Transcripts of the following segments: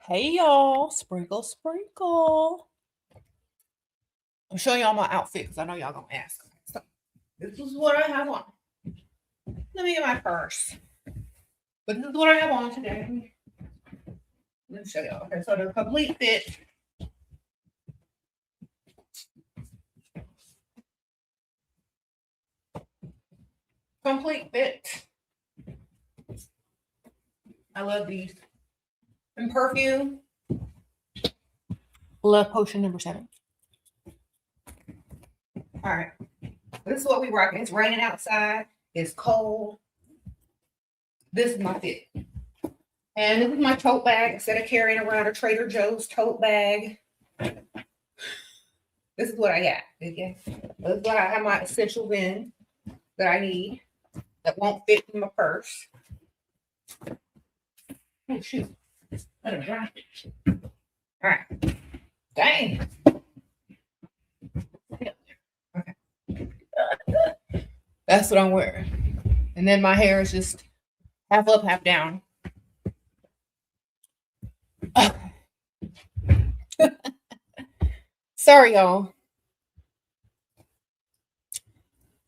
Hey y'all, sprinkle, sprinkle. I'm showing y'all my outfit because I know y'all gonna ask. So this is what I have on. Let me get my purse. But this is what I have on today. Let me show y'all. Okay, so the complete fit. Complete fit. I love these. And Perfume. Love potion number 7. All right. This is what we rocking. It's raining outside. It's cold. This is my fit. And this is my tote bag. Instead of carrying around a Trader Joe's tote bag, this is what I got. Okay. This is what I have my essentials in that I need that won't fit in my purse. Oh, shoot. I done dropped it. All right. Dang. Okay. That's what I'm wearing. And then my hair is just half up, half down. Okay. Sorry, y'all.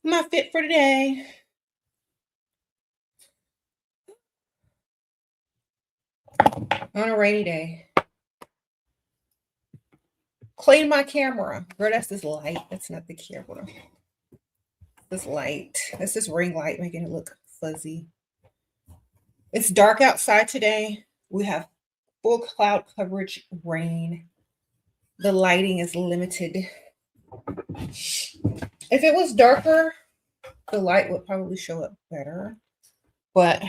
My fit for today. On a rainy day. Clean my camera. Girl, that's this light. That's not the camera. This light. That's this ring light making it look fuzzy. It's dark outside today. We have full cloud coverage, rain. The lighting is limited. If it was darker, the light would probably show up better. But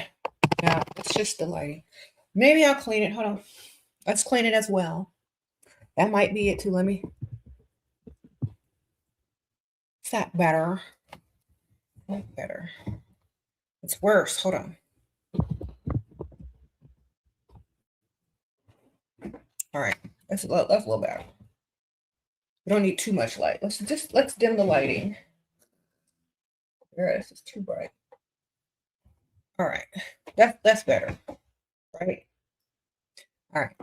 yeah, it's just the lighting. Maybe I'll clean it. Hold on. Let's clean it as well. That might be it too. Let me. Is that better? That's better. It's worse. Hold on. All right. That's a little better. We don't need too much light. Let's dim the lighting. This is too bright. All right. That's better. Right? All right.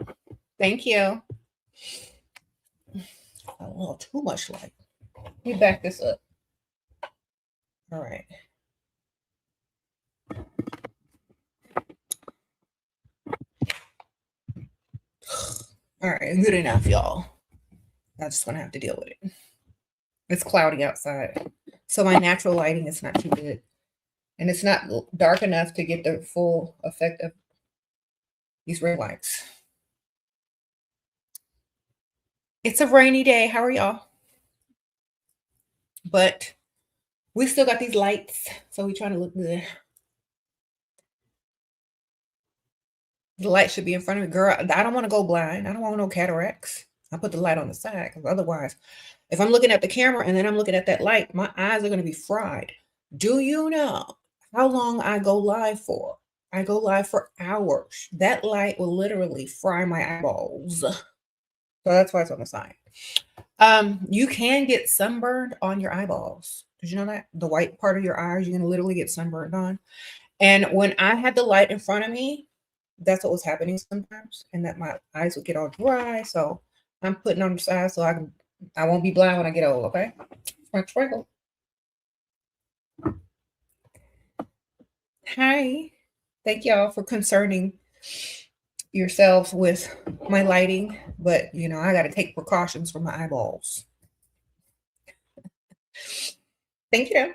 Thank you. A little too much light. Let me back this up. All right. All right, good enough, y'all. I'm just gonna have to deal with it. It's cloudy outside, so my natural lighting is not too good, and it's not dark enough to get the full effect of these ring lights. It's a rainy day. How are y'all? But we still got these lights, so we trying to look good. The light should be in front of me. Girl, I don't want to go blind. I don't want no cataracts. I put the light on the side because otherwise, if I'm looking at the camera and then I'm looking at that light, my eyes are going to be fried. Do you know how long I go live for? I go live for hours. That light will literally fry my eyeballs. So that's why it's on the side. You can get sunburned on your eyeballs. Did you know that? The white part of your eyes, you can literally get sunburned on. And when I had the light in front of me, that's what was happening sometimes, and that my eyes would get all dry. So I'm putting on the side so I won't be blind when I get old. Okay, my sprinkle. Hi, thank y'all for concerning yourselves with my lighting, but you know I got to take precautions for my eyeballs. Thank you.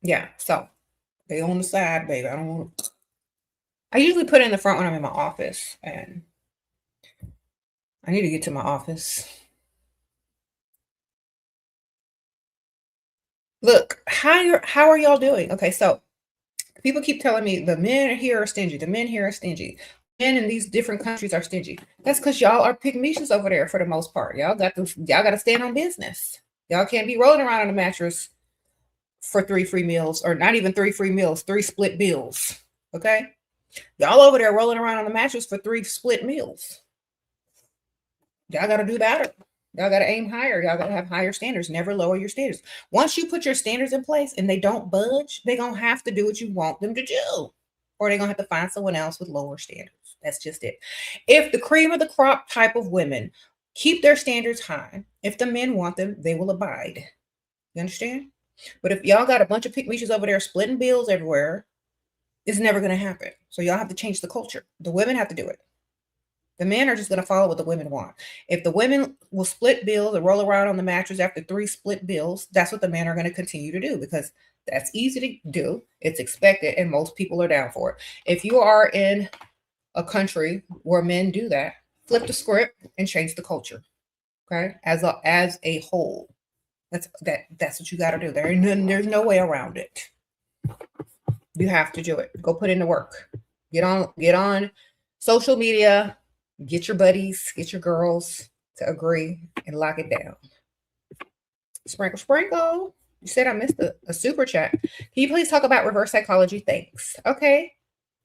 Yeah, so they on the side, baby. I don't want. I usually put it in the front when I'm in my office, and I need to get to my office. Look, how are y'all doing? Okay, so people keep telling me the men here are stingy. The men here are stingy. Men in these different countries are stingy. That's because y'all are pygmies over there for the most part. Y'all got to stand on business. Y'all can't be rolling around on a mattress for 3 free meals, or not even 3 free meals, 3 split meals. Okay? Y'all over there rolling around on the mattress for 3 split meals. Y'all got to do better. Y'all got to aim higher. Y'all got to have higher standards. Never lower your standards. Once you put your standards in place and they don't budge, they're going to have to do what you want them to do. or they're going to have to find someone else with lower standards. That's just it. If the cream of the crop type of women keep their standards high, if the men want them, they will abide. You understand? But if y'all got a bunch of pick-me-shoes over there splitting bills everywhere, it's never going to happen. So y'all have to change the culture. The women have to do it. The men are just going to follow what the women want. If the women will split bills or roll around on the mattress after 3 split bills, that's what the men are going to continue to do, because that's easy to do. It's expected, and most people are down for it. If you are in a country where men do that, flip the script and change the culture. Okay, as a whole, that's what you got to do. There's no way around it. You have to do it. Go put in the work. Get on social media. Get your buddies, get your girls to agree and lock it down. Sprinkle, sprinkle. You said I missed a super chat. Can you please talk about reverse psychology? Thanks. Okay,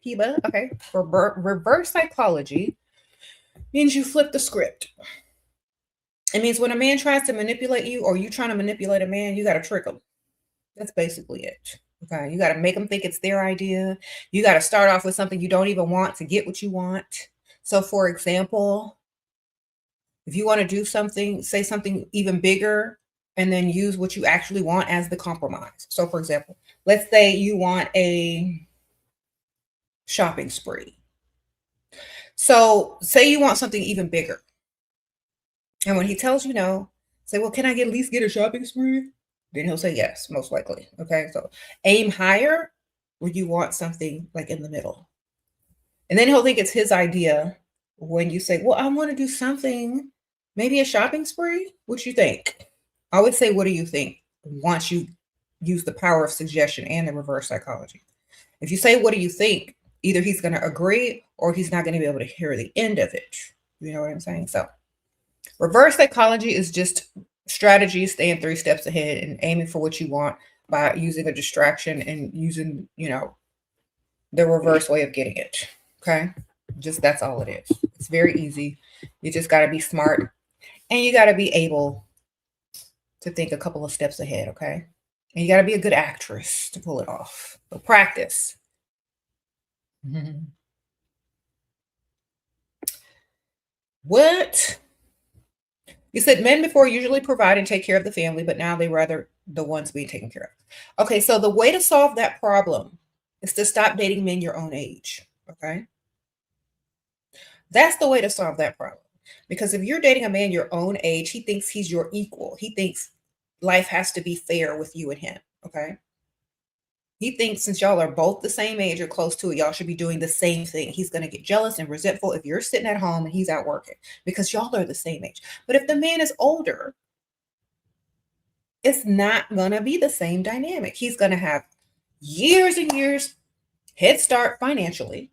Kiba. Okay. Reverse psychology means you flip the script. It means when a man tries to manipulate you, or you trying to manipulate a man, you got to trick him. That's basically it. Okay. You got to make them think it's their idea. You got to start off with something you don't even want to get what you want. So, for example, if you want to do something, say something even bigger, and then use what you actually want as the compromise. So, for example, let's say you want a shopping spree. So, say you want something even bigger. And when he tells you no, say, well, can I at least get a shopping spree? Then he'll say yes, most likely. Okay, so aim higher when you want something like in the middle. And then he'll think it's his idea when you say, well, I want to do something, maybe a shopping spree. What you think? I would say, what do you think? Once you use the power of suggestion and the reverse psychology. If you say, what do you think? Either he's going to agree or he's not going to be able to hear the end of it. You know what I'm saying? So reverse psychology is just strategy, staying 3 steps ahead and aiming for what you want by using a distraction and using, the reverse way of getting it. Okay. Just that's all it is. It's very easy. You just got to be smart, and you got to be able to think a couple of steps ahead. Okay. And you got to be a good actress to pull it off. So practice. What? You said men before usually provide and take care of the family, but now they rather the ones being taken care of. Okay. So the way to solve that problem is to stop dating men your own age. Okay. That's the way to solve that problem. Because if you're dating a man your own age, he thinks he's your equal. He thinks life has to be fair with you and him. Okay. He thinks since y'all are both the same age or close to it, y'all should be doing the same thing. He's going to get jealous and resentful if you're sitting at home and he's out working, because y'all are the same age. But if the man is older, it's not going to be the same dynamic. He's going to have years and years head start financially.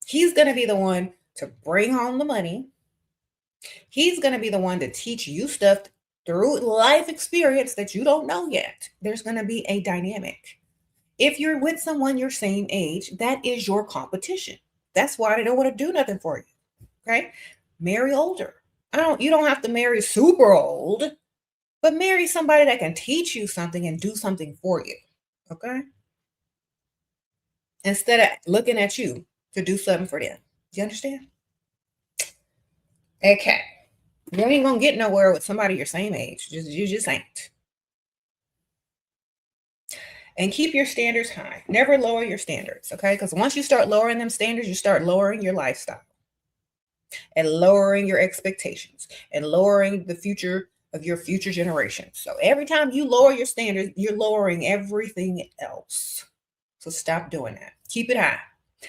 He's going to be the one to bring home the money. He's going to be the one to teach you stuff through life experience that you don't know yet. There's going to be a dynamic. If you're with someone your same age, that is your competition. That's why they don't want to do nothing for you. Okay? Marry older. You don't have to marry super old, but marry somebody that can teach you something and do something for you. Okay? Instead of looking at you to do something for them. Do you understand? Okay. You ain't gonna get nowhere with somebody your same age. You just ain't. And keep your standards high. Never lower your standards, okay? Because once you start lowering them standards, you start lowering your lifestyle and lowering your expectations and lowering the future of your future generations. So every time you lower your standards, you're lowering everything else. So stop doing that. Keep it high.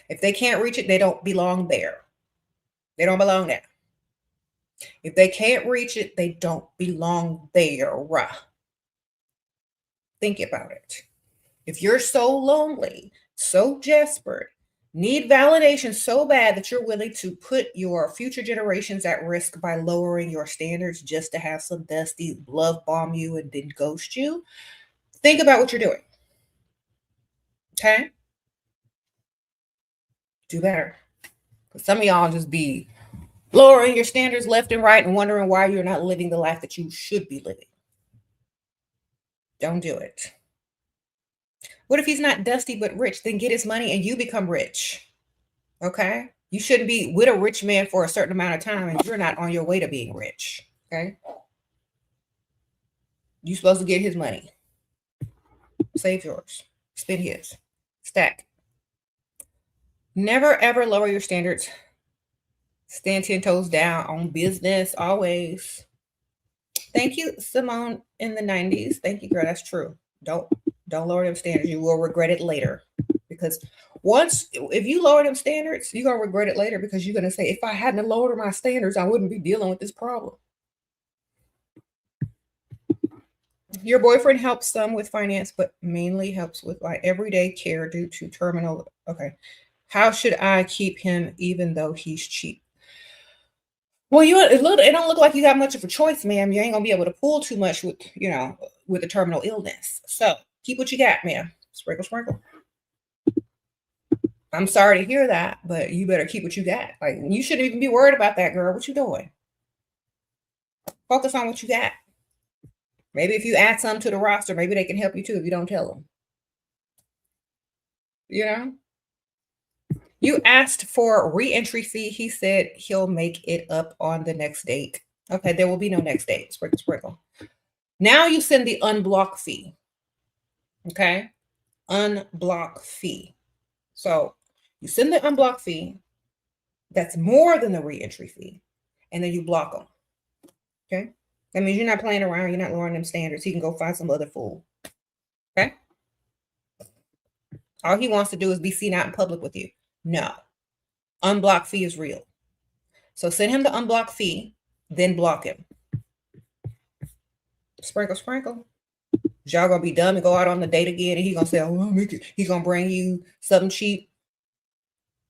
If they can't reach it, they don't belong there. They don't belong there. If they can't reach it, they don't belong there. Think about it. If you're so lonely, so desperate, need validation so bad that you're willing to put your future generations at risk by lowering your standards just to have some bestie love bomb you and then ghost you, think about what you're doing. Okay? Do better. Because some of y'all just be lowering your standards left and right and wondering why you're not living the life that you should be living. Don't do it. What if he's not dusty but rich? Then get his money and you become rich. Okay? You shouldn't be with a rich man for a certain amount of time and you're not on your way to being rich. Okay? You're supposed to get his money. Save yours. Spend his. Stack. Never ever lower your standards. Stand 10 toes down on business always. Thank you, Simone in the 90s. Thank you, girl. That's true. Don't lower them standards. You will regret it later. Because if you lower them standards, you're going to regret it later because you're going to say, if I hadn't lowered my standards, I wouldn't be dealing with this problem. Your boyfriend helps some with finance, but mainly helps with like everyday care due to terminal. Okay. How should I keep him even though he's cheap? Well, it don't look like you got much of a choice, ma'am. You ain't gonna be able to pull too much with, with a terminal illness. So keep what you got, ma'am. Sprinkle, sprinkle. I'm sorry to hear that, but you better keep what you got. Like, you shouldn't even be worried about that, girl. What you doing? Focus on what you got. Maybe if you add some to the roster, maybe they can help you too if you don't tell them. You asked for a re-entry fee. He said he'll make it up on the next date. Okay, there will be no next date. Sprinkle, sprinkle. Now you send the unblock fee. Okay, unblock fee. So you send the unblock fee. That's more than the re-entry fee. And then you block them. Okay, that means you're not playing around. You're not lowering them standards. He can go find some other fool. Okay. All he wants to do is be seen out in public with you. No. Unblock fee is real. So send him the unblock fee, then block him. Sprinkle, sprinkle. Y'all gonna be dumb and go out on the date again, and he's gonna say, "Oh, he's gonna bring you something cheap,"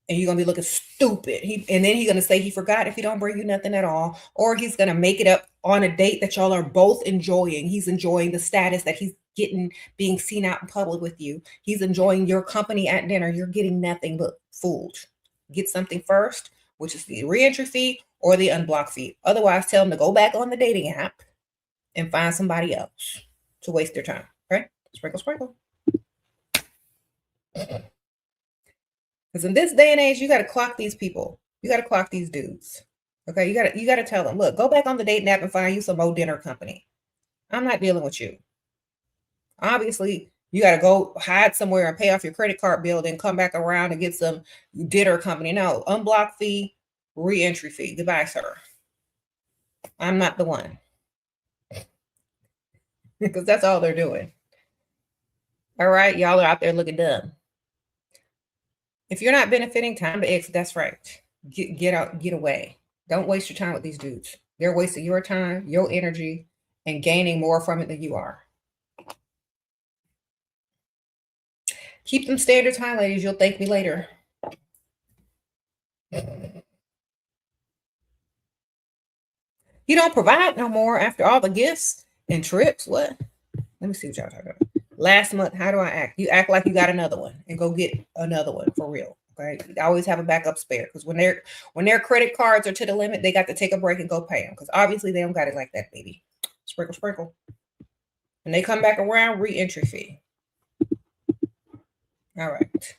and you're gonna be looking stupid. And then he's gonna say he forgot if he don't bring you nothing at all, or he's gonna make it up on a date that y'all are both enjoying. He's enjoying the status that he's getting, being seen out in public with you. He's enjoying your company at dinner. You're getting nothing but fooled. Get something first, which is the re-entry fee or the unblock fee. Otherwise, tell them to go back on the dating app and find somebody else to waste their time. Okay? Sprinkle, sprinkle. Because in this day and age, you got to clock these people. You got to clock these dudes. Okay? You got to tell them, look, go back on the dating app and find you some old dinner company. I'm not dealing with you. Obviously, you got to go hide somewhere and pay off your credit card bill, then come back around and get some dinner company. No, unblock fee, re-entry fee. Goodbye, sir. I'm not the one. Because that's all they're doing. All right, y'all are out there looking dumb. If you're not benefiting, time to exit. That's right. Get out, get away. Don't waste your time with these dudes. They're wasting your time, your energy, and gaining more from it than you are. Keep them standards high, ladies. You'll thank me later. You don't provide no more after all the gifts and trips. What? Let me see what y'all talking about. Last month, how do I act? You act like you got another one and go get another one for real. Okay. You always have a backup spare because when their credit cards are to the limit, they got to take a break and go pay them because obviously they don't got it like that, baby. Sprinkle, sprinkle. When they come back around, re-entry fee. All right.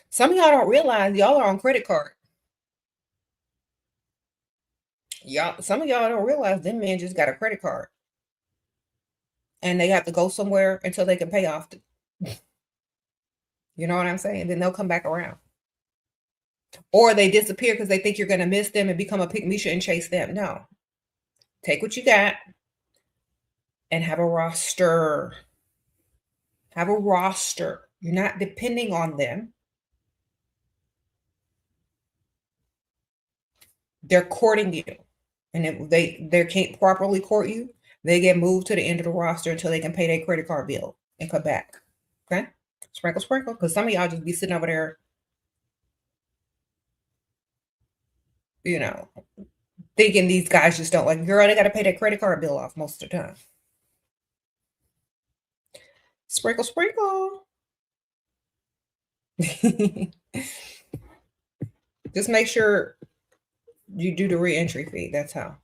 Some of y'all don't realize y'all are on credit card. Some of y'all don't realize them men just got a credit card. And they have to go somewhere until they can pay off. You know what I'm saying? Then they'll come back around. Or they disappear because they think you're going to miss them and become a pygmisha and chase them. No. Take what you got and have a roster. Have a roster. You're not depending on them. They're courting you. And if they can't properly court you, they get moved to the end of the roster until they can pay their credit card bill and come back. Okay? Sprinkle, sprinkle. Because some of y'all just be sitting over there, thinking these guys just don't like, girl, they got to pay their credit card bill off most of the time. Sprinkle, sprinkle. Just make sure you do the re-entry fee. That's how.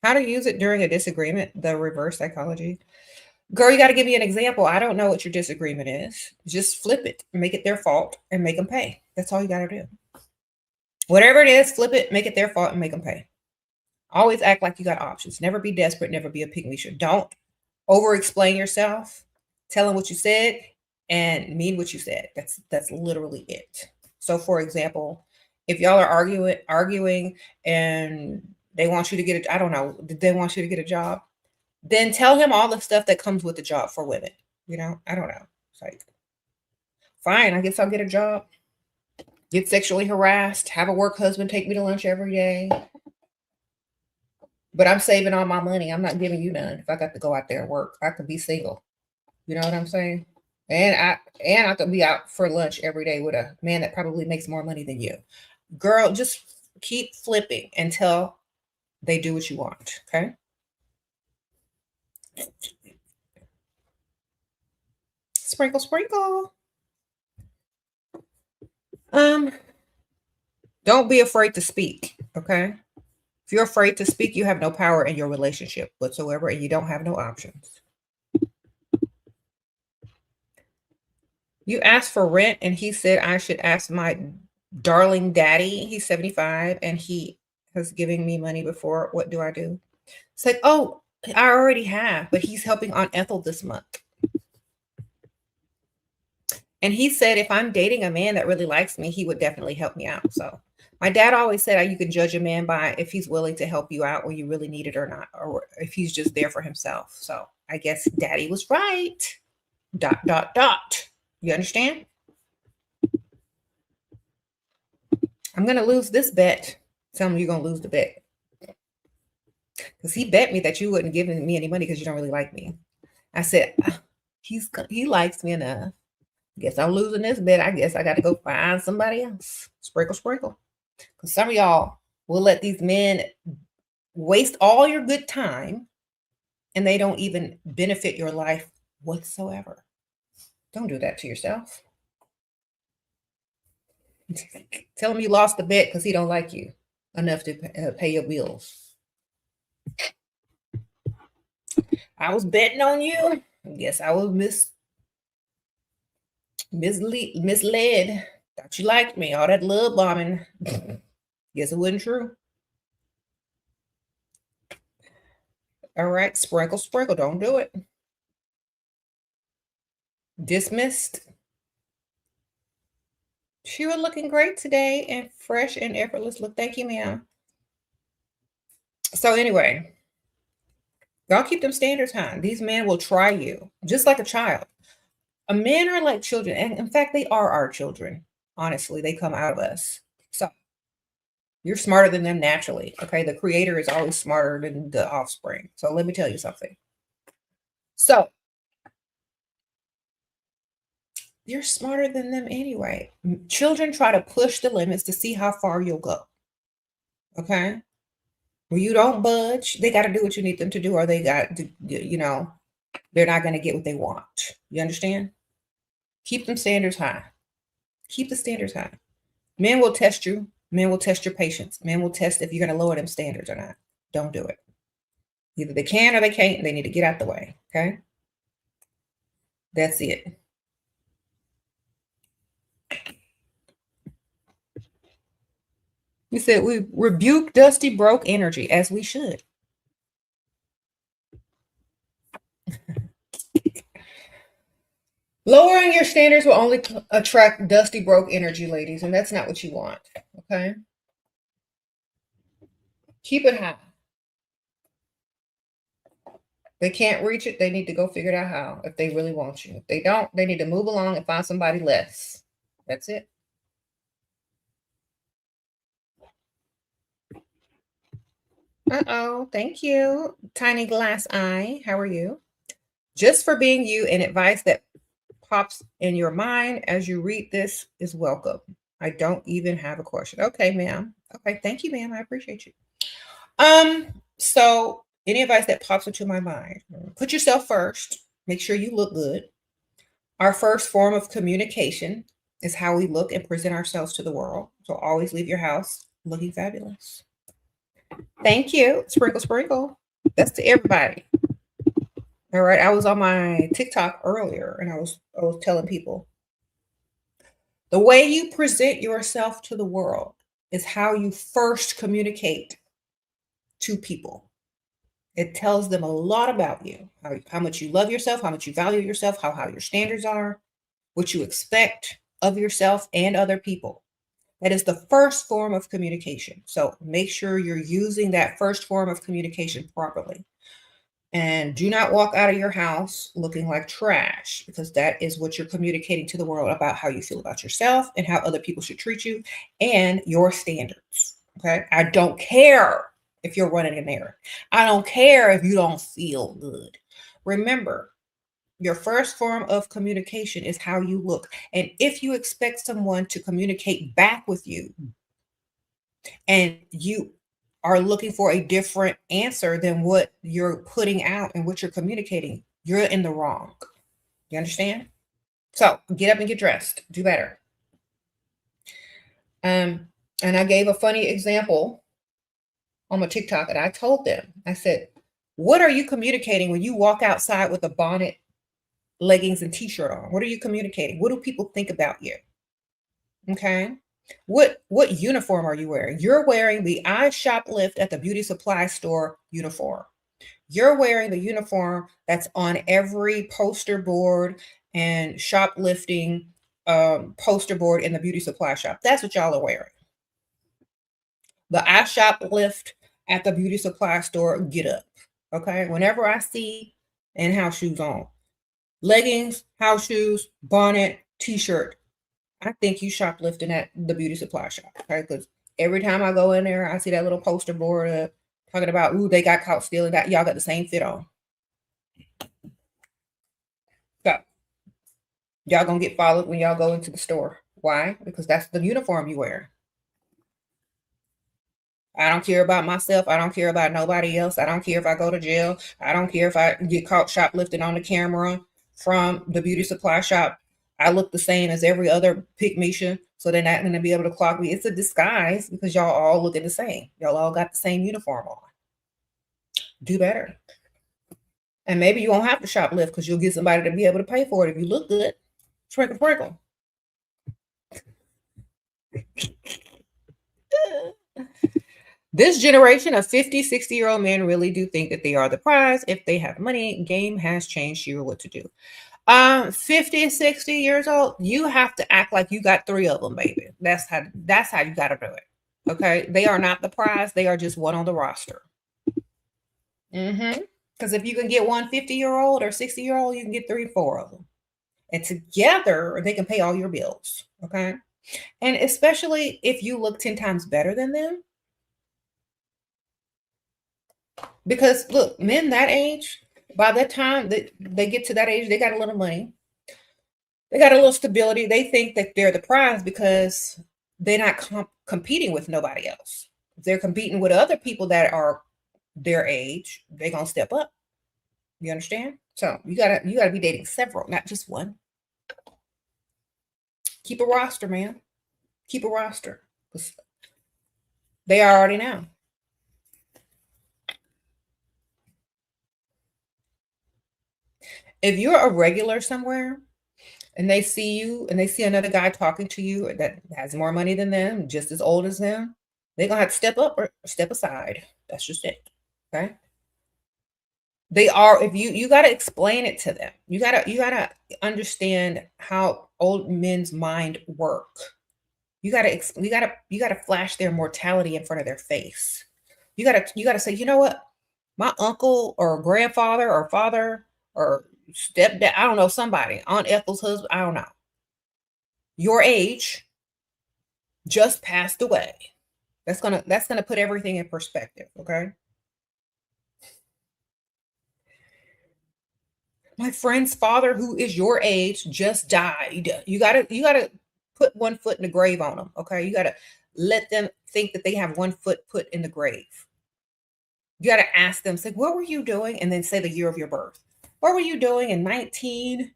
How to use it during a disagreement, the reverse psychology. Girl, you got to give me an example. I don't know what your disagreement is. Just flip it, make it their fault, and make them pay. That's all you got to do. Whatever it is, flip it, make it their fault, and make them pay. Always act like you got options. Never be desperate. Never be a pygmy. Don't over explain yourself. Tell them what you said and mean what you said. That's literally it. So, for example, if y'all are arguing, and they want you to get I don't know, they want you to get a job, then tell him all the stuff that comes with the job for women. You know, I don't know. It's like, fine, I guess I'll get a job. Get sexually harassed, have a work husband take me to lunch every day. But I'm saving all my money. I'm not giving you none. If I got to go out there and work, I could be single. You know what I'm saying? And I could be out for lunch every day with a man that probably makes more money than you. Girl, just keep flipping until they do what you want. Okay. Sprinkle, sprinkle. Don't be afraid to speak. Okay. If you're afraid to speak, you have no power in your relationship whatsoever, and you don't have no options. You asked for rent, and he said I should ask my darling daddy. He's 75, and he has given me money before. What do I do? It's like, oh, I already have, but he's helping Aunt Ethel this month. And he said if I'm dating a man that really likes me, he would definitely help me out. So my dad always said you can judge a man by if he's willing to help you out when you really need it or not, or if he's just there for himself. So I guess daddy was right. ... You understand? I'm going to lose this bet. Tell him you're going to lose the bet. Because he bet me that you wouldn't give me any money because you don't really like me. I said, he likes me enough. Guess I'm losing this bet. I guess I got to go find somebody else. Sprinkle, sprinkle. Because some of y'all will let these men waste all your good time and they don't even benefit your life whatsoever. Don't do that to yourself. Tell him you lost the bet because he don't like you enough to pay your bills. I was betting on you. Guess I was misled. Thought you liked me. All that love bombing. Guess it wasn't true. All right, sprinkle, sprinkle. Don't do it. Dismissed. She was looking great today and fresh and effortless look. Thank you, ma'am. So anyway, y'all keep them standards high. These men will try you just like a child. Men are like children. And in fact, they are our children. Honestly, they come out of us. So you're smarter than them naturally. Okay. The creator is always smarter than the offspring. So let me tell you something. So you're smarter than them anyway. Children try to push the limits to see how far you'll go. Okay. When you don't budge, they got to do what you need them to do, or they got to, they're not going to get what they want. You understand? Keep them standards high. Keep the standards high. Men will test you. Men will test your patience. Men will test if you're going to lower them standards or not. Don't do it. Either they can or they can't. They need to get out the way. Okay. That's it. We said we rebuke dusty, broke energy, as we should. Lowering your standards will only attract dusty, broke energy, ladies, and that's not what you want. Okay? Keep it high. They can't reach it. They need to go figure it out how, if they really want you. If they don't, they need to move along and find somebody less. That's it. Uh-oh. Thank you. Tiny glass eye. How are you? Just for being you, and advice that pops in your mind as you read this is welcome. I don't even have a question. Okay, ma'am. Okay. Thank you, ma'am. I appreciate you. So any advice that pops into my mind, put yourself first. Make sure you look good. Our first form of communication is how we look and present ourselves to the world. So always leave your house looking fabulous. Thank you. Sprinkle, sprinkle. That's to everybody. All right. I was on my TikTok earlier and I was telling people the way you present yourself to the world is how you first communicate to people. It tells them a lot about you, how much you love yourself, how much you value yourself, how high your standards are, what you expect of yourself and other people. That is the first form of communication. So make sure you're using that first form of communication properly. And do not walk out of your house looking like trash, because that is what you're communicating to the world about how you feel about yourself and how other people should treat you and your standards. Okay. I don't care if you're running an errand. I don't care if you don't feel good. Remember, your first form of communication is how you look. And if you expect someone to communicate back with you and you are looking for a different answer than what you're putting out and what you're communicating, you're in the wrong. You understand? So get up and get dressed. Do better. And I gave a funny example on my TikTok, and I told them, I said, what are you communicating when you walk outside with a bonnet, leggings, and t-shirt on? What are you communicating? What do people think about you? Okay. What uniform are you wearing? You're wearing the I shoplift at the beauty supply store uniform. You're wearing the uniform that's on every poster board and shoplifting poster board in the beauty supply shop. That's what y'all are wearing. The I shoplift at the beauty supply store get up. Okay. Whenever I see and house shoes on, leggings, house shoes, bonnet, t-shirt, I think you shoplifting at the beauty supply shop. Okay. Because every time I go in there, I see that little poster board talking about, ooh, they got caught stealing that. Y'all got the same fit on. So y'all gonna get followed when y'all go into the store. Why? Because that's the uniform you wear. I don't care about myself. I don't care about nobody else. I don't care if I go to jail. I don't care if I get caught shoplifting on the camera from the beauty supply shop. I look the same as every other pygmisha, so they're not going to be able to clock me. It's a disguise because y'all all looking the same. Y'all all got the same uniform on. Do better. And maybe you won't have to shoplift because you'll get somebody to be able to pay for it if you look good. Sprinkle, sprinkle. This generation of 50, 60-year-old men really do think that they are the prize. If they have money, game has changed you what to do. 50, 60 years old, you have to act like you got 3 of them, baby. That's how you got to do it. Okay. They are not the prize. They are just one on the roster. Because if you can get one 50-year-old or 60-year-old, you can get 3 or 4 of them. And together they can pay all your bills. Okay. And especially if you look 10 times better than them. Because look, men that age, by that time that they get to that age, they got a little money. They got a little stability. They think that they're the prize because they're not competing with nobody else. If they're competing with other people that are their age, they're gonna step up. You understand? So you gotta be dating several, not just one. Keep a roster, man. Keep a roster. They already know. If you're a regular somewhere and they see you and they see another guy talking to you that has more money than them, just as old as them, they're gonna have to step up or step aside. That's just it. Okay. They are, if you gotta explain it to them. You gotta understand how old men's mind work. You gotta flash their mortality in front of their face. You gotta say, you know what? My uncle or grandfather or father or stepdad, I don't know, somebody, Aunt Ethel's husband, I don't know. Your age just passed away. That's gonna put everything in perspective, okay? My friend's father, who is your age, just died. You gotta put one foot in the grave on them, okay? You gotta let them think that they have one foot put in the grave. You gotta ask them, say, what were you doing? And then say the year of your birth. What were you doing in 19?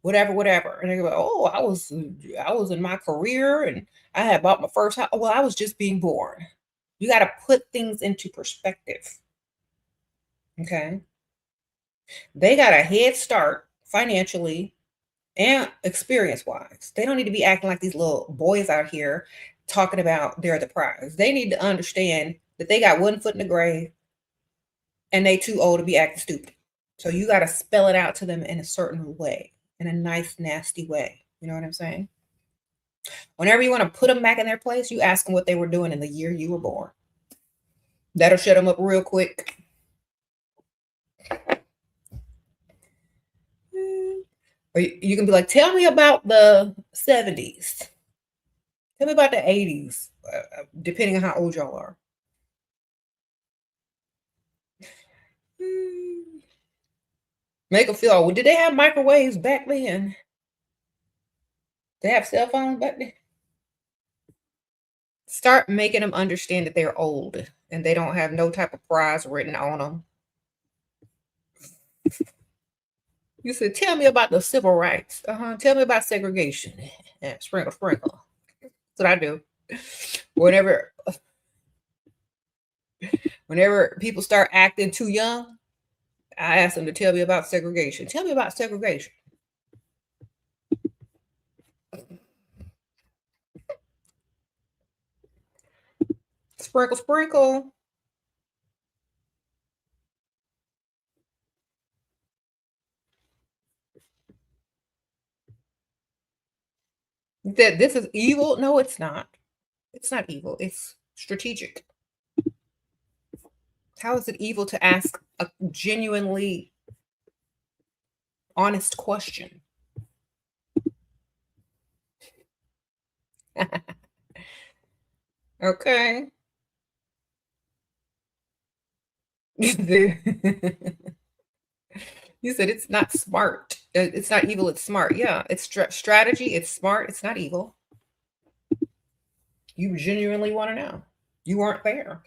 Whatever. And they go, oh, I was in my career and I had bought my first house. Well, I was just being born. You got to put things into perspective. Okay. They got a head start financially and experience wise. They don't need to be acting like these little boys out here talking about they're the prize. They need to understand that they got one foot in the grave and they too old to be acting stupid. So you got to spell it out to them in a certain way, in a nice, nasty way. You know what I'm saying? Whenever you want to put them back in their place, you ask them what they were doing in the year you were born. That'll shut them up real quick. Or you can be like, tell me about the 70s. Tell me about the 80s, depending on how old y'all are. Make them feel, well, did they have microwaves back then? They have cell phones back then? Start making them understand that they're old and they don't have no type of prize written on them. You said, tell me about the civil rights. Tell me about segregation. Yeah, sprinkle, sprinkle. That's what I do. Whenever people start acting too young, I ask them to tell me about segregation. Tell me about segregation. Sprinkle, sprinkle. That this is evil? No, it's not. It's not evil. It's strategic. How is it evil to ask a genuinely honest question? Okay. You said it's not smart. It's not evil, it's smart. Yeah, it's strategy, it's smart, it's not evil. You genuinely want to know. You weren't there.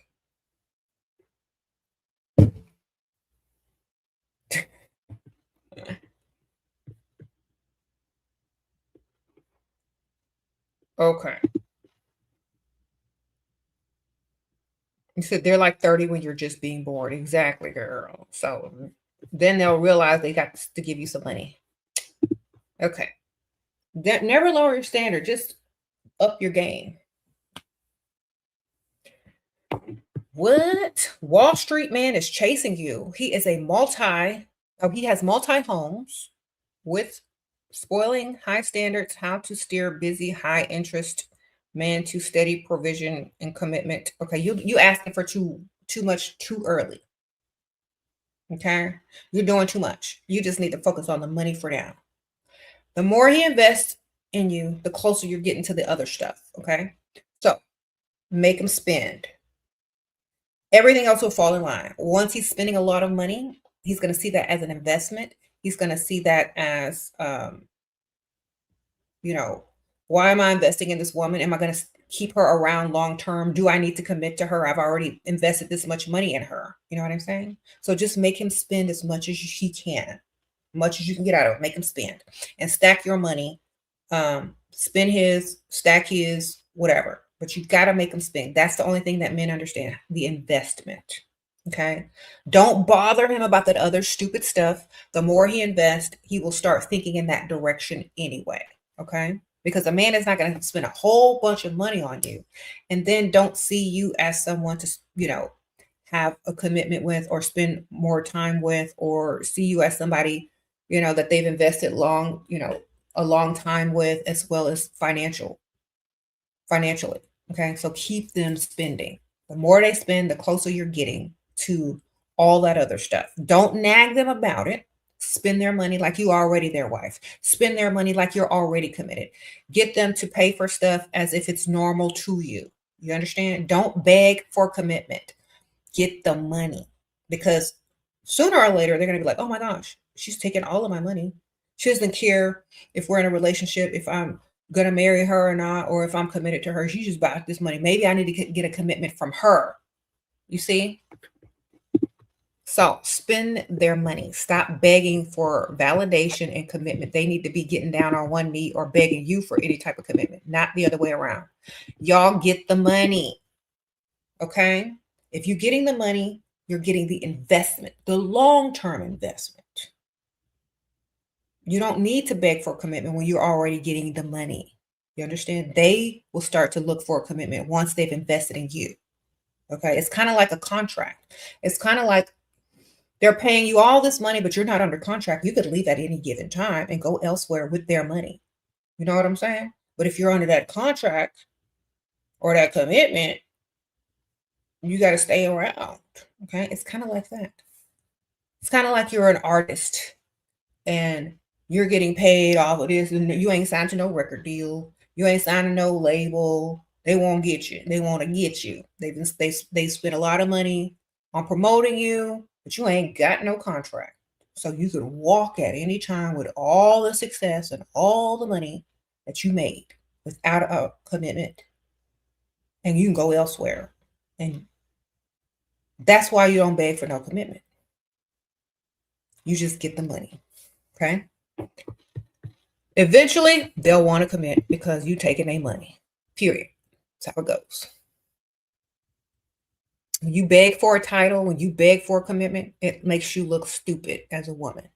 Okay. You said they're like 30 when you're just being born. Exactly, girl. So then they'll realize they got to give you some money. Okay. Never lower your standard. Just up your game. What? Wall Street man is chasing you. He is he has multi homes with spoiling high standards, how to steer busy, high interest man to steady provision and commitment. Okay, you asking for too much too early. Okay, you're doing too much. You just need to focus on the money for now. The more he invests in you, the closer you're getting to the other stuff. Okay, so make him spend. Everything else will fall in line. Once he's spending a lot of money, he's going to see that as an investment. He's going to see that as why am I investing in this woman? Am I going to keep her around long term? Do I need to commit to her? I've already invested this much money in her. You know what I'm saying? So just make him spend as much as he can, much as you can get out of it. Make him spend and stack your money. Spend his, stack his, whatever. But you got to make him spend. That's the only thing that men understand, the investment. Okay. Don't bother him about that other stupid stuff. The more he invests, he will start thinking in that direction anyway. Okay. Because a man is not going to spend a whole bunch of money on you and then don't see you as someone to, have a commitment with or spend more time with, or see you as somebody, that they've invested a long time with, as well as financially. Okay. So keep them spending. The more they spend, the closer you're getting to all that other stuff. Don't nag them about it. Spend their money like you already their wife. Spend their money like you're already committed. Get them to pay for stuff as if it's normal to you. You understand? Don't beg for commitment. Get the money, because sooner or later they're going to be like, oh my gosh, she's taking all of my money. She doesn't care if we're in a relationship, if I'm going to marry her or not, or if I'm committed to her. She just bought this money. Maybe I need to get a commitment from her. You see? So spend their money. Stop begging for validation and commitment. They need to be getting down on one knee or begging you for any type of commitment, not the other way around. Y'all get the money. Okay? If you're getting the money, you're getting the investment, the long-term investment. You don't need to beg for commitment when you're already getting the money. You understand? They will start to look for a commitment once they've invested in you. Okay. It's kind of like a contract. It's kind of like they're paying you all this money, but you're not under contract. You could leave at any given time and go elsewhere with their money. You know what I'm saying? But if you're under that contract or that commitment, you got to stay around. Okay. It's kind of like that. It's kind of like you're an artist and you're getting paid off of this, and you ain't signed to no record deal. You ain't signed to no label. They won't get you. They want to get you. They spent a lot of money on promoting you, but you ain't got no contract. So you could walk at any time with all the success and all the money that you made without a commitment, and you can go elsewhere. And that's why you don't beg for no commitment. You just get the money. Okay. Eventually, they'll want to commit because you taking their money. Period. That's how it goes. When you beg for a title, when you beg for a commitment, it makes you look stupid as a woman.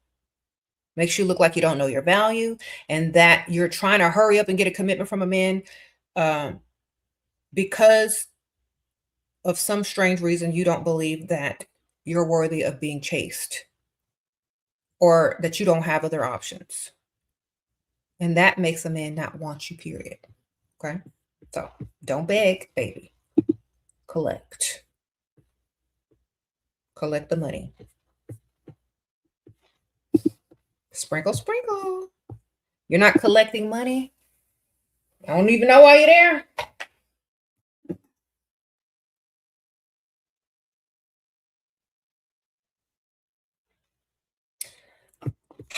Makes you look like you don't know your value and that you're trying to hurry up and get a commitment from a man because of some strange reason you don't believe that you're worthy of being chased or that you don't have other options. And that makes a man not want you, period. Okay? So don't beg, baby. Collect. Collect the money. Sprinkle, sprinkle. You're not collecting money. I don't even know why you're there.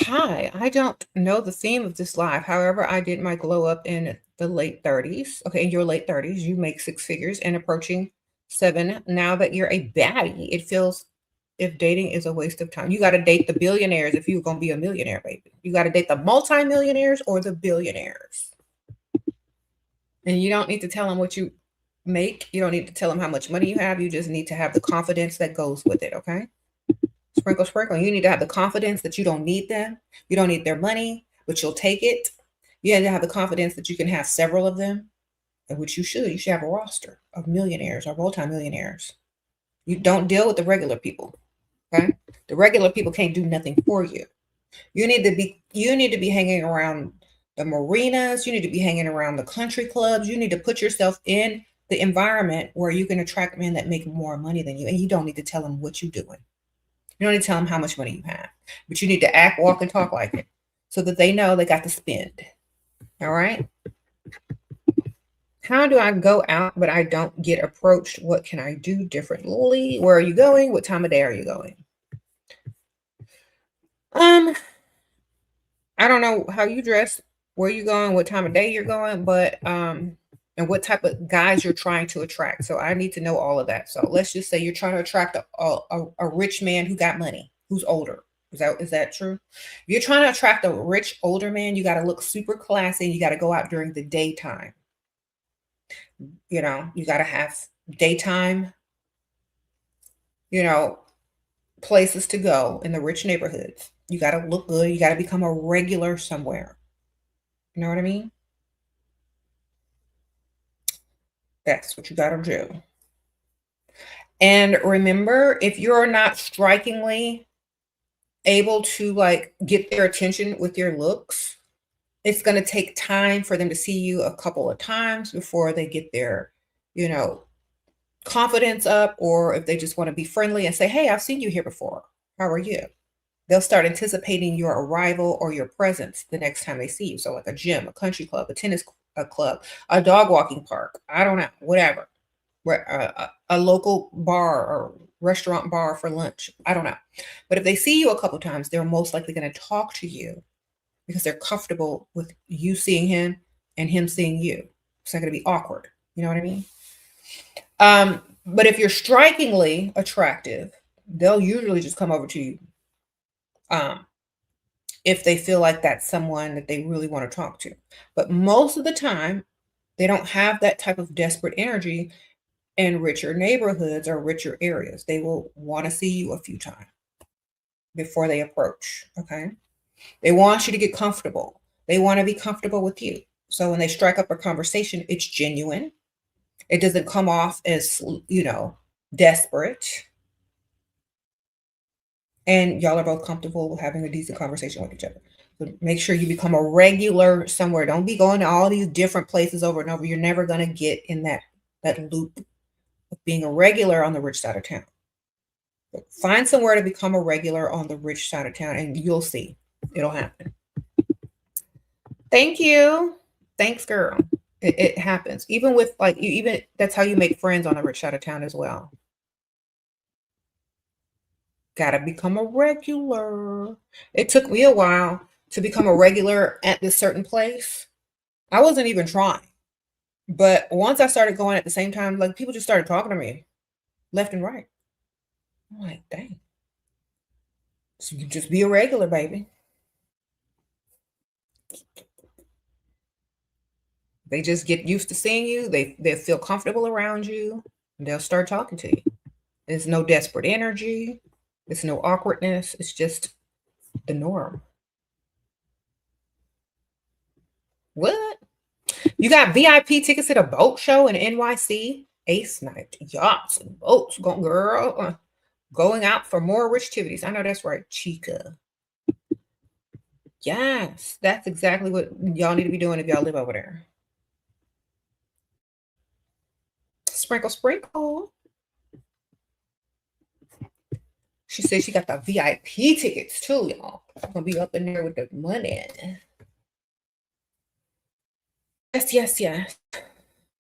Hi, I don't know the theme of this live. However, I did my glow up in the late 30s. Okay, in your late 30s, you make six figures and approaching 7. Now that you're a baddie, it feels if dating is a waste of time. You got to date the billionaires if you're going to be a millionaire, baby. You got to date the multimillionaires or the billionaires. And you don't need to tell them what you make. You don't need to tell them how much money you have. You just need to have the confidence that goes with it, okay? Sprinkle, sprinkle. You need to have the confidence that you don't need them. You don't need their money, but you'll take it. You have to have the confidence that you can have several of them, which you should. You should have a roster of millionaires or multimillionaires. You don't deal with the regular people. Okay? The regular people can't do nothing for you. You need to be hanging around the marinas. You need to be hanging around the country clubs. You need to put yourself in the environment where you can attract men that make more money than you. And you don't need to tell them what you're doing. You don't need to tell them how much money you have, but you need to act, walk, and talk like it so that they know they got to spend. All right. How do I go out, but I don't get approached? What can I do differently? Where are you going? What time of day are you going? I don't know how you dress, where you going, what time of day you're going, but and what type of guys you're trying to attract. So I need to know all of that. So let's just say you're trying to attract a rich man who got money, who's older. Is that true? If you're trying to attract a rich older man, you got to look super classy and you got to go out during the daytime. You know, you got to have daytime, places to go in the rich neighborhoods. You got to look good. You got to become a regular somewhere. You know what I mean? That's what you got to do. And remember, if you're not strikingly able to get their attention with your looks, it's going to take time for them to see you a couple of times before they get their, confidence up, or if they just want to be friendly and say, "Hey, I've seen you here before. How are you?" They'll start anticipating your arrival or your presence the next time they see you. So like a gym, a country club, a tennis club, a dog walking park, I don't know, whatever. A local bar or restaurant bar for lunch. I don't know. But if they see you a couple times, they're most likely going to talk to you because they're comfortable with you seeing him and him seeing you. It's not going to be awkward. You know what I mean? But if you're strikingly attractive, they'll usually just come over to you if they feel like that's someone that they really want to talk to. But most of the time, they don't have that type of desperate energy in richer neighborhoods or richer areas. They will want to see you a few times before they approach. Okay. They want you to get comfortable. They want to be comfortable with you. So when they strike up a conversation, it's genuine. It doesn't come off as, desperate. And y'all are both comfortable having a decent conversation with each other. So make sure you become a regular somewhere. Don't be going to all these different places over and over. You're never going to get in that loop of being a regular on the rich side of town. But find somewhere to become a regular on the rich side of town, and you'll see it'll happen. Thank you. Thanks, girl. It happens. Even with even that's how you make friends on the rich side of town as well. Gotta become a regular. It took me a while to become a regular at this certain place. I wasn't even trying. But once I started going at the same time, like people just started talking to me left and right. I'm like, dang. So you just be a regular, baby. They just get used to seeing you. They feel comfortable around you. And they'll start talking to you. There's no desperate energy. There's no awkwardness. It's just the norm. What? You got VIP tickets at a boat show in NYC? Ace night, yachts and boats. Girl, going out for more rich activities. I know that's right, Chica. Yes, that's exactly what y'all need to be doing if y'all live over there. Sprinkle, sprinkle. She said she got the VIP tickets too, y'all. I'm gonna be up in there with the money. Yes.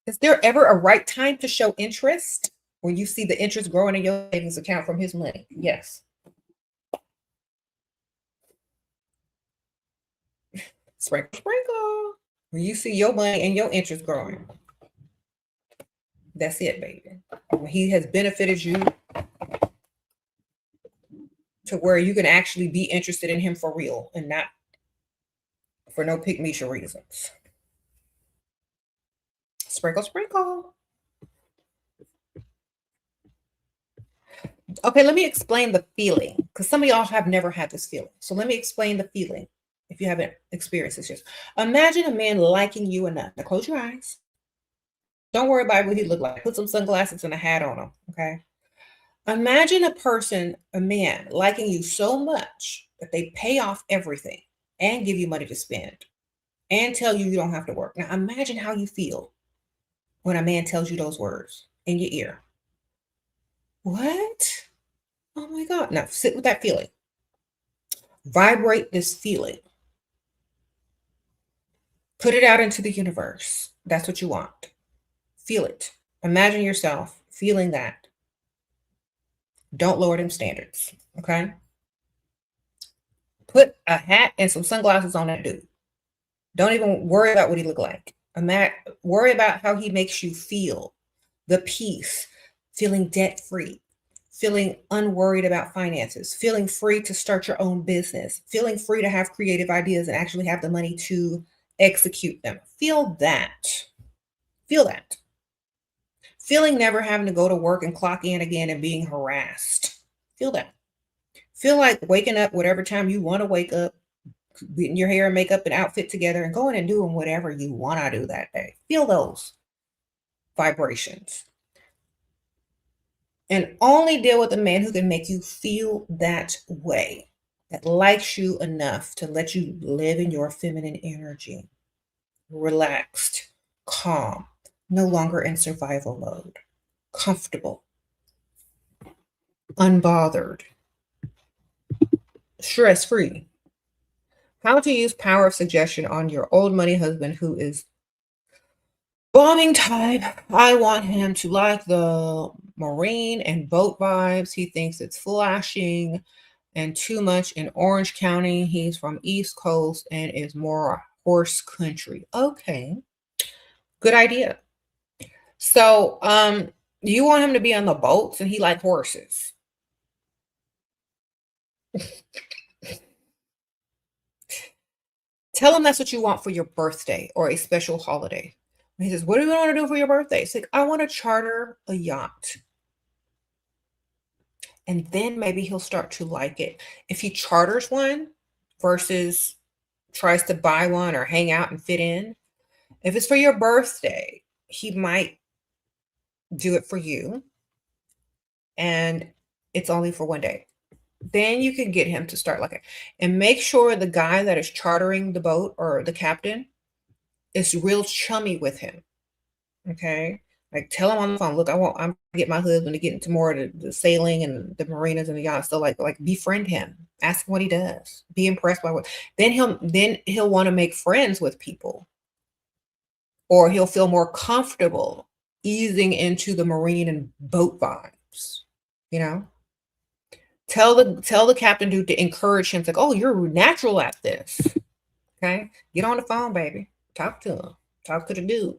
Is there ever a right time to show interest when you see the interest growing in your savings account from his money? Yes. Sprinkle, sprinkle. When you see your money and your interest growing. That's it, baby. When he has benefited you to where you can actually be interested in him for real and not for no pick-me-sha reasons. Sprinkle, sprinkle. Okay, let me explain the feeling because some of y'all have never had this feeling. So let me explain the feeling if you haven't experienced this yet. Imagine a man liking you enough. Now close your eyes. Don't worry about what he looked like. Put some sunglasses and a hat on him, okay? Imagine a man liking you so much that they pay off everything and give you money to spend and tell you don't have to work. Now imagine how you feel when a man tells you those words in your ear. What? Oh my God. Now sit with that feeling. Vibrate this feeling. Put it out into the universe. That's what you want. Feel it. Imagine yourself feeling that. Don't lower them standards. Okay? Put a hat and some sunglasses on that dude. Don't even worry about what he look like. Worry about how he makes you feel. The peace, feeling debt-free, feeling unworried about finances, feeling free to start your own business, feeling free to have creative ideas and actually have the money to execute them. Feel that. Feel that. Feeling never having to go to work and clock in again and being harassed. Feel that. Feel like waking up whatever time you want to wake up, getting your hair and makeup and outfit together and going and doing whatever you want to do that day. Feel those vibrations. And only deal with a man who can make you feel that way, that likes you enough to let you live in your feminine energy, relaxed, calm, no longer in survival mode, comfortable, unbothered, stress-free. How to use power of suggestion on your old money husband who is bombing type. I want him to like the marine and boat vibes. He thinks it's flashing and too much in Orange County. He's from East Coast and is more horse country. Okay. Good idea. So, you want him to be on the boats and he like horses. Tell him that's what you want for your birthday or a special holiday. And he says, what do you want to do for your birthday? It's like, I want to charter a yacht. And then maybe he'll start to like it. If he charters one, versus tries to buy one or hang out and fit in. If it's for your birthday, he might do it for you, and it's only for one day. Then you can get him to start like it. And make sure the guy that is chartering the boat or the captain is real chummy with him. Okay. Like tell him on the phone, look, I'm gonna get my husband to get into more of the sailing and the marinas and the yachts. So like befriend him, ask him what he does, be impressed by what, then he'll want to make friends with people, or he'll feel more comfortable easing into the marine and boat vibes, you know? Tell the captain dude to encourage him. It's like, oh, you're natural at this. Okay. Get on the phone, baby. Talk to him. Talk to the dude.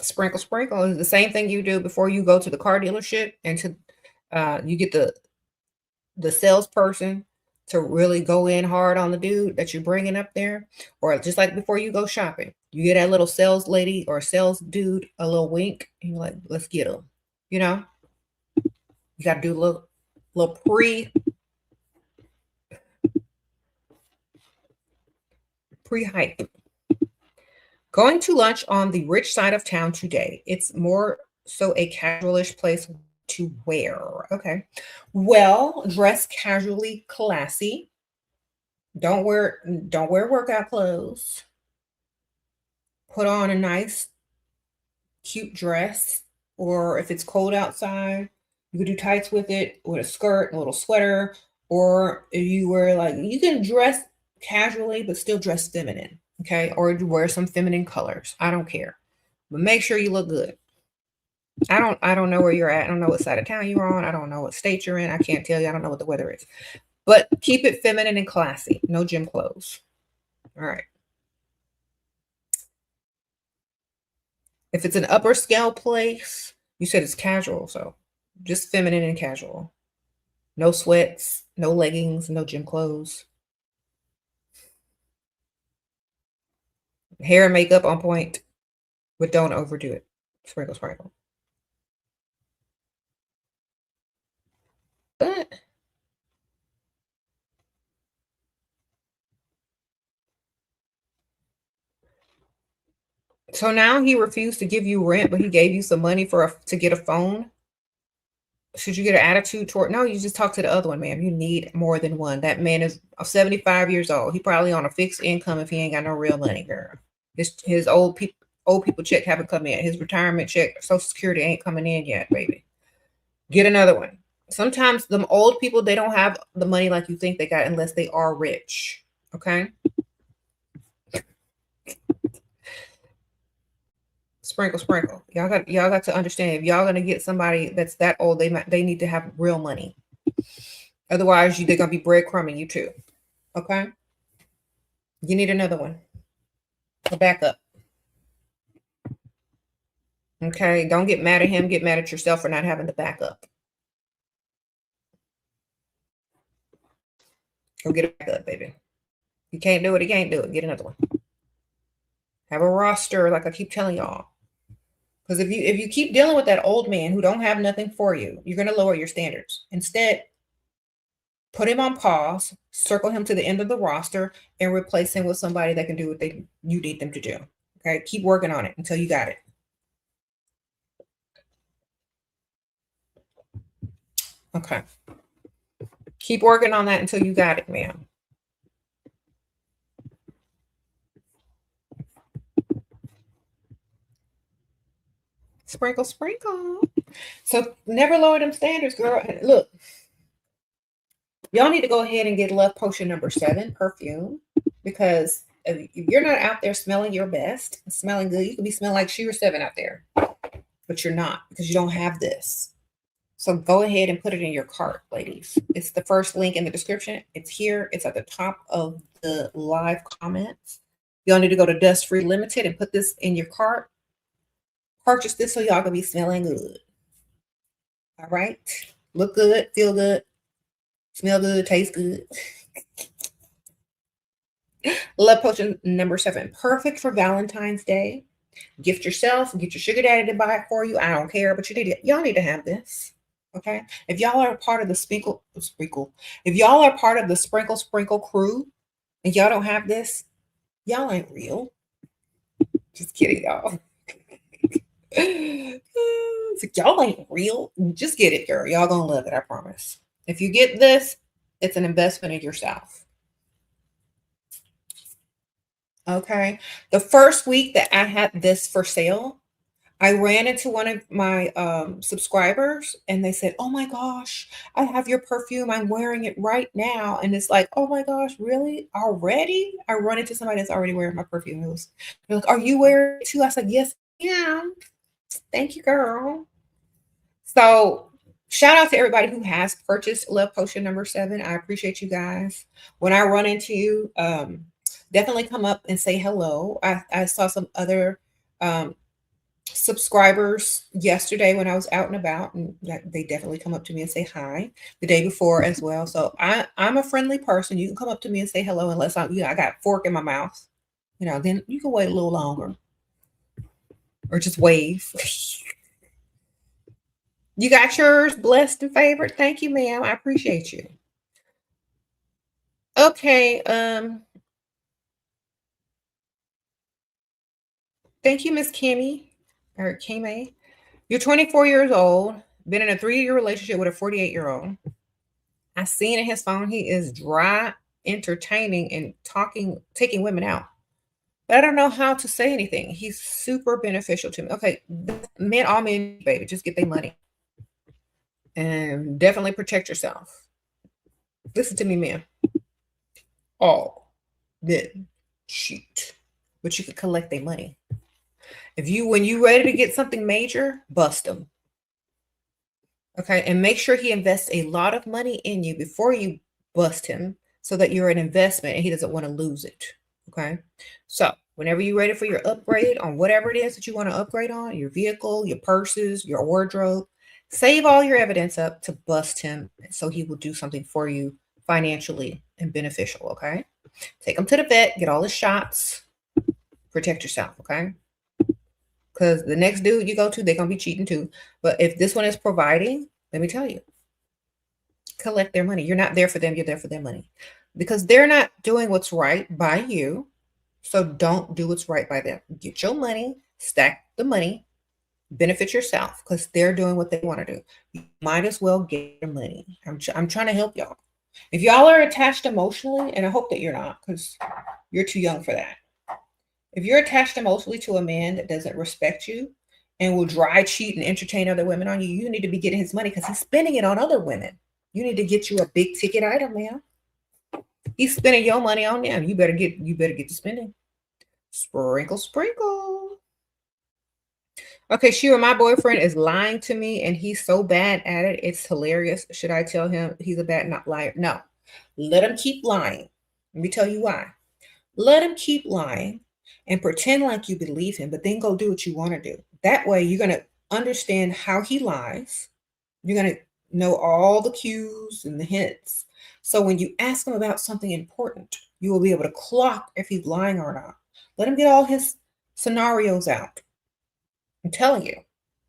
Sprinkle, sprinkle is the same thing you do before you go to the car dealership, and to you get the salesperson to really go in hard on the dude that you're bringing up there. Or just like before you go shopping, you get that little sales lady or sales dude a little wink, and you're like, let's get him. You know, you got to do a little pre-hype. Going to lunch on the rich side of town today. It's more so a casualish place to wear. Okay. Well, dress casually, classy. Don't wear workout clothes. Put on a nice, cute dress. Or if it's cold outside, you could do tights with it, with a skirt, a little sweater. Or if you wear you can dress casually, but still dress feminine. Okay. Or wear some feminine colors. I don't care. But make sure you look good. I don't know where you're at. I don't know what side of town you're on. I don't know what state you're in. I can't tell you. I don't know what the weather is. But keep it feminine and classy. No gym clothes. All right. If it's an upper scale place, you said it's casual. So just feminine and casual. No sweats, no leggings, no gym clothes. Hair and makeup on point, but don't overdo it. Sprinkle, sprinkle. But so now he refused to give you rent, but he gave you some money to get a phone. Should you get an attitude toward? No, you just talk to the other one, ma'am. You need more than one. That man is 75 years old. He probably on a fixed income if he ain't got no real money, girl. His old people check haven't come in. His retirement check, Social Security ain't coming in yet, baby. Get another one. Sometimes them old people, they don't have the money like you think they got unless they are rich. Okay. Sprinkle, sprinkle. Y'all got to understand, if y'all gonna get somebody that's that old, they need to have real money. Otherwise, they're gonna be breadcrumbing you too. Okay. You need another one. A backup. Okay. Don't get mad at him. Get mad at yourself for not having the backup. Go get a backup, baby. You can't do it. You can't do it. Get another one. Have a roster, like I keep telling y'all. Because if you keep dealing with that old man who don't have nothing for you, you're going to lower your standards. Instead, put him on pause, circle him to the end of the roster, and replace him with somebody that can do what you need them to do. Okay, keep working on it until you got it. Okay. Keep working on that until you got it, ma'am. Sprinkle, sprinkle. So never lower them standards, girl. Look, y'all need to go ahead and get love potion number 7, perfume, because if you're not out there smelling your best, smelling good, you could be smelling like Sheraseven out there, but you're not because you don't have this. So go ahead and put it in your cart, ladies. It's the first link in the description. It's here. It's at the top of the live comments. Y'all need to go to Dust Free Limited and put this in your cart. Purchase this so y'all can be smelling good. All right. Look good, feel good, smell good, taste good. Love potion number 7. Perfect for Valentine's Day. Gift yourself, get your sugar daddy to buy it for you. I don't care, but y'all need to have this. Okay. If y'all are part of the if y'all are part of the sprinkle crew and y'all don't have this, y'all ain't real. Just kidding, y'all. Y'all ain't real. Just get it, girl. Y'all gonna love it, I promise. If you get this, it's an investment in yourself. Okay. The first week that I had this for sale, I ran into one of my subscribers and they said, "Oh my gosh, I have your perfume. I'm wearing it right now." And it's like, "Oh my gosh, really? Already?" I run into somebody that's already wearing my perfume. They're like, "Are you wearing it too?" I said, "Yes, I am." Thank you, girl. So shout out to everybody who has purchased Love Potion number 7. I appreciate you guys. When I run into you, definitely come up and say hello. I saw some other um, subscribers yesterday when I was out and about, and they definitely come up to me and say hi the day before as well. So I'm a friendly person. You can come up to me and say hello unless I got a fork in my mouth. Then you can wait a little longer or just wave. You got yours, blessed and favored. Thank you, ma'am. I appreciate you. Okay. Thank you, Miss Kimmy or Kimmy. You're 24 years old, been in a 3-year relationship with a 48-year-old. I seen in his phone he is dry, entertaining, and taking women out. But I don't know how to say anything. He's super beneficial to me. Okay, all men, baby, just get their money. And definitely protect yourself. Listen to me, man. All men cheat. But you can collect their money. When you ready to get something major, bust them. Okay, and make sure he invests a lot of money in you before you bust him so that you're an investment and he doesn't want to lose it. Okay, so whenever you're ready for your upgrade on whatever it is that you want to upgrade on, your vehicle, your purses, your wardrobe, save all your evidence up to bust him so he will do something for you financially and beneficial. Okay, take him to the vet, get all his shots, protect yourself. Okay, because the next dude you go to, they're going to be cheating too. But if this one is providing, let me tell you, collect their money. You're not there for them. You're there for their money because they're not doing what's right by you. So don't do what's right by them. Get your money, stack the money, benefit yourself because they're doing what they want to do. You might as well get your money. I'm trying to help y'all. If y'all are attached emotionally, and I hope that you're not because you're too young for that. If you're attached emotionally to a man that doesn't respect you and will dry cheat and entertain other women on you, you need to be getting his money because he's spending it on other women. You need to get you a big ticket item, man. He's spending your money on them. You better get to spending. Sprinkle, sprinkle. Okay, Shira, my boyfriend is lying to me and he's so bad at it. It's hilarious. Should I tell him he's a bad not liar? No. Let him keep lying. Let me tell you why. Let him keep lying and pretend like you believe him, but then go do what you want to do. That way, you're going to understand how he lies. You're going to know all the cues and the hints. So when you ask him about something important, you will be able to clock if he's lying or not. Let him get all his scenarios out. I'm telling you,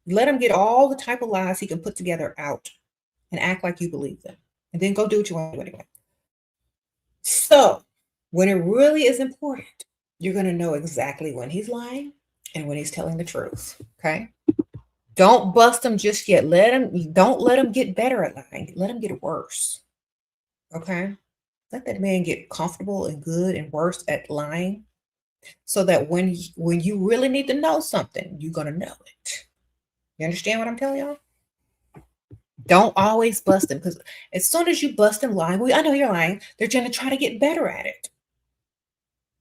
let him get all the type of lies he can put together out and act like you believe them. And then go do what you want to do anyway. So when it really is important, you're going to know exactly when he's lying and when he's telling the truth. Okay. Don't bust him just yet. Don't let him get better at lying. Let him get worse. Okay. Let that man get comfortable and good and worse at lying so that when you really need to know something, you're going to know it. You understand what I'm telling y'all? Don't always bust them because as soon as you bust them lying, I know you're lying, they're going to try to get better at it.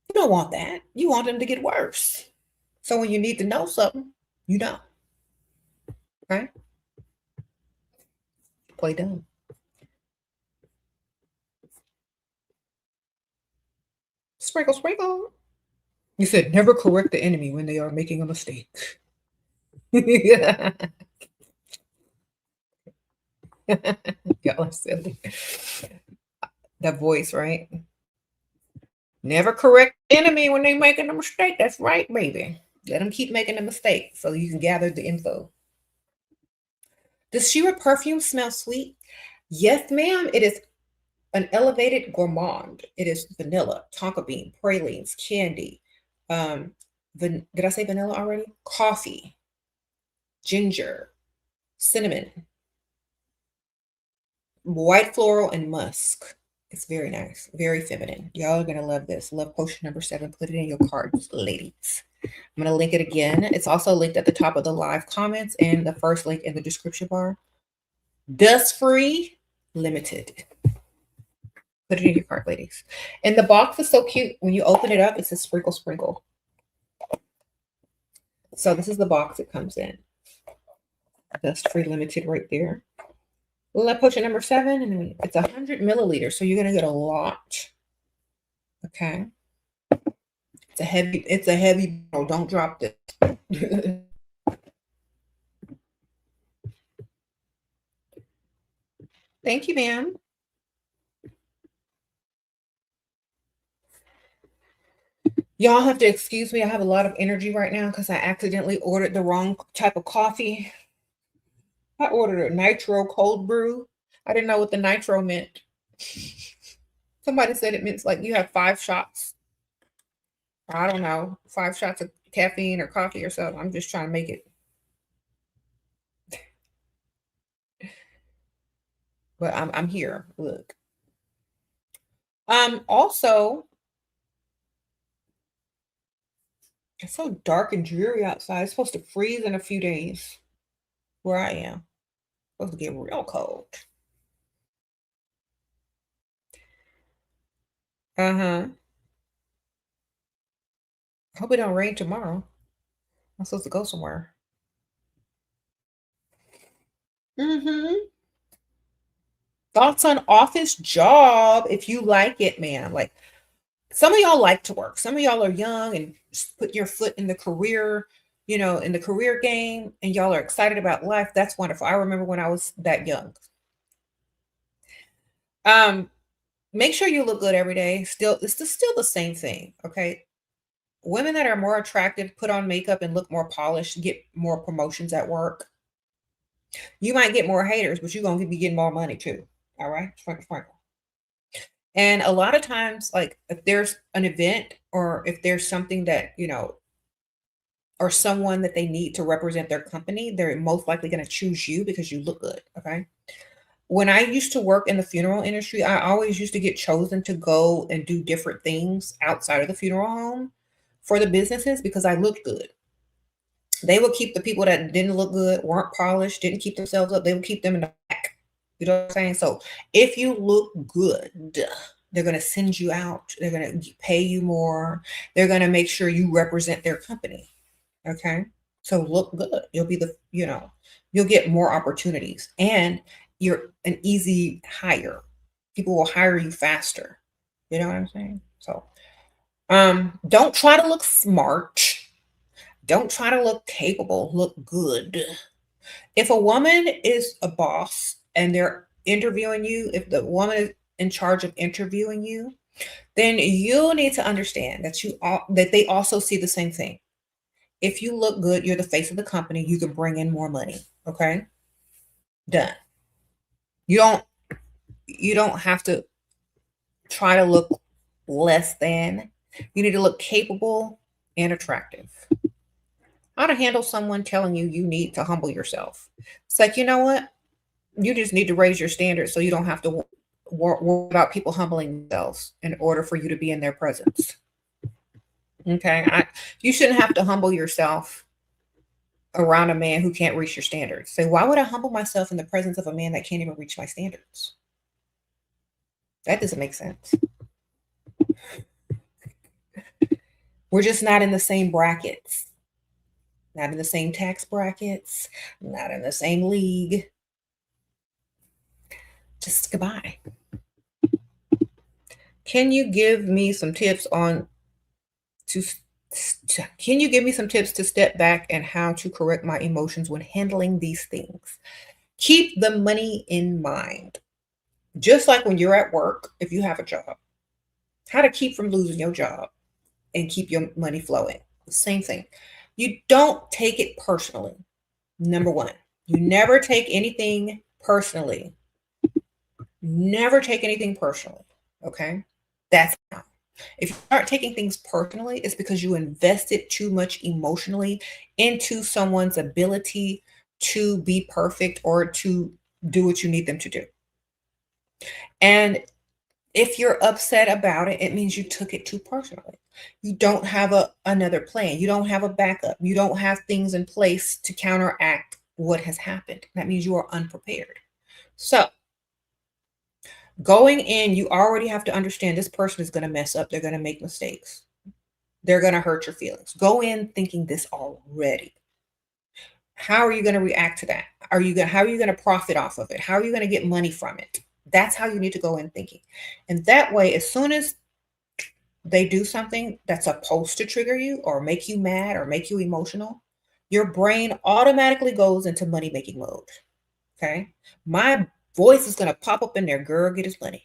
You don't want that. You want them to get worse. So when you need to know something, you know. Okay? Play dumb. Sprinkle, sprinkle. You said never correct the enemy when they are making a mistake. Y'all silly. That voice, right? Never correct the enemy when they're making a mistake. That's right, baby. Let them keep making a mistake so you can gather the info. Does Shira perfume smell sweet? Yes, ma'am. It is an elevated gourmand. It is vanilla, tonka bean, pralines, candy. Um, did I say vanilla already? Coffee, ginger, cinnamon, white floral, and musk. It's very nice, very feminine. Y'all are gonna love this. Love potion number 7. Put it in your cards, ladies. I'm gonna link it again. It's also linked at the top of the live comments and the first link in the description bar. Dust free, limited. Put it in your cart, ladies. And the box is so cute. When you open it up, it says sprinkle, sprinkle. So this is the box it comes in. Dust free, limited right there. Love potion number 7, and then it's 100 milliliters, so you're gonna get a lot. Okay. It's a heavy, oh, don't drop this. Thank you, ma'am. Y'all have to excuse me. I have a lot of energy right now because I accidentally ordered the wrong type of coffee. I ordered a nitro cold brew. I didn't know what the nitro meant. Somebody said it means like you have 5 shots. I don't know, 5 shots of caffeine or coffee or something. I'm just trying to make it. But I'm here. Look. Also, it's so dark and dreary outside. It's supposed to freeze in a few days where I am. It's supposed to get real cold. Uh-huh. I hope it don't rain tomorrow. I'm supposed to go somewhere. Mm-hmm. Thoughts on office job if you like it, man. Like some of y'all like to work. Some of y'all are young and just put your foot in the career, in the career game, and y'all are excited about life. That's wonderful. I remember when I was that young. Make sure you look good every day. Still, it's still the same thing. Okay. Women that are more attractive put on makeup and look more polished, get more promotions at work. You might get more haters, but you're gonna be getting more money too. All right. Sprinkle, sprinkle. And a lot of times, like if there's an event or if there's something that, or someone that they need to represent their company, they're most likely going to choose you because you look good. Okay. When I used to work in the funeral industry, I always used to get chosen to go and do different things outside of the funeral home for the businesses because I looked good. They would keep the people that didn't look good, weren't polished, didn't keep themselves up, they would keep them in the back. You know what I'm saying? So if you look good, they're going to send you out. They're going to pay you more. They're going to make sure you represent their company. Okay. So look good. You'll get more opportunities and you're an easy hire. People will hire you faster. You know what I'm saying? So, don't try to look smart. Don't try to look capable. Look good. If a woman is a boss and they're interviewing you, if the woman is in charge of interviewing you, then you need to understand that they also see the same thing. If you look good, you're the face of the company, you can bring in more money. Okay? Done. You don't have to try to look less than. You need to look capable and attractive. How to handle someone telling you need to humble yourself. It's like, you know what? You just need to raise your standards so you don't have to worry about people humbling themselves in order for you to be in their presence. Okay? You shouldn't have to humble yourself around a man who can't reach your standards. Say, why would I humble myself in the presence of a man that can't even reach my standards? That doesn't make sense. We're just not in the same brackets. Not in the same tax brackets. Not in the same league. Just goodbye. Can you give me some tips to step back and how to correct my emotions when handling these things? Keep the money in mind. Just like when you're at work, if you have a job, how to keep from losing your job and keep your money flowing. The same thing. You don't take it personally. Number one. You never take anything personally. Never take anything personally. Okay? That's how. If you start taking things personally, it's because you invested too much emotionally into someone's ability to be perfect or to do what you need them to do. And if you're upset about it, it means you took it too personally. You don't have another plan. You don't have a backup. You don't have things in place to counteract what has happened. That means you are unprepared. So going in, you already have to understand this person is going to mess up. They're going to make mistakes. They're going to hurt your feelings. Go in thinking this already. How are you going to react to that? How are you going to profit off of it? How are you going to get money from it? That's how you need to go in thinking. And that way, as soon as they do something that's supposed to trigger you or make you mad or make you emotional, your brain automatically goes into money making mode. Okay. My voice is going to pop up in there. Girl, get his money.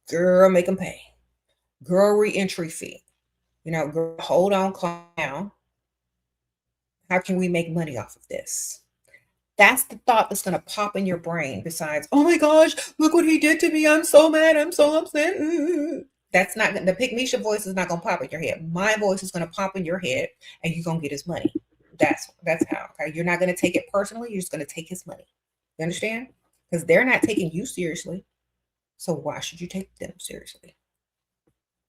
Girl, make him pay. Girl, re-entry fee. Girl, hold on, calm down. How can we make money off of this? That's the thought that's going to pop in your brain besides, oh my gosh, look what he did to me. I'm so mad. I'm so upset. That's not the Pygmisha voice is not going to pop in your head. My voice is going to pop in your head and you're going to get his money. That's how. Okay? You're not going to take it personally. You're just going to take his money. You understand? Because they're not taking you seriously. So why should you take them seriously?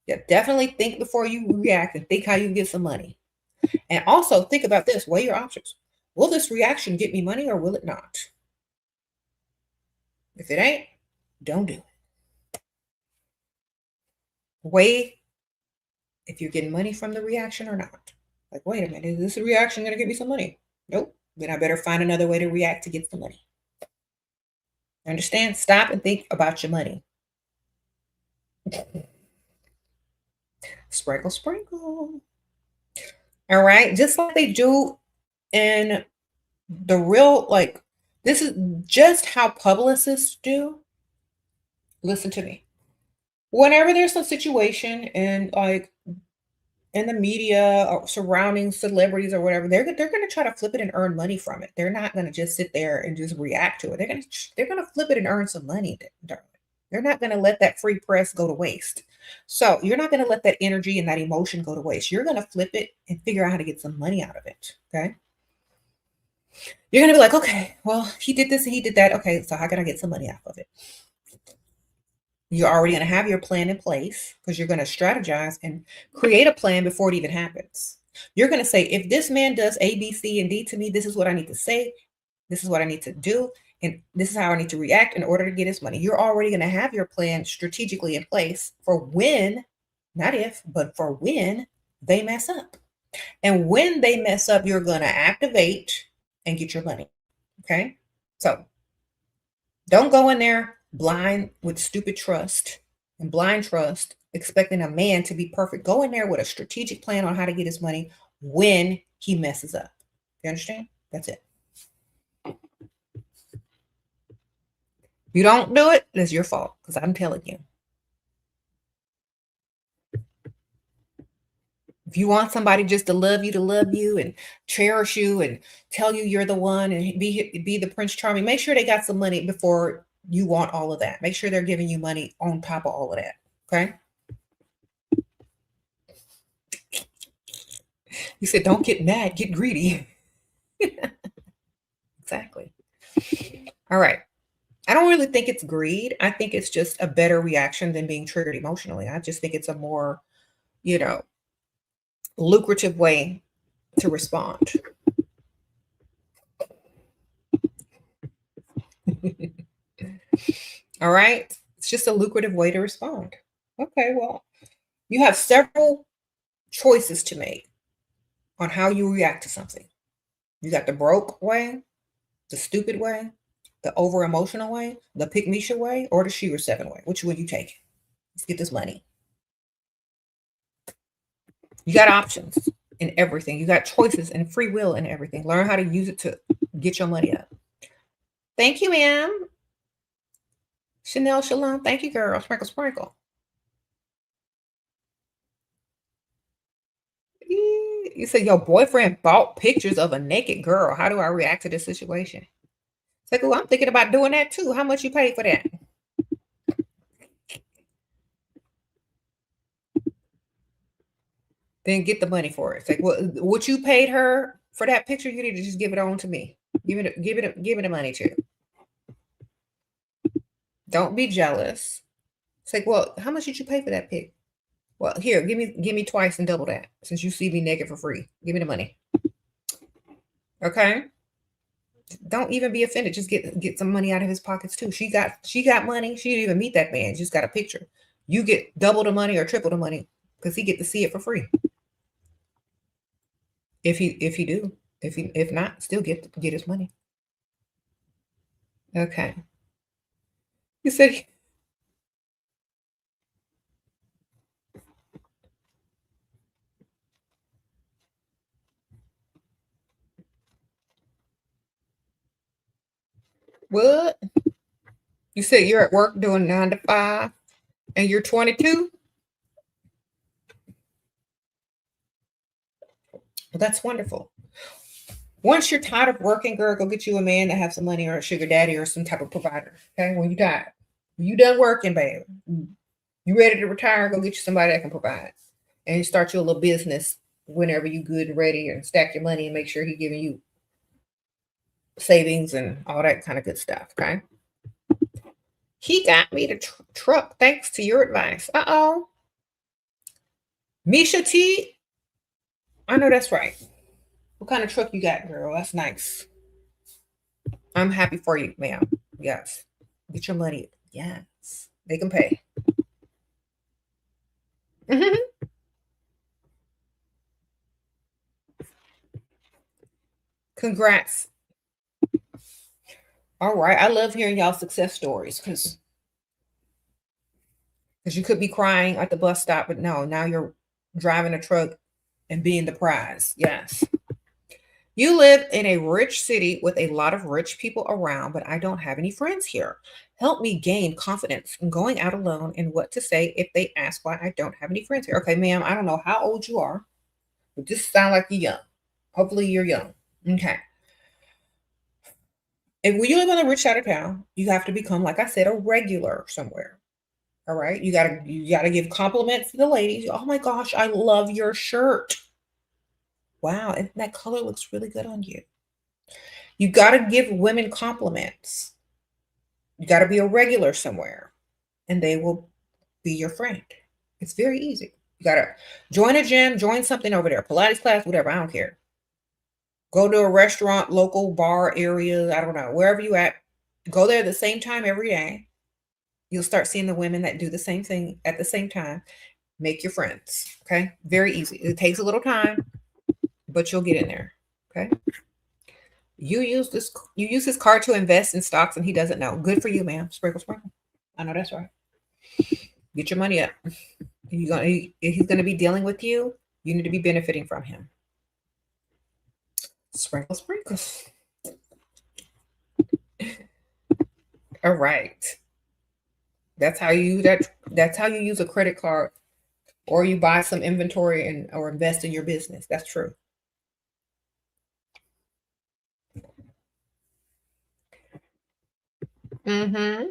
Yeah, definitely think before you react and think how you can get some money. And also think about this, weigh your options. Will this reaction get me money or will it not? If it ain't, don't do it. Weigh if you're getting money from the reaction or not. Like, wait a minute, is this reaction going to get me some money? Nope. Then I better find another way to react to get the money. Understand? Stop and think about your money. Sprinkle, sprinkle. All right. Just like they do in the real, like, this is just how publicists do. Listen to me. Whenever there's a situation and like in the media or surrounding celebrities or whatever, they're going to try to flip it and earn money from it. They're not going to just sit there and just react to it. They're going to flip it and earn some money. They're not going to let that free press go to waste. So you're not going to let that energy and that emotion go to waste. You're going to flip it and figure out how to get some money out of it. Okay. You're going to be like, okay, well, he did this and he did that. Okay, so how can I get some money off of it? You're already going to have your plan in place because you're going to strategize and create a plan before it even happens. You're going to say, if this man does A, B, C, and D to me, this is what I need to say. This is what I need to do. And this is how I need to react in order to get his money. You're already going to have your plan strategically in place for when, not if, but for when they mess up. And when they mess up, you're going to activate and get your money. Okay. So don't go in there blind with stupid trust and blind trust, expecting a man to be perfect. Go in there with a strategic plan on how to get his money when he messes up. You understand? That's it. You don't do it, it's your fault because I'm telling you. If you want somebody just to love you and cherish you and tell you you're the one and be the Prince Charming, make sure they got some money before you want all of that. Make sure they're giving you money on top of all of that. Okay. You said, don't get mad, get greedy. Exactly. All right. I don't really think it's greed. I think it's just a better reaction than being triggered emotionally. I just think it's a more, lucrative way to respond. All right. It's just a lucrative way to respond. Okay. Well, you have several choices to make on how you react to something. You got the broke way, the stupid way, the over emotional way, the Pygmisha way, or the Sheraseven way. Which one you take? Let's get this money. You got options in everything. You got choices and free will in everything. Learn how to use it to get your money up. Thank you, ma'am. Chanel Shalom. Thank you, girl. Sprinkle, sprinkle. You said your boyfriend bought pictures of a naked girl. How do I react to this situation? It's like, oh, I'm thinking about doing that too. How much you paid for that? Then get the money for it. It's like, well, what you paid her for that picture, you need to just give it on to me. Give it the money to. Don't be jealous. It's like, well, how much did you pay for that pic? Well, here, give me twice and double that. Since you see me naked for free, give me the money. Okay. Don't even be offended. Just get some money out of his pockets too. She got money. She didn't even meet that man. Just got a picture. You get double the money or triple the money because he get to see it for free. If he do, if not, still get his money. Okay. You said what? You said you're at work doing 9 to 5 and you're 22? Well, that's wonderful. Once you're tired of working, girl, go get you a man that have some money or a sugar daddy or some type of provider. Okay, when you tired, you done working, babe. You ready to retire? Go get you somebody that can provide, and you start your little business whenever you good and ready, and stack your money and make sure he giving you savings and all that kind of good stuff. Okay. He got me the truck thanks to your advice. Uh-oh. Misha T. I know that's right. What kind of truck you got, girl? That's nice. I'm happy for you, ma'am. Yes. Get your money. Yes. They can pay. Congrats. All right. I love hearing y'all success stories because you could be crying at the bus stop, but no, now you're driving a truck and being the prize. Yes. You live in a rich city with a lot of rich people around, but I don't have any friends here. Help me gain confidence in going out alone and what to say if they ask why I don't have any friends here. Okay, ma'am, I don't know how old you are, but just sound like you're young. Hopefully you're young. Okay. If when you live on the rich side of town, you have to become, like I said, a regular somewhere. All right. You gotta give compliments to the ladies. Oh my gosh, I love your shirt. Wow, and that color looks really good on you. You gotta give women compliments. You gotta be a regular somewhere, and they will be your friend. It's very easy. You gotta join a gym, join something over there, Pilates class, whatever. I don't care. Go to a restaurant, local bar area. I don't know, wherever you at. Go there at the same time every day. You'll start seeing the women that do the same thing at the same time. Make your friends. Okay. Very easy. It takes a little time, but you'll get in there. Okay. You use his card to invest in stocks and he doesn't know. Good for you, ma'am. Sprinkle, sprinkle. I know that's right. Get your money up. If he's gonna be dealing with you, you need to be benefiting from him. Sprinkle, sprinkle. All right. That's how you that's how you use a credit card, or you buy some inventory and or invest in your business. That's true. Mm-hmm.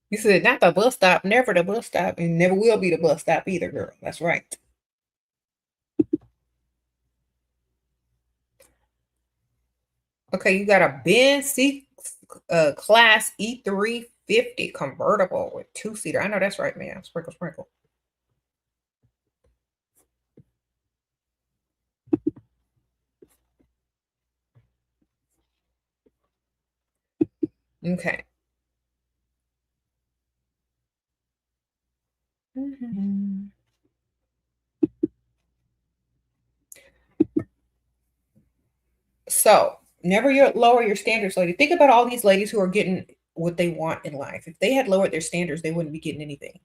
You said not the bus stop, never the bus stop, and never will be the bus stop either, girl. That's right. Okay, you got a Benz C class E350 convertible with two-seater. I know that's right, man. Sprinkle, sprinkle. Okay. Mhm. So never lower your standards, lady. Think about all these ladies who are getting what they want in life. If they had lowered their standards, they wouldn't be getting anything.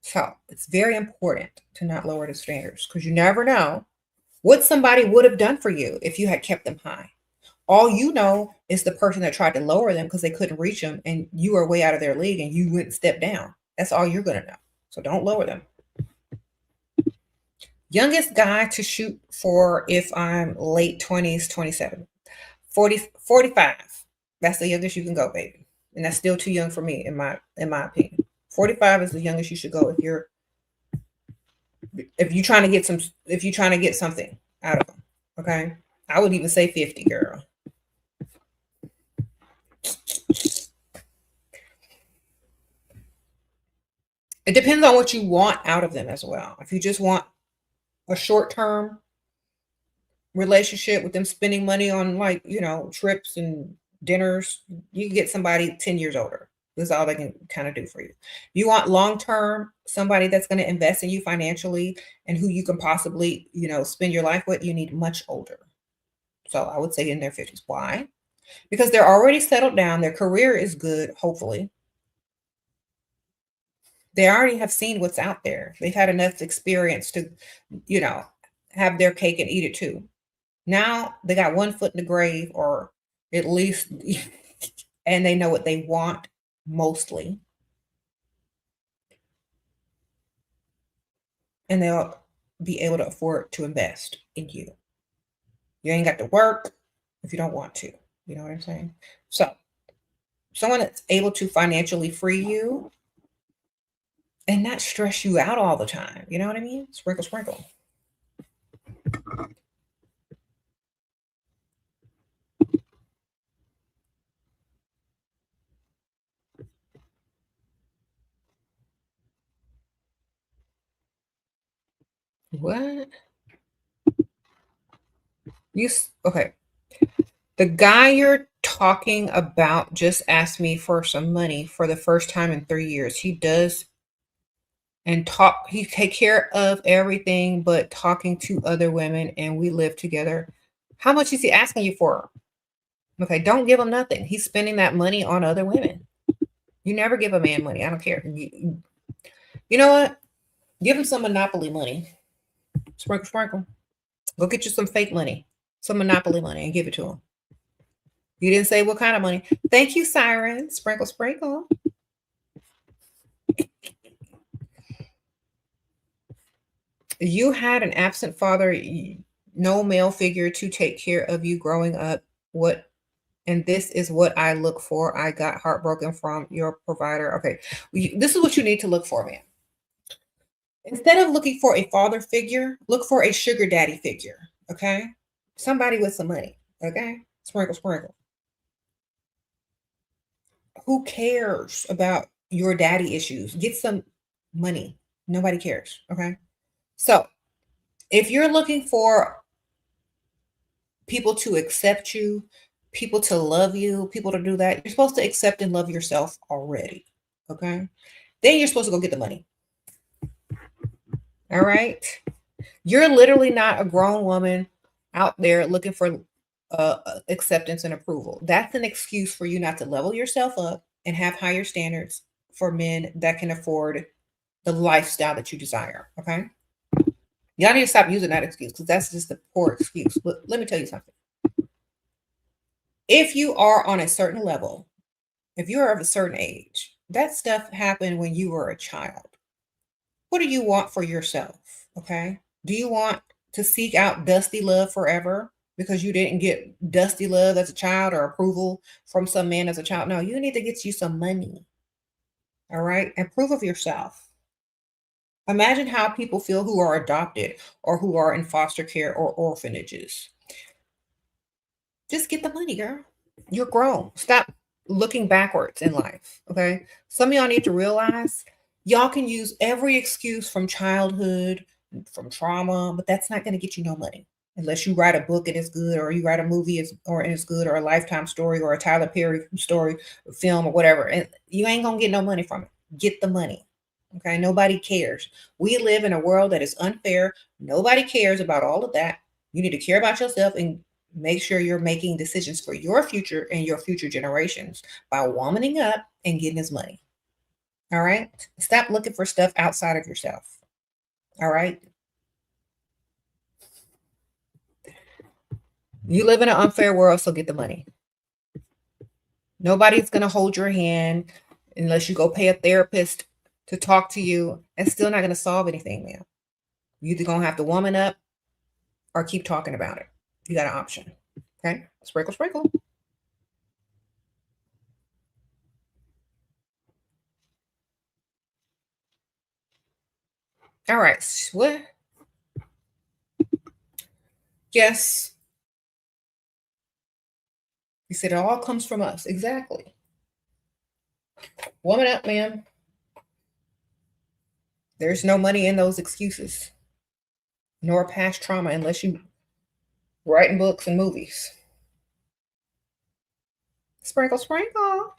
So it's very important to not lower the standards because you never know what somebody would have done for you if you had kept them high. All you know is the person that tried to lower them because they couldn't reach them, and you are way out of their league and you went step down. That's all you're going to know. So don't lower them. Youngest guy to shoot for if I'm late 20s, 27. 40, 45. That's the youngest you can go, baby. And that's still too young for me, in my opinion. 45 is the youngest you should go if you're trying to get something out of them. Okay. I would even say 50, girl. It depends on what you want out of them as well. If you just want a short-term relationship with them spending money on, like, trips and dinners, you can get somebody 10 years older. That's all they can kind of do for you. You want long-term, somebody that's going to invest in you financially and who you can possibly, spend your life with, you need much older. So I would say in their 50s. Why? Because they're already settled down. Their career is good, hopefully. They already have seen what's out there. They've had enough experience to, have their cake and eat it too. Now they got one foot in the grave, or at least, and they know what they want mostly. And they'll be able to afford to invest in you. You ain't got to work if you don't want to. You know what I'm saying? So, someone that's able to financially free you and not stress you out all the time. You know what I mean? Sprinkle, sprinkle. What? Okay. The guy you're talking about just asked me for some money for the first time in 3 years. He does and he take care of everything but talking to other women, and we live together. How much is he asking you for? Okay, don't give him nothing. He's spending that money on other women. You never give a man money. I don't care. You know what? Give him some Monopoly money. Sprinkle, sprinkle. Go get you some fake money, some Monopoly money, and give it to him. You didn't say what kind of money. Thank you, Siren. Sprinkle, sprinkle. You had an absent father, no male figure to take care of you growing up. And this is what I look for. I got heartbroken from your provider. Okay. This is what you need to look for, man. Instead of looking for a father figure, look for a sugar daddy figure. Okay. Somebody with some money. Okay. Sprinkle, sprinkle. Who cares about your daddy issues? Get some money. Nobody cares. Okay. So if you're looking for people to accept you, people to love you, people to do that, you're supposed to accept and love yourself already. Okay. Then you're supposed to go get the money. All right. You're literally not a grown woman out there looking for acceptance and approval. That's an excuse for you not to level yourself up and have higher standards for men that can afford the lifestyle that you desire. Okay. Y'all need to stop using that excuse, because that's just a poor excuse. Let me tell you something. If you are on a certain level, if you're of a certain age, that stuff happened when you were a child. What do you want for yourself? Okay. Do you want to seek out dusty love forever because you didn't get dusty love as a child or approval from some man as a child? No, you need to get you some money. All right. And prove of yourself. Imagine how people feel who are adopted or who are in foster care or orphanages. Just get the money, girl. You're grown. Stop looking backwards in life. Okay. Some of y'all need to realize y'all can use every excuse from childhood, from trauma, but that's not going to get you no money unless you write a book and it's good, or you write a movie or it's good, or a Lifetime story, or a Tyler Perry story, or film, or whatever. And you ain't going to get no money from it. Get the money. Okay. Nobody cares. We live in a world that is unfair. Nobody cares about all of that. You need to care about yourself and make sure you're making decisions for your future and your future generations by womaning up and getting his money. All right. Stop looking for stuff outside of yourself. All right. You live in an unfair world, so get the money. Nobody's going to hold your hand unless you go pay a therapist to talk to you. It's still not going to solve anything, man. You either going to have to woman up or keep talking about it. You got an option. Okay? Sprinkle, sprinkle. All right. What? Yes. You said it all comes from us. Exactly. Woman up, man. There's no money in those excuses, nor past trauma unless you writing books and movies. Sprinkle, sprinkle.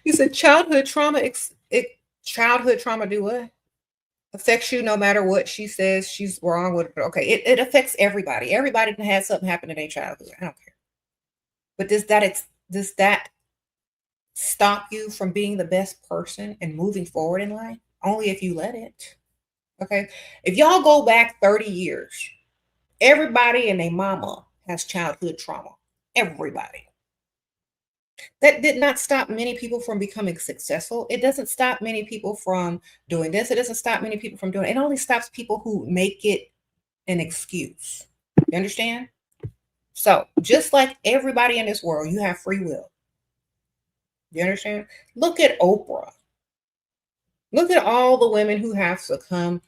You said childhood trauma. Childhood trauma do what? Affects you no matter what she says she's wrong with. Okay, it affects everybody. Everybody can have something happen in their childhood. I don't care. But does that stop you from being the best person and moving forward in life? Only if you let it. Okay. If y'all go back 30 years, everybody and their mama has childhood trauma. Everybody. That did not stop many people from becoming successful. It doesn't stop many people from doing this. It doesn't stop many people from doing it. It only stops people who make it an excuse. You understand? So, just like everybody in this world, you have free will. You understand? Look at Oprah. Look at all the women who have succumbed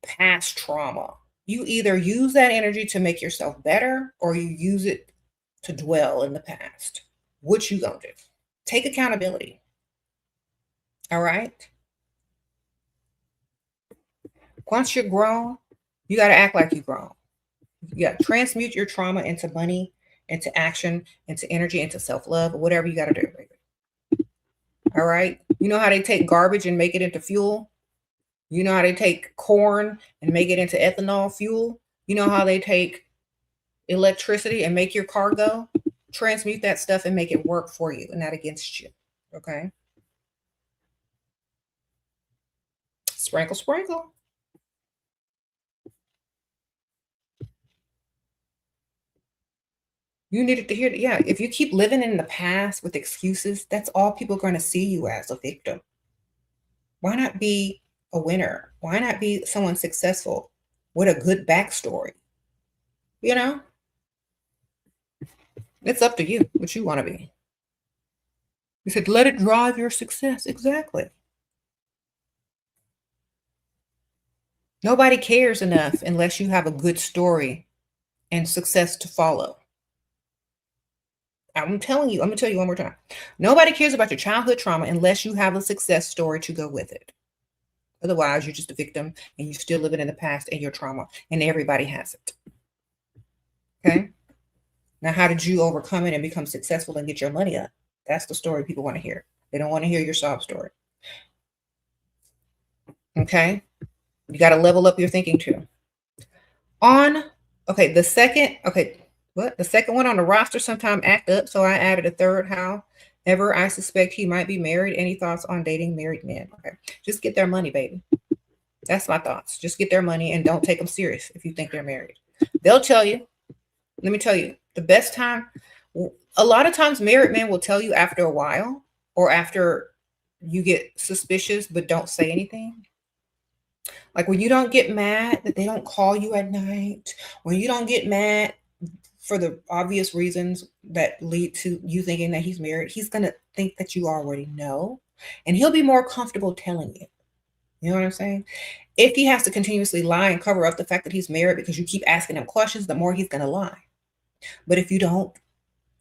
past trauma. You either use that energy to make yourself better or you use it to dwell in the past. What you gonna do? Take accountability. All right? Once you're grown, you got to act like you're grown. You got to transmute your trauma into money, into action, into energy, into self-love, whatever you got to do, baby. All right? You know how they take garbage and make it into fuel? You know how they take corn and make it into ethanol fuel? You know how they take electricity and make your car go? Transmute that stuff and make it work for you and not against you. Okay? Sprinkle, sprinkle. You needed to hear that. Yeah, if you keep living in the past with excuses, that's all people are going to see you as, a victim. Why not be a winner? Why not be someone successful with a good backstory? You know? It's up to you what you want to be. You said, let it drive your success. Exactly. Nobody cares enough unless you have a good story and success to follow. I'm telling you, I'm going to tell you one more time. Nobody cares about your childhood trauma unless you have a success story to go with it. Otherwise, you're just a victim and you're still living in the past and your trauma, and everybody has it. Okay? Now, how did you overcome it and become successful and get your money up? That's the story people want to hear. They don't want to hear your sob story. Okay? You got to level up your thinking too. The second one on the roster sometime act up, so I added a third. However, I suspect he might be married. Any thoughts on dating married men? Okay, just get their money, baby. That's my thoughts. Just get their money and don't take them serious if you think they're married. They'll tell you. Let me tell you, the best time, a lot of times married men will tell you after a while or after you get suspicious but don't say anything. Like when you don't get mad that they don't call you at night, when you don't get mad for the obvious reasons that lead to you thinking that he's married, he's going to think that you already know, and he'll be more comfortable telling you. You know what I'm saying? If he has to continuously lie and cover up the fact that he's married because you keep asking him questions, the more he's going to lie. But if you don't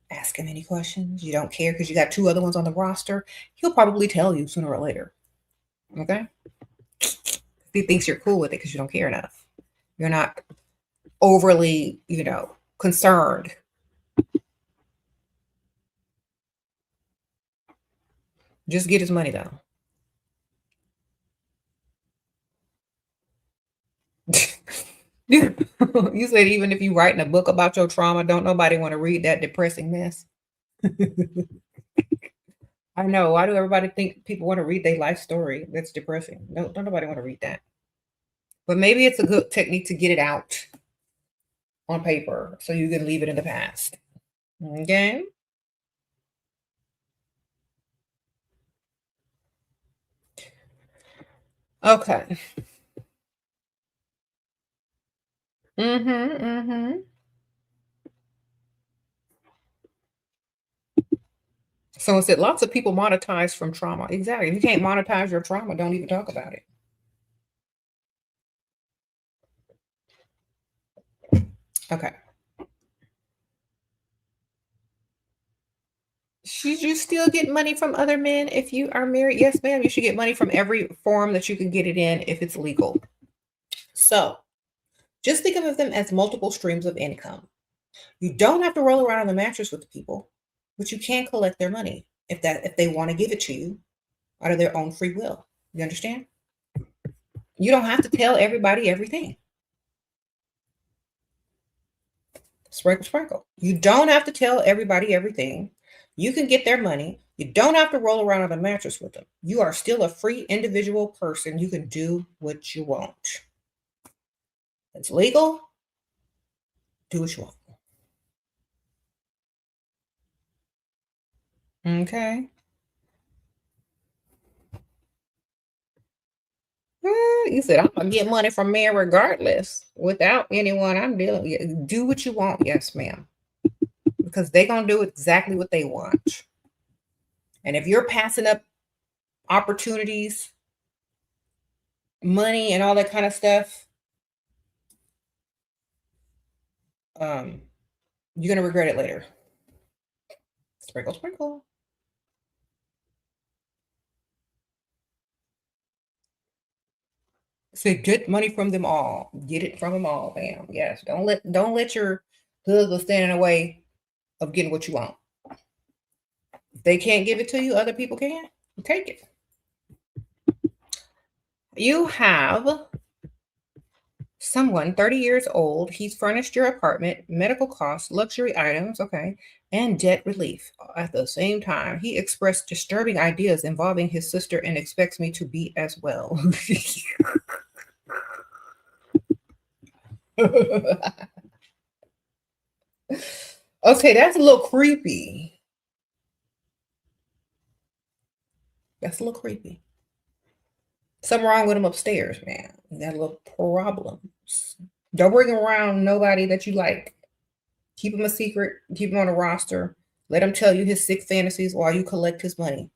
ask him any questions, you don't care because you got two other ones on the roster, he'll probably tell you sooner or later. Okay? He thinks you're cool with it because you don't care enough. You're not overly, concerned. Just get his money though. You said even if you're writing a book about your trauma, don't nobody want to read that depressing mess. I know. Why do everybody think people want to read their life story? That's depressing. No, don't nobody want to read that. But maybe it's a good technique to get it out on paper so you can leave it in the past. Okay. Okay. Mm-hmm. So it said lots of people monetize from trauma. Exactly. If you can't monetize your trauma, don't even talk about it. Okay. Should you still get money from other men if you are married? Yes, ma'am. You should get money from every form that you can get it in if it's legal. So just think of them as multiple streams of income. You don't have to roll around on the mattress with the people, but you can collect their money if they want to give it to you out of their own free will. You understand? You don't have to tell everybody everything. Sprinkle, sprinkle. You don't have to tell everybody everything. You can get their money. You don't have to roll around on a mattress with them. You are still a free individual person. You can do what you want. It's legal. Do what you want. Okay. You said I'm gonna get money from men regardless, without anyone I'm dealing with. Do what you want, yes, ma'am, because they're gonna do exactly what they want. And if you're passing up opportunities, money, and all that kind of stuff, um, you're gonna regret it later. Sprinkle, sprinkle. Say get money from them all. Get it from them all, bam. Yes. Don't let your husband stand in the way of getting what you want. If they can't give it to you, other people can. Take it. You have someone 30 years old. He's furnished your apartment, medical costs, luxury items, okay, and debt relief. At the same time, he expressed disturbing ideas involving his sister and expects me to be as well. Okay, that's a little creepy. That's a little creepy. Something wrong with him upstairs, man. You got a little problems. Don't bring around nobody that you like. Keep him a secret. Keep him on a roster. Let him tell you his sick fantasies while you collect his money.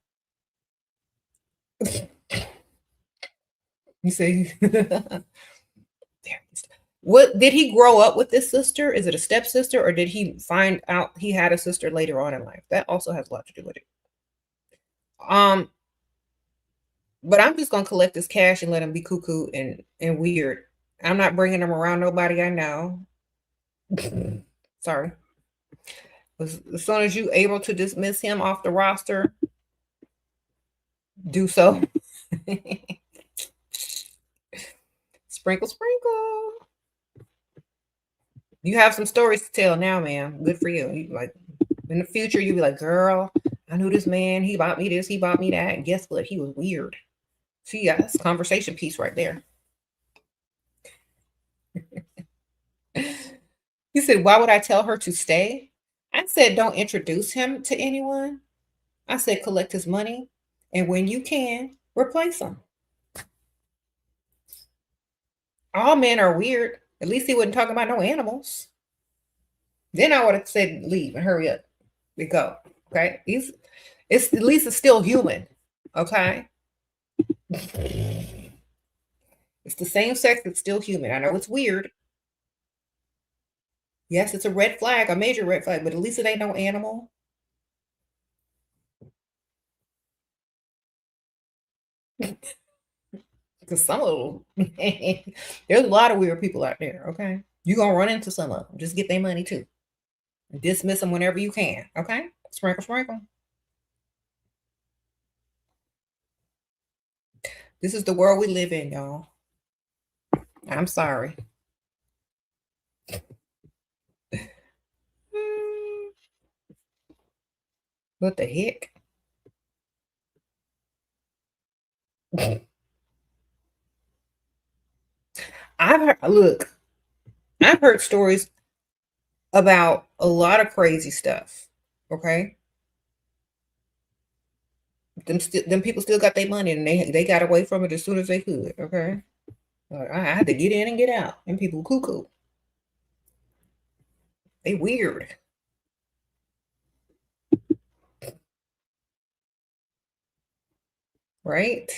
You say, what did he grow up with this sister? Is it a stepsister, or did he find out he had a sister later on in life? That also has a lot to do with it. Um, but I'm just gonna collect this cash and let him be cuckoo and weird. I'm not bringing him around nobody I know. Sorry. As soon as you able to dismiss him off the roster, do so. Sprinkle, sprinkle. You have some stories to tell now, man. Good for you. You like in the future, you'll be like, girl, I knew this man. He bought me this. He bought me that. And guess what? He was weird. See, yeah, that's a conversation piece right there. He said, why would I tell her to stay? I said, don't introduce him to anyone. I said, collect his money. And when you can, replace him. All men are weird. At least he wouldn't talk about no animals. Then I would have said, leave and hurry up. We go. Okay. It's at least it's still human. Okay. It's the same sex, it's still human. I know it's weird. Yes, it's a red flag, a major red flag, but at least it ain't no animal. Because some of them, there's a lot of weird people out there. Okay. You're going to run into some of them. Just get their money too. Dismiss them whenever you can. Okay. Sprinkle, sprinkle. This is the world we live in, y'all. I'm sorry. What the heck? I've heard stories about a lot of crazy stuff. Okay. Them people still got their money and they got away from it as soon as they could. Okay. I had to get in and get out. And people cuckoo. They weird. Right?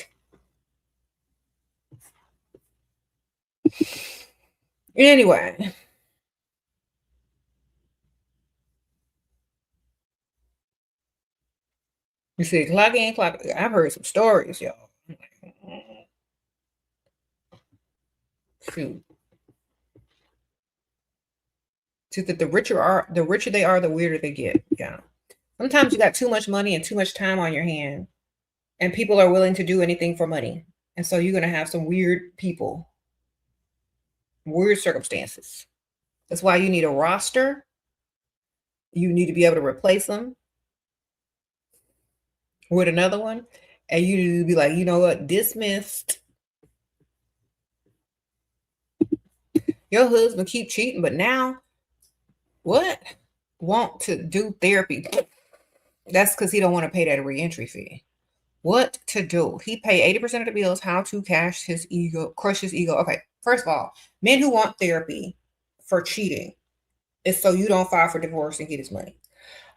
Anyway. You see, clock in, clock. I've heard some stories, y'all. Shoot. See that the richer they are, the weirder they get. Yeah. Sometimes you got too much money and too much time on your hand, and people are willing to do anything for money. And so you're gonna have some weird people, weird circumstances. That's why you need a roster. You need to be able to replace them with another one. And you need to be like, you know what, dismissed. Your husband keep cheating, but now what? Want to do therapy. That's because he don't want to pay that reentry fee. What to do? He pay 80% of the bills. How to cash his ego, crush his ego. Okay, first of all, men who want therapy for cheating is so you don't file for divorce and get his money.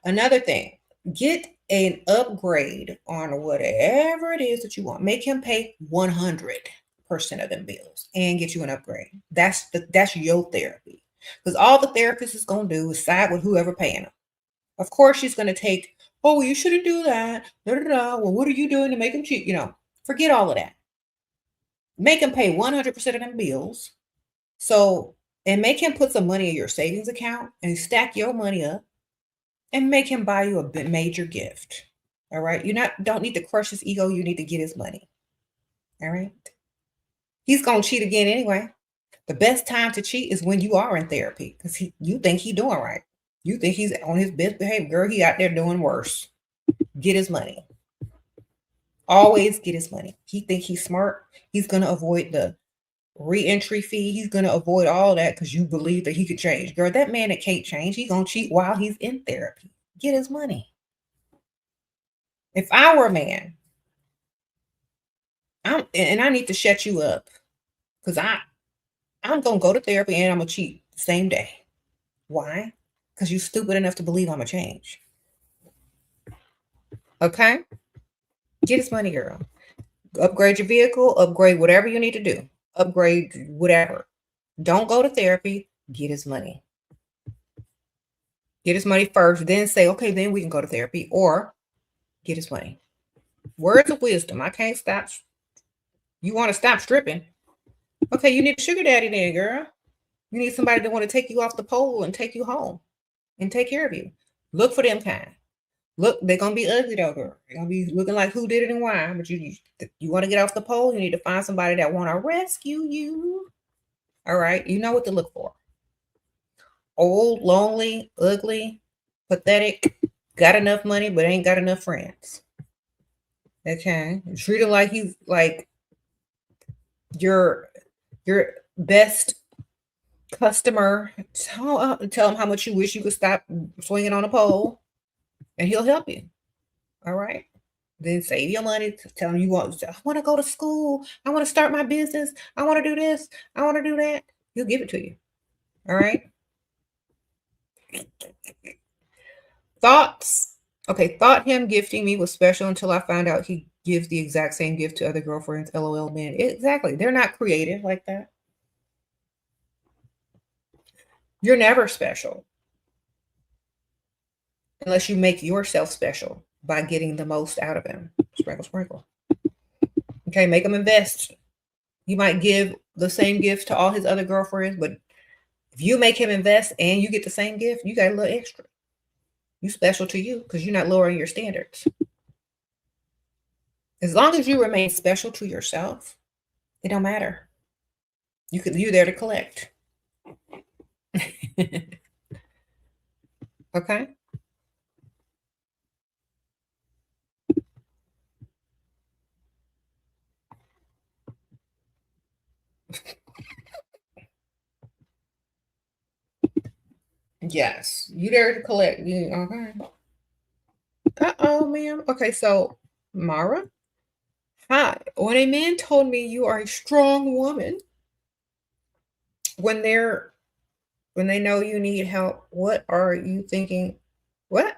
Another thing, get an upgrade on whatever it is that you want. Make him pay 100% of them bills and get you an upgrade. That's your therapy. Because all the therapist is gonna do is side with whoever paying him. Of course, she's gonna take, oh, well, you shouldn't do that. Da, da, da. Well, what are you doing to make him cheat? Forget all of that. Make him pay 100% of them bills. So, and make him put some money in your savings account and stack your money up and make him buy you a major gift. All right. Don't need to crush his ego. You need to get his money. All right. He's gonna cheat again anyway. The best time to cheat is when you are in therapy because you think he's doing right. You think he's on his best behavior. Girl, he out there doing worse. Get his money. Always get his money. He think he's smart. He's gonna avoid the reentry fee. He's gonna avoid all that because you believe that he could change. Girl, that man that can't change, he's gonna cheat while he's in therapy. Get his money. If I were a man, I need to shut you up because I'm gonna go to therapy and I'm gonna cheat the same day. Why? Because you're stupid enough to believe I'm gonna change. Okay? Get his money, girl. Upgrade your vehicle, upgrade whatever you need to do. Upgrade whatever. Don't go to therapy. Get his money. Get his money first, then say, okay, then we can go to therapy, or get his money. Words of wisdom. I can't stop. You want to stop stripping? Okay, you need a sugar daddy then, girl. You need somebody that want to take you off the pole and take you home and take care of you. Look for them kind. Look, they're gonna be ugly though, girl. They're gonna be looking like who did it and why. But you want to get off the pole. You need to find somebody that want to rescue you. All right, you know what to look for. Old, lonely, ugly, pathetic, got enough money but ain't got enough friends. Okay, treat him like he's like your best customer. Tell him how much you wish you could stop swinging on a pole, and he'll help you. All right. Then save your money. Tell him I want to go to school. I want to start my business. I want to do this. I want to do that. He'll give it to you. All right. Thoughts. Okay. Thought him gifting me was special until I found out he gives the exact same gift to other girlfriends. LOL, man. Exactly. They're not creative like that. You're never special unless you make yourself special by getting the most out of him. Sprinkle, sprinkle. Okay, make him invest. You might give the same gift to all his other girlfriends, but if you make him invest and you get the same gift, you got a little extra. You special to you because you're not lowering your standards. As long as you remain special to yourself, it don't matter. You're there to collect. Okay. Yes. You there to collect. You, okay. Uh-oh, ma'am. Okay, so Mara. Hi. When a man told me you are a strong woman, when they're when they know you need help, what are you thinking? What?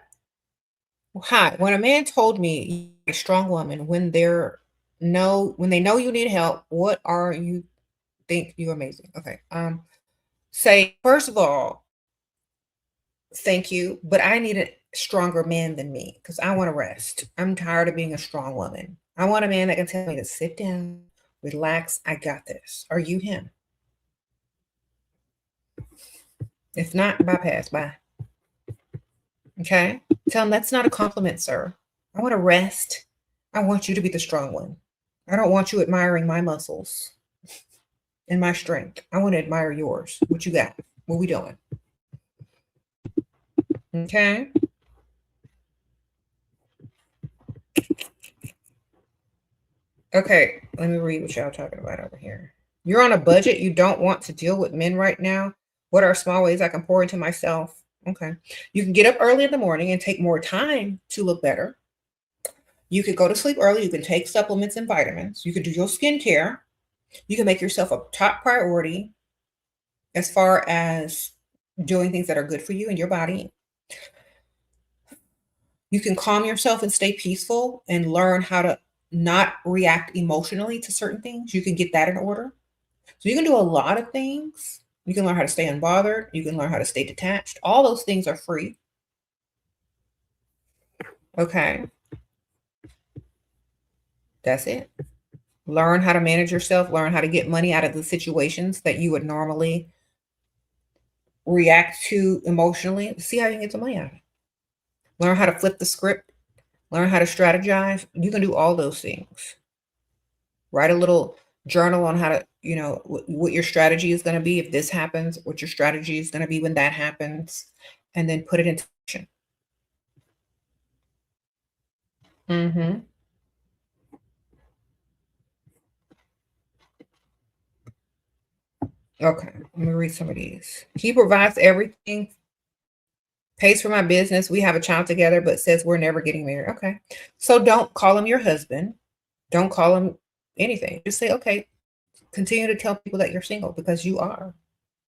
Hi. When a man told me you're a strong woman, when they know you need help, what are you think you're amazing? Okay. Say first of all, thank you, but I need a stronger man than me because I want to rest. I'm tired of being a strong woman. I want a man that can tell me to sit down, relax. I got this. Are you him? If not, bypass. Bye. Okay. Tell him that's not a compliment, sir. I want to rest. I want you to be the strong one. I don't want you admiring my muscles and my strength. I want to admire yours. What you got? What we doing? Okay. Okay. Let me read what y'all talking about over here. You're on a budget. You don't want to deal with men right now. What are small ways I can pour into myself? Okay. You can get up early in the morning and take more time to look better. You could go to sleep early. You can take supplements and vitamins. You could do your skincare. You can make yourself a top priority as far as doing things that are good for you and your body. You can calm yourself and stay peaceful and learn how to not react emotionally to certain things. You can get that in order. So you can do a lot of things. You can learn how to stay unbothered. You can learn how to stay detached. All those things are free. Okay. That's it. Learn how to manage yourself, learn how to get money out of the situations that you would normally react to emotionally. See how you can get some money out of it. Learn how to flip the script, learn how to strategize. You can do all those things. Write a little journal on how to, what your strategy is going to be if this happens, what your strategy is going to be when that happens, and then put it into action. Mm-hmm. Okay, let me read some of these. He provides everything, pays for my business. We have a child together, but says we're never getting married. Okay. So don't call him your husband. Don't call him anything. Just say, okay, continue to tell people that you're single because you are.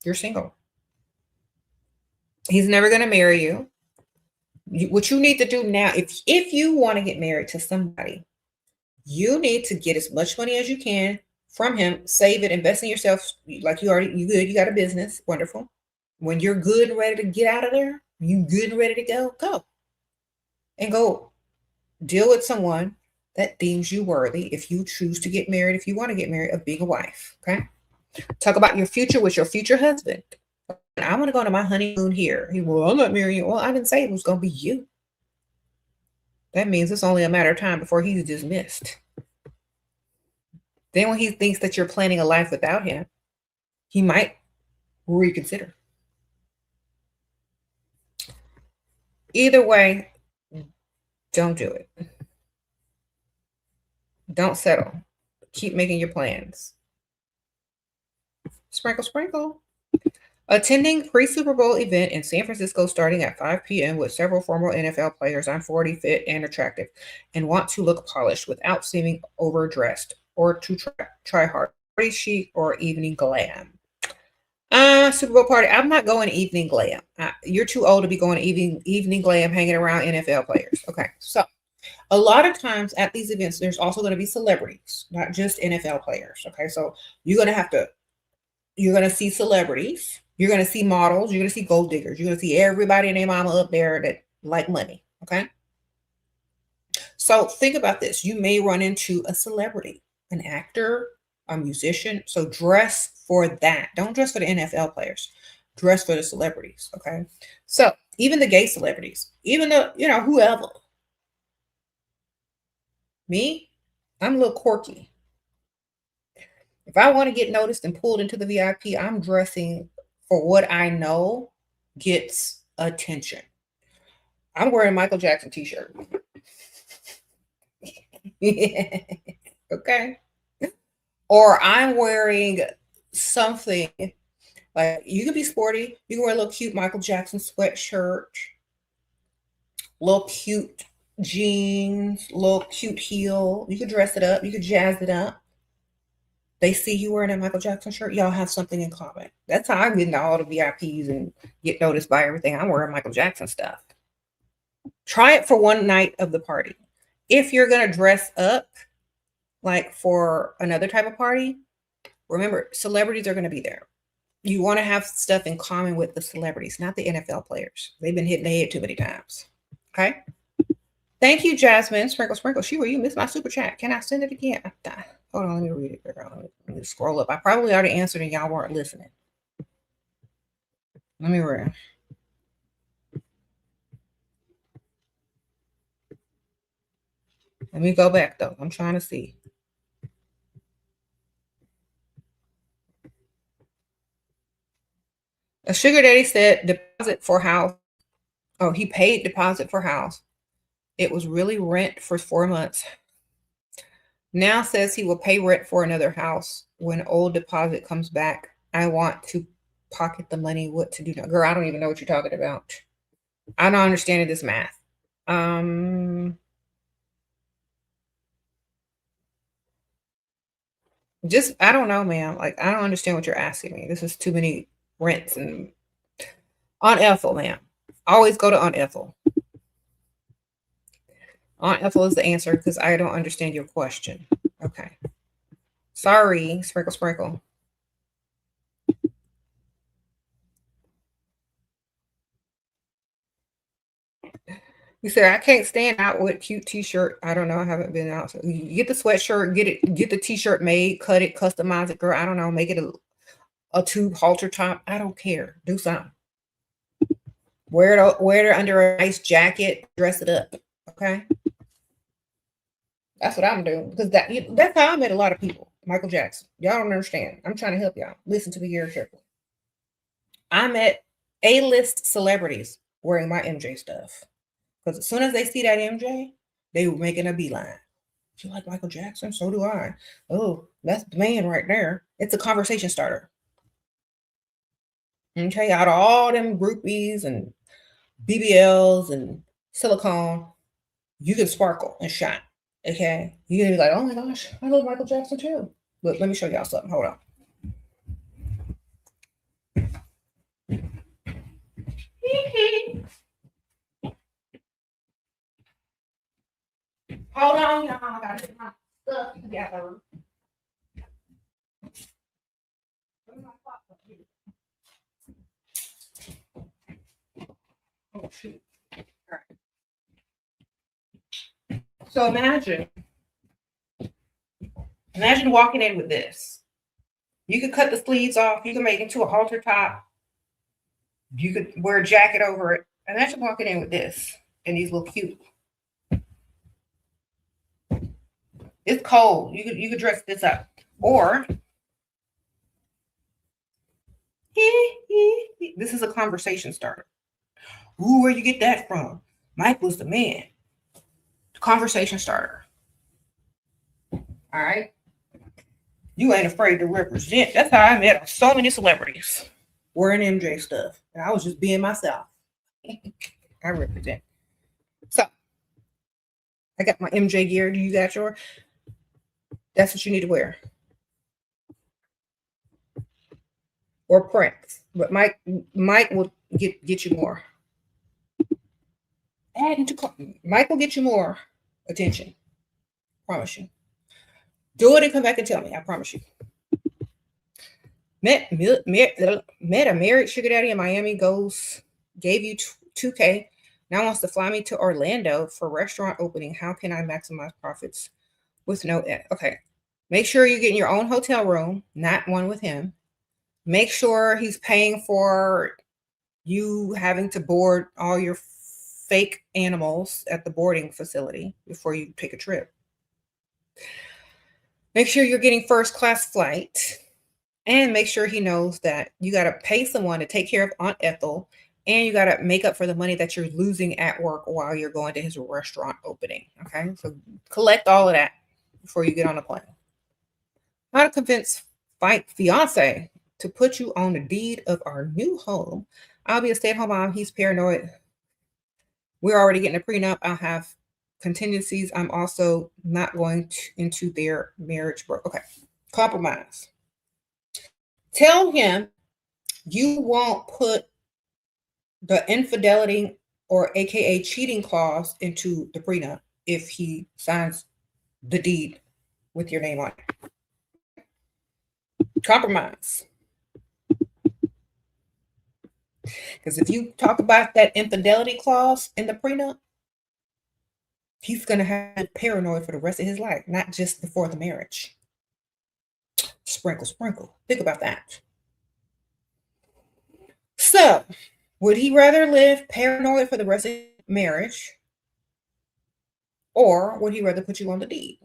You're single. He's never going to marry you. What you need to do now, if you want to get married to somebody, you need to get as much money as you can from him, save it, invest in yourself. Like you good, you got a business, wonderful. When you're good and ready to get out of there, you good and ready to go and go deal with someone that deems you worthy if you choose to get married, if you want to get married, of being a wife. Okay. Talk about your future with your future husband. I want to go to my honeymoon here. Well, I'm not marrying you. Well, I didn't say it was going to be you. That means it's only a matter of time before he's dismissed. Then when he thinks that you're planning a life without him, he might reconsider. Either way, don't do it. Don't settle. Keep making your plans. Sprinkle, sprinkle. Attending pre-Super Bowl event in San Francisco starting at 5 p.m. with several former NFL players. I'm 40, fit, and attractive, and want to look polished without seeming overdressed or to try hard. Party chic or evening glam. Super Bowl party. I'm not going evening glam. You're too old to be going evening glam hanging around NFL players. Okay, so a lot of times at these events, there's also going to be celebrities, not just NFL players. Okay, so you're going to see celebrities. You're going to see models. You're going to see gold diggers. You're going to see everybody and their mama up there that like money. Okay. So think about this. You may run into a celebrity, an actor, a musician. So dress for that. Don't dress for the NFL players. Dress for the celebrities. Okay. So even the gay celebrities, even the, whoever. Me, I'm a little quirky. If I want to get noticed and pulled into the VIP, I'm dressing for what I know gets attention. I'm wearing Michael Jackson t-shirt. Okay. Or I'm wearing something. Like, you can be sporty. You can wear a little cute Michael Jackson sweatshirt, little cute jeans, little cute heel. You could dress it up. You could jazz it up. They see you wearing a Michael Jackson shirt. Y'all have something in common. That's how I get into all the VIPs and get noticed by everything. I'm wearing Michael Jackson stuff. Try it for one night of the party. If you're going to dress up like for another type of party, remember, celebrities are going to be there. You want to have stuff in common with the celebrities, not the NFL players. They've been hitting the head too many times. Okay. Thank you, Jasmine. Sprinkle, sprinkle. Shira, you missed my super chat. Can I send it again? Hold on, let me read it, girl. Let me scroll up. I probably already answered and y'all weren't listening. Let me read. Let me go back though. I'm trying to see. A sugar daddy said deposit for house. Oh, he paid deposit for house. It was really rent for 4 months. Now says he will pay rent for another house when old deposit comes back. I want to pocket the money. What to do now? Girl, I don't even know what you're talking about. I don't understand this math. Just, I don't know, ma'am. Like, I don't understand what you're asking me. This is too many rents and Aunt Ethel, ma'am. Always go to Aunt Ethel. Aunt Ethel is the answer because I don't understand your question. Okay. Sorry, sprinkle, sprinkle. You said I can't stand out with cute t-shirt. I don't know. I haven't been out. So you get the sweatshirt, get the t-shirt made, cut it, customize it, girl. I don't know. Make it a tube halter top. I don't care. Do something. Wear it under a nice jacket. Dress it up. Okay. That's what I'm doing because that's how I met a lot of people. Michael Jackson. Y'all don't understand. I'm trying to help y'all. Listen to me very carefully. I met A-list celebrities wearing my MJ stuff. Because as soon as they see that MJ, they were making a beeline. You like Michael Jackson? So do I. Oh, that's the man right there. It's a conversation starter. Okay, out of all them groupies and BBLs and silicone, you can sparkle and shine. Okay, you can be like, oh my gosh, I love Michael Jackson too. But let me show y'all something. Hold on. Hold on, y'all. I gotta get my stuff together. Oh shoot. All right. So imagine walking in with this. You could cut the sleeves off. You can make it into a halter top. You could wear a jacket over it. Imagine walking in with this and these little cute. It's cold. You could dress this up. Or this is a conversation starter. Ooh, where you get that from? Mike was the man. Conversation starter. All right. You ain't afraid to represent. That's how I met so many celebrities wearing MJ stuff. And I was just being myself. I represent. So I got my MJ gear. Do you got your? That's what you need to wear. Or Prince. But Mike will get you more. Mike will get you more attention. Promise you. Do it and come back and tell me. I promise you. Met a married sugar daddy in Miami. Gave you $2K. Now wants to fly me to Orlando for restaurant opening. How can I maximize profits with no? Okay. Make sure you're getting your own hotel room, not one with him. Make sure he's paying for you having to board all your fake animals at the boarding facility before you take a trip. Make sure you're getting first class flight, and make sure he knows that you got to pay someone to take care of Aunt Ethel, and you got to make up for the money that you're losing at work while you're going to his restaurant opening. Okay. So collect all of that before you get on the plane. How to convince fiance to put you on the deed of our new home. I'll be a stay-at-home mom. He's paranoid. We're already getting a prenup. I'll have contingencies. I'm also not going into their marriage. Okay. Compromise. Tell him you won't put the infidelity or AKA cheating clause into the prenup if he signs the deed with your name on it. Compromise. Because if you talk about that infidelity clause in the prenup, he's going to have paranoid for the rest of his life, not just before the marriage. Sprinkle, sprinkle. Think about that. So, would he rather live paranoid for the rest of his marriage, or would he rather put you on the deed?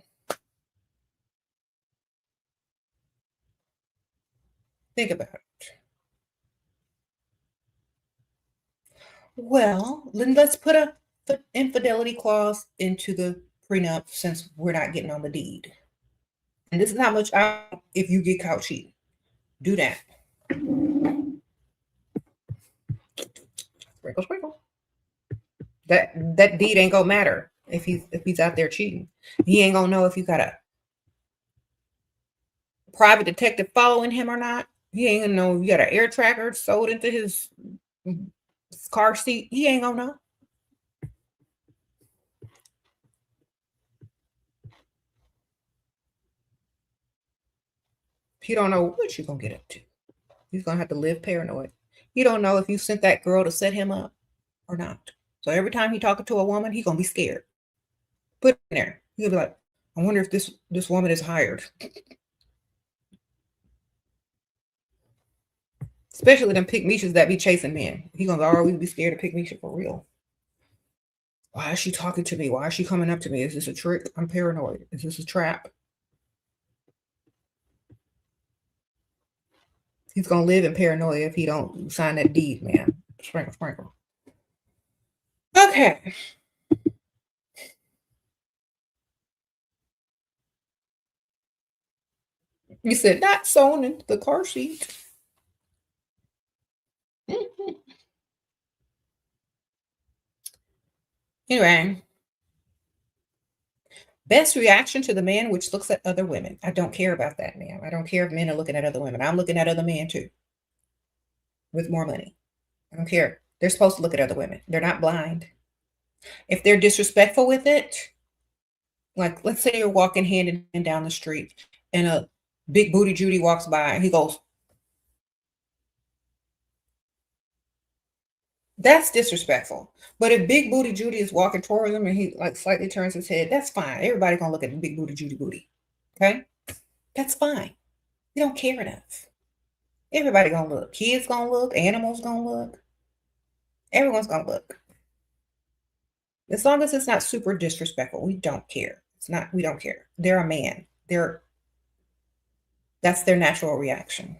Think about it. Well, then let's put a infidelity clause into the prenup since we're not getting on the deed. And this is how much if you get caught cheating. Do that. Sprinkle, sprinkle. That deed ain't gonna matter if he's out there cheating. He ain't gonna know if you got a private detective following him or not. He ain't gonna know if you got an air tracker sold into his car seat. He ain't gonna know. He don't know what you're gonna get up to. He's gonna have to live paranoid. He don't know if you sent that girl to set him up or not. So every time he talking to a woman, he's gonna be scared. Put it in there. He'll be like, I wonder if this woman is hired. Especially them pick-meishas that be chasing men. He gonna always be scared to pick-meisha for real. Why is she talking to me? Why is she coming up to me? Is this a trick? I'm paranoid. Is this a trap? He's gonna live in paranoia if he don't sign that deed, man. Sprinkle, sprinkle. Okay. You said not sewn into the car seat. Anyway, best reaction to the man which looks at other women. I don't care about that, man. I don't care if men are looking at other women. I'm looking at other men too with more money. I don't care. They're supposed to look at other women. They're not blind. If they're disrespectful with it, like let's say you're walking hand in hand down the street and a big booty Judy walks by and he goes, that's disrespectful. But if big booty Judy is walking towards him and he like slightly turns his head, that's fine. Everybody gonna look at the big booty Judy booty. Okay? That's fine. You don't care enough. Everybody gonna look. Kids gonna look. Animals gonna look. Everyone's gonna look. As long as it's not super disrespectful, we don't care. We don't care. They're a man. That's their natural reaction.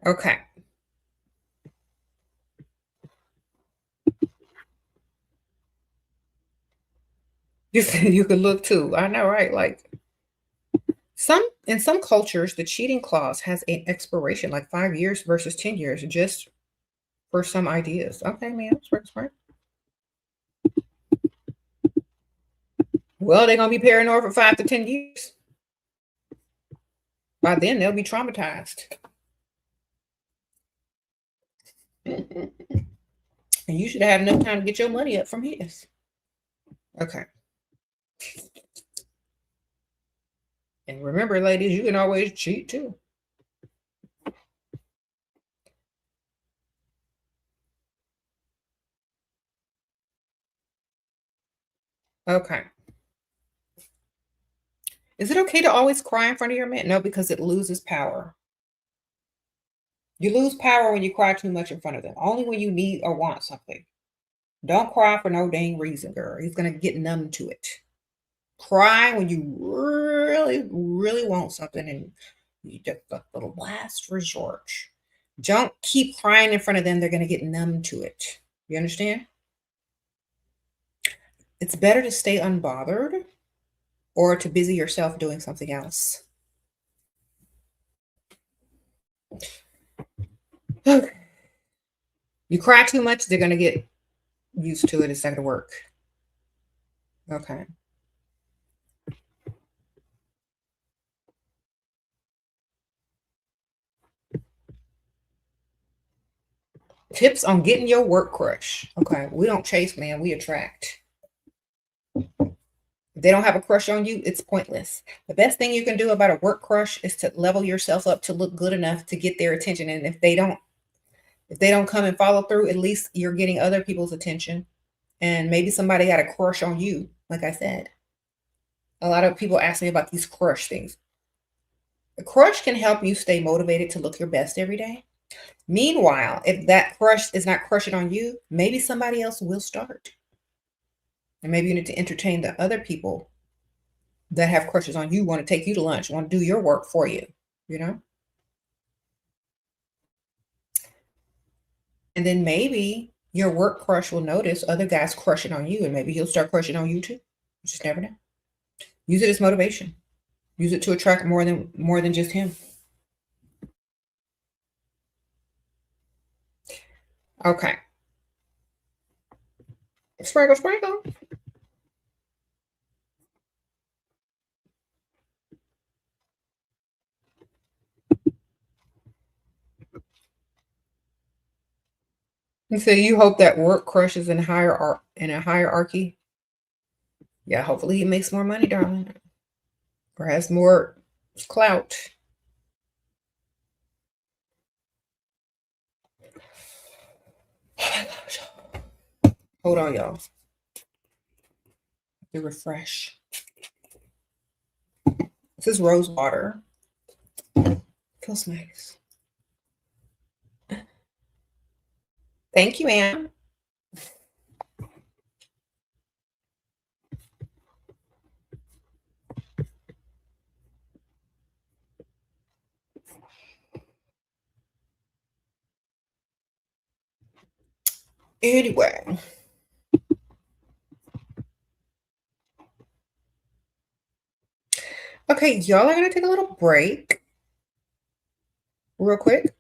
Okay. You could look too. I know, right? Like in some cultures, the cheating clause has an expiration, like 5 years versus 10 years, just for some ideas. Okay, man, smart. Well, they're gonna be paranoid for 5 to 10 years. By then, they'll be traumatized. And you should have had enough time to get your money up from his. Okay. And remember, ladies, you can always cheat too. Okay. Is it okay to always cry in front of your man? No, because it loses power. You lose power when you cry too much in front of them. Only when you need or want something. Don't cry for no dang reason, girl. He's going to get numb to it. Cry when you really, really want something and you just a little last resort. Don't keep crying in front of them. They're going to get numb to it. You understand? It's better to stay unbothered or to busy yourself doing something else. Okay. You cry too much, they're going to get used to it. It's not going to work. Okay. Tips on getting your work crush. Okay. We don't chase, man. We attract. If they don't have a crush on you, it's pointless. The best thing you can do about a work crush is to level yourself up to look good enough to get their attention. And if they don't come and follow through, at least you're getting other people's attention. And maybe somebody got a crush on you. Like I said, a lot of people ask me about these crush things. A crush can help you stay motivated to look your best every day. Meanwhile, if that crush is not crushing on you, maybe somebody else will start. And maybe you need to entertain the other people that have crushes on you, want to take you to lunch, want to do your work for you, you know? And then maybe your work crush will notice other guys crushing on you, and maybe he'll start crushing on you too. You just never know. Use it as motivation. Use it to attract more than just him. Okay. Sprinkle, sprinkle. And so you hope that work crushes in a hierarchy. Yeah, hopefully he makes more money, darling, or has more clout. Hold on, y'all. To refresh. This is rose water. Feels nice. Thank you, ma'am. Anyway. Okay, y'all are going to take a little break real quick.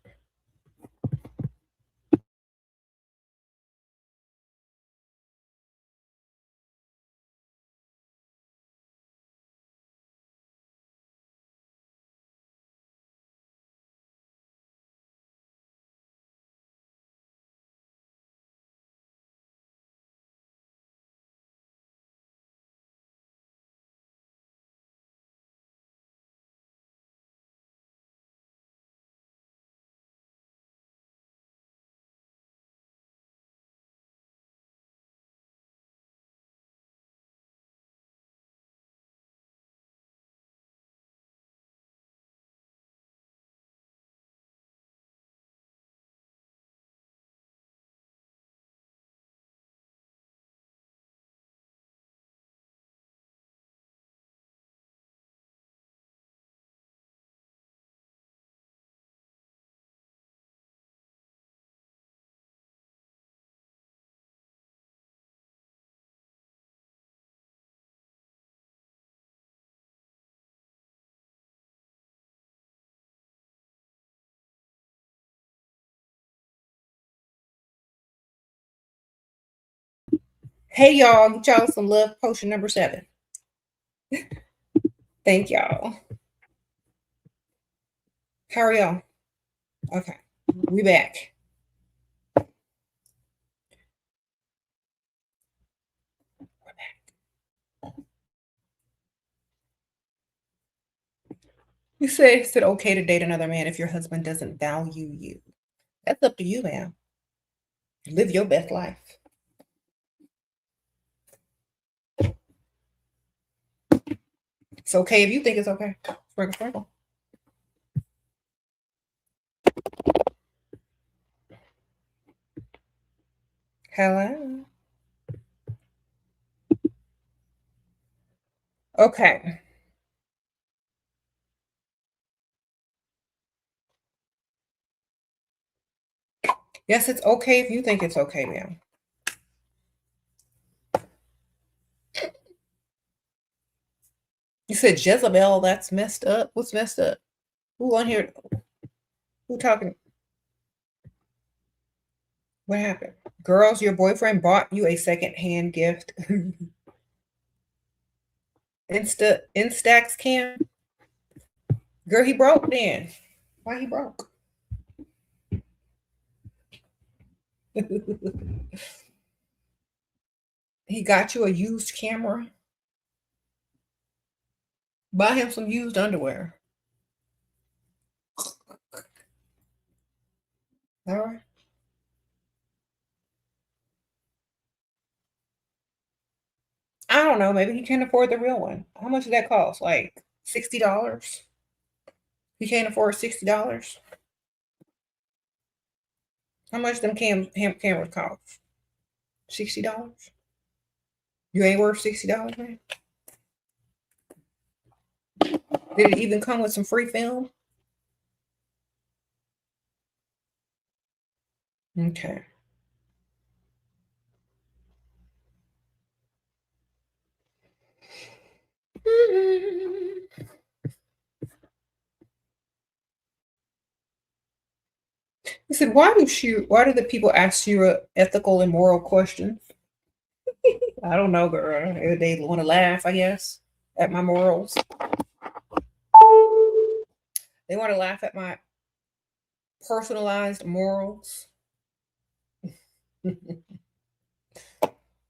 Hey, y'all, get y'all some love potion number 7. Thank y'all. How are y'all? Okay, we back. You said it's okay to date another man if your husband doesn't value you. That's up to you, man. Live your best life. It's okay if you think it's okay. Sprinkle, sprinkle. Hello. Okay. Yes, it's okay if you think it's okay, ma'am. You said Jezebel, that's messed up. What's messed up? Who on here? Who talking? What happened? Girls, your boyfriend bought you a second-hand gift. Instax cam. Girl, he broke then. Why he broke? He got you a used camera. Buy him some used underwear. All right. I don't know. Maybe he can't afford the real one. How much did that cost? Like $60? He can't afford $60. How much them cameras cost? $60? You ain't worth $60, man. Did it even come with some free film? Okay. He said, why do the people ask you ethical and moral questions? I don't know, girl. They want to laugh, I guess, at my morals. They want to laugh at my personalized morals.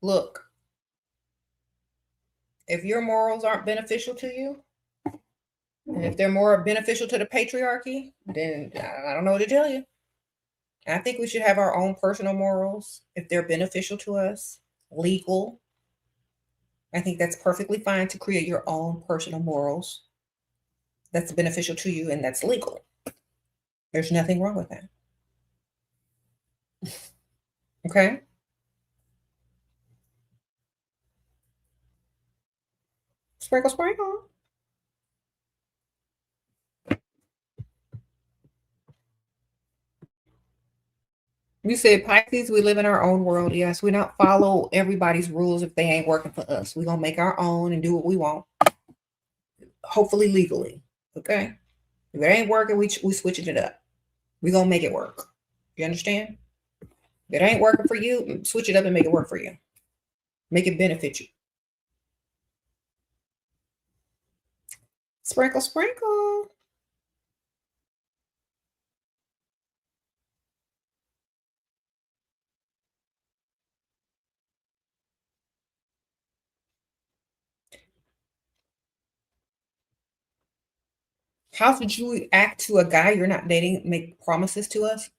Look, if your morals aren't beneficial to you, and if they're more beneficial to the patriarchy, then I don't know what to tell you. I think we should have our own personal morals if they're beneficial to us, legal. I think that's perfectly fine to create your own personal morals that's beneficial to you and that's legal. There's nothing wrong with that. Okay? Sprinkle, sprinkle. You said Pisces, we live in our own world. Yes, we don't follow everybody's rules if they ain't working for us. We're going to make our own and do what we want, hopefully legally. Okay? If it ain't working, we switching it up. We're going to make it work. You understand? If it ain't working for you, switch it up and make it work for you. Make it benefit you. Sprinkle, sprinkle. How should you act to a guy you're not dating, make promises to us?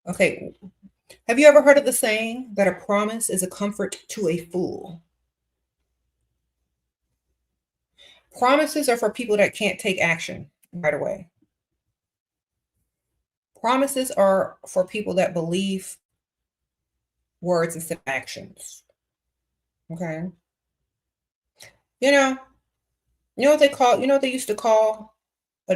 Okay. Have you ever heard of the saying that a promise is a comfort to a fool? Promises are for people that can't take action right away. Promises are for people that believe words instead of actions. Okay. You know, you know what they call, you know what they used to call a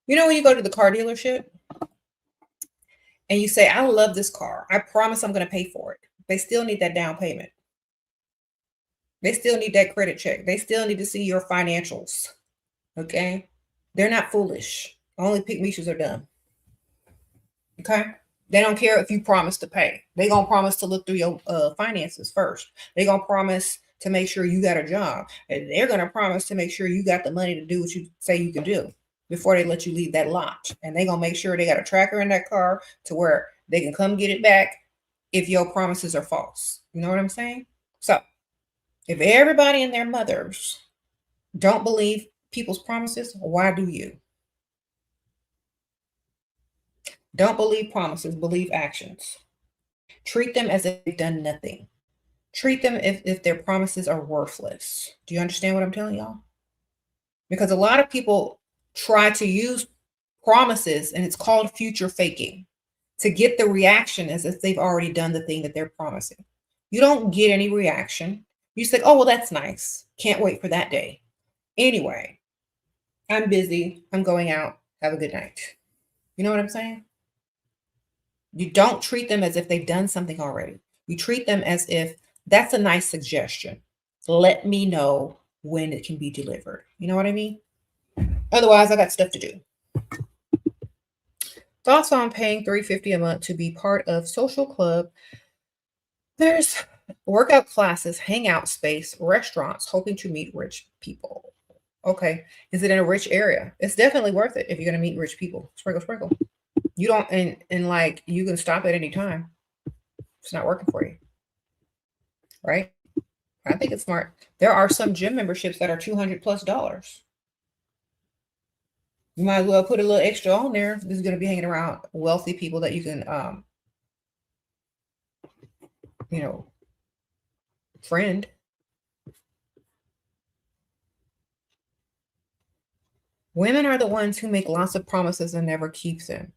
you know when you go to the car dealership and you say, I love this car. I promise I'm going to pay for it. They still need that down payment. They still need that credit check. They still need to see your financials. Okay? They're not foolish. Only pick me's are dumb. Okay? They don't care if you promise to pay. They gonna promise to look through your finances first. They gonna promise to make sure you got a job. And they're gonna promise to make sure you got the money to do what you say you can do before they let you leave that lot. And they gonna make sure they got a tracker in that car to where they can come get it back if your promises are false. You know what I'm saying? So if everybody and their mothers don't believe people's promises, why do you? Don't believe promises, believe actions. Treat them as if they've done nothing. Treat them if their promises are worthless. Do you understand what I'm telling y'all? Because a lot of people try to use promises, and it's called future faking, to get the reaction as if they've already done the thing that they're promising. You don't get any reaction. You say, oh, well, that's nice. Can't wait for that day. Anyway, I'm busy. I'm going out. Have a good night. You know what I'm saying? You don't treat them as if they've done something already. You treat them as if that's a nice suggestion. let me know when it can be delivered. You know what I mean? Otherwise, I got stuff to do. Also, I'm paying $350 a month to be part of social club. There's workout classes, hangout space, restaurants, hoping to meet rich people. Okay. Is it in a rich area? It's definitely worth it if you're going to meet rich people. Sprinkle, sprinkle. You don't, and like, you can stop at any time. It's not working for you. Right? I think it's smart. There are some gym memberships that are $200+. You might as well put a little extra on there. This is going to be hanging around wealthy people that you can, friend. Women are the ones who make lots of promises and never keep them.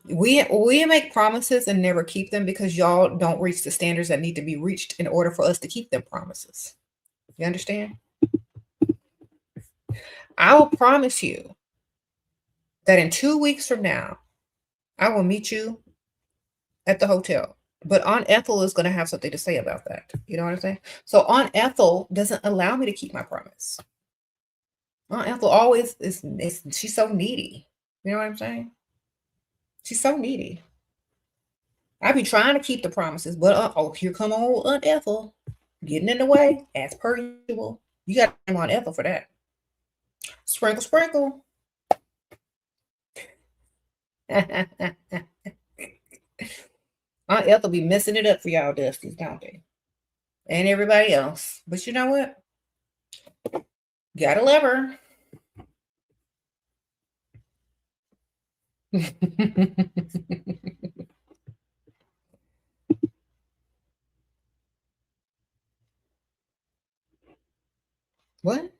We make promises and never keep them because y'all don't reach the standards that need to be reached in order for us to keep them promises. You understand? I will promise you that in 2 weeks from now, I will meet you at the hotel. But Aunt Ethel is going to have something to say about that. You know what I'm saying? So Aunt Ethel doesn't allow me to keep my promise. Aunt Ethel always she's so needy. You know what I'm saying? She's so needy. I be trying to keep the promises, but here come old Aunt Ethel getting in the way as per usual. You got to blame Aunt Ethel for that. Sprinkle, sprinkle. Aunt Ethel be messing it up for y'all Dusties, don't they? And everybody else. But you know what? Gotta love her. What?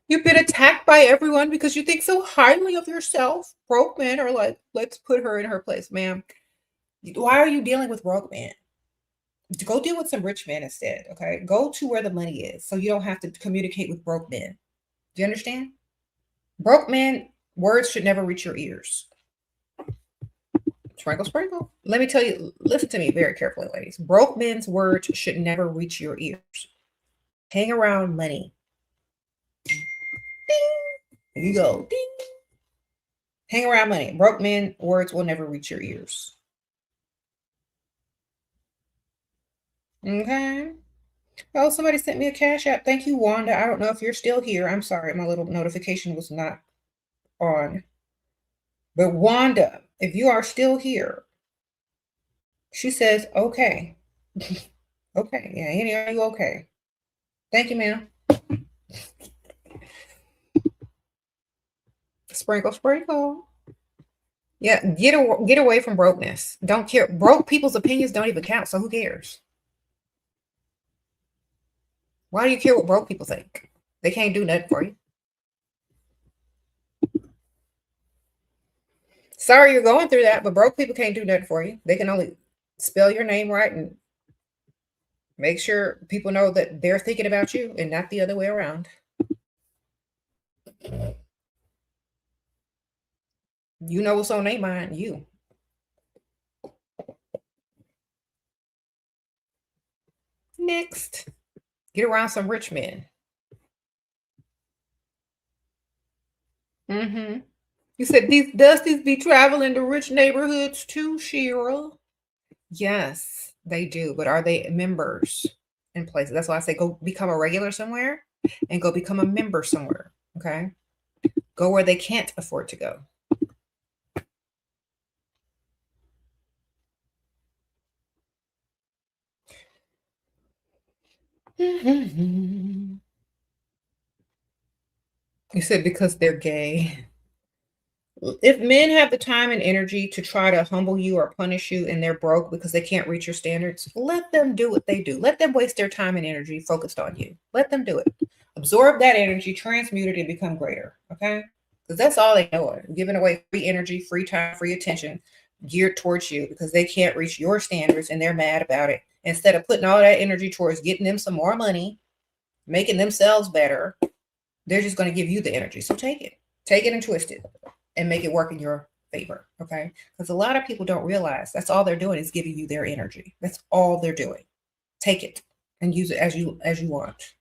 You've been attacked by everyone because you think so highly of yourself. Broke men are like, let's put her in her place, ma'am. Why are you dealing with broke men? Go deal with some rich men instead, okay? Go to where the money is so you don't have to communicate with broke men. Do you understand? Broke men, words should never reach your ears. Sprinkle, sprinkle. Let me tell you, listen to me very carefully, ladies. Broke men's words should never reach your ears. Hang around money. Ding. There you go. Ding. Hang around money. Broke men, words will never reach your ears. Okay. Oh, somebody sent me a Cash App. Thank you, Wanda. I don't know if you're still here. I'm sorry. My little notification was not on. But Wanda, if you are still here, she says, okay. Okay. Yeah, Annie, are you okay? Thank you, ma'am. Sprinkle, sprinkle. Yeah, get away from brokenness. Don't care. Broke people's opinions don't even count, so who cares? Why do you care what broke people think? They can't do nothing for you. Sorry you're going through that, but broke people can't do nothing for you. They can only spell your name right and make sure people know that they're thinking about you and not the other way around. You know what's on their mind, you. Next. Get around some rich men. Mm-hmm. You said these Dusties be traveling to rich neighborhoods too, Shira. Yes, they do. But are they members in places? That's why I say go become a regular somewhere and go become a member somewhere. Okay. Go where they can't afford to go. You said because they're gay. If men have the time and energy to try to humble you or punish you and they're broke because they can't reach your standards, let them do what they do. Let them waste their time and energy focused on you. Let them do it. Absorb that energy, transmute it, and become greater. Okay? Because that's all they know. Giving away free energy, free time, free attention geared towards you because they can't reach your standards and they're mad about it. Instead of putting all that energy towards getting them some more money, making themselves better, they're just going to give you the energy. So take it and twist it and make it work in your favor, okay? Because a lot of people don't realize that's all they're doing is giving you their energy. That's all they're doing. Take it and use it as you want.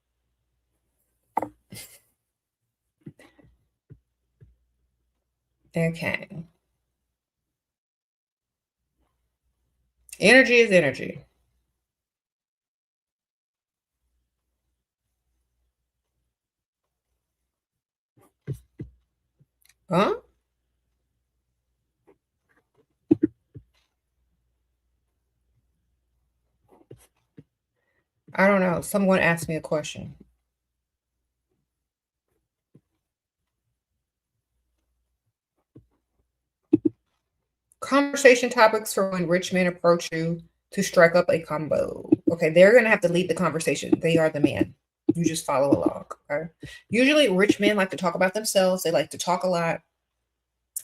Okay. Energy is energy. Huh? I don't know. Someone asked me a question. Conversation topics for when rich men approach you to strike up a combo. Okay, they're going to have to lead the conversation. They are the man. You just follow along. Okay. Usually, rich men like to talk about themselves. They like to talk a lot.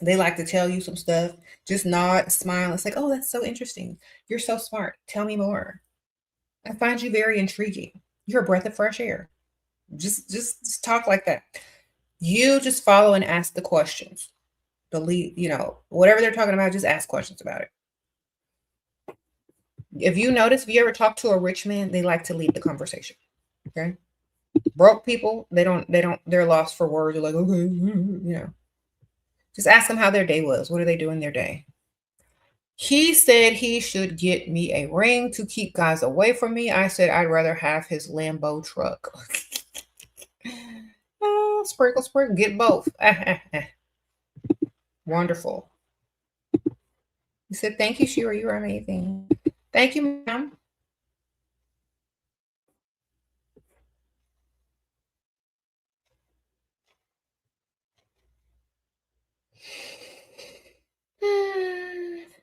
They like to tell you some stuff. Just nod, smile. It's like, oh, that's so interesting. You're so smart. Tell me more. I find you very intriguing. You're a breath of fresh air. Just talk like that. You just follow and ask the questions. The lead, whatever they're talking about, just ask questions about it. If you notice, if you ever talk to a rich man, they like to lead the conversation. Okay. Broke people, they're lost for words. They're like, okay, just ask them how their day was. What are they doing their day? He said he should get me a ring to keep guys away from me. I said I'd rather have his Lambo truck. Oh, sprinkle, sprinkle, get both. Wonderful. He said, thank you, Shira. You're amazing. Thank you, ma'am.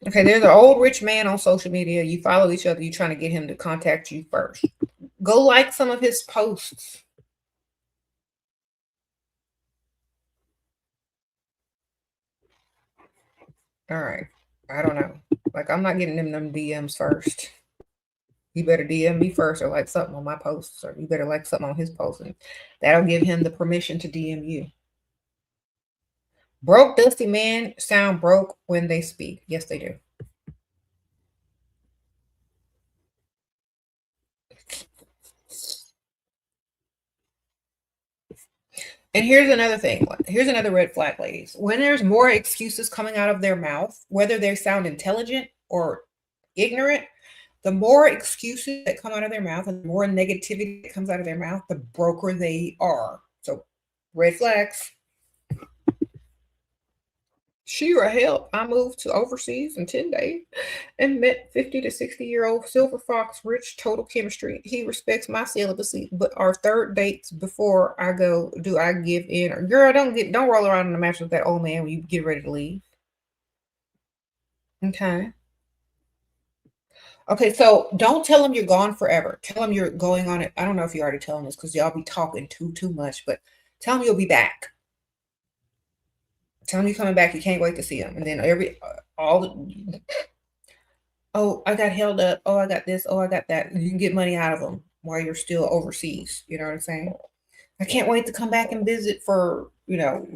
Okay, there's an old rich man on social media. You follow each other. You're trying to get him to contact you first. Go like some of his posts. All right. I don't know. Like, I'm not getting them DMs first. You better DM me first or like something on my posts, or you better like something on his post. And that'll give him the permission to DM you. Broke, dusty men sound broke when they speak. Yes, they do. And here's another thing. Here's another red flag, ladies. When there's more excuses coming out of their mouth, whether they sound intelligent or ignorant, the more excuses that come out of their mouth and the more negativity that comes out of their mouth, the broker they are. So, red flags. Shira, help. I moved to overseas in 10 days and met 50 to 60-year-old silver fox, rich, total chemistry. He respects my celibacy, but our third dates before I go, do I give in? Or, girl, don't roll around in the mattress with that old man when you get ready to leave. Okay. Okay, so don't tell him you're gone forever. Tell him you're going on it. I don't know if you already tell him this because y'all be talking too much, but tell him you'll be back. Tell him you're coming back. You can't wait to see him. And then all the, oh, I got held up. Oh, I got this. Oh, I got that. You can get money out of them while you're still overseas. You know what I'm saying? I can't wait to come back and visit for,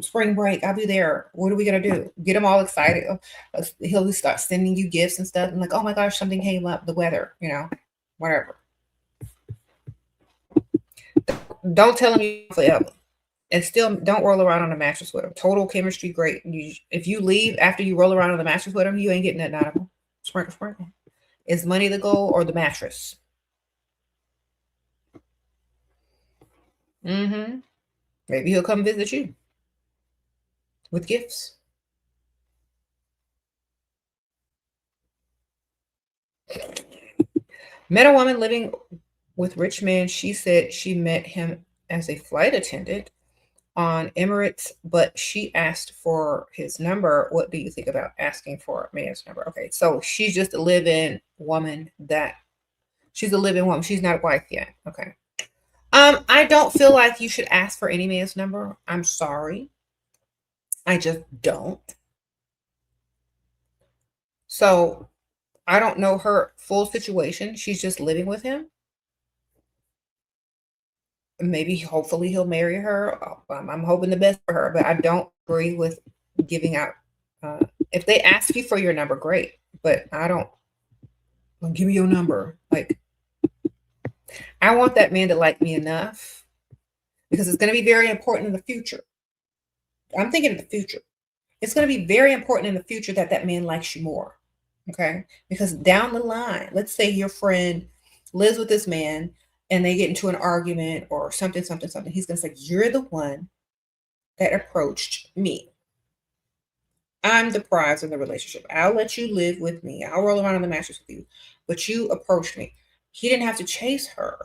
spring break. I'll be there. What are we going to do? Get them all excited. He'll start sending you gifts and stuff. And like, oh my gosh, something came up, the weather, whatever. Don't tell him you forever. And still don't roll around on the mattress with him. Total chemistry, great. If you leave after you roll around on the mattress with him, you ain't getting nothing out of him. Sprinkle, sprinkle. Is money the goal or the mattress? Mm-hmm. Maybe he'll come visit you with gifts. Met a woman living with rich men. She said she met him as a flight attendant on Emirates, but she asked for his number. What do you think about asking for a man's number? Okay, so she's just a live-in woman she's a live-in woman. She's not a wife yet. Okay. I don't feel like you should ask for any man's number. I'm sorry. I just don't. So I don't know her full situation. She's just living with him. Maybe, hopefully, he'll marry her. I'm hoping the best for her, but I don't agree with giving out If they ask you for your number, great. But I don't, well, give me your number. Like, I want that man to like me enough because it's going to be very important in the future. I'm thinking of the future. It's going to be very important in the future that that man likes you more. Okay. Because down the line, let's say your friend lives with this man and they get into an argument or something, something, something. He's going to say, you're the one that approached me. I'm the prize in the relationship. I'll let you live with me. I'll roll around on the mattress with you. But you approached me. He didn't have to chase her.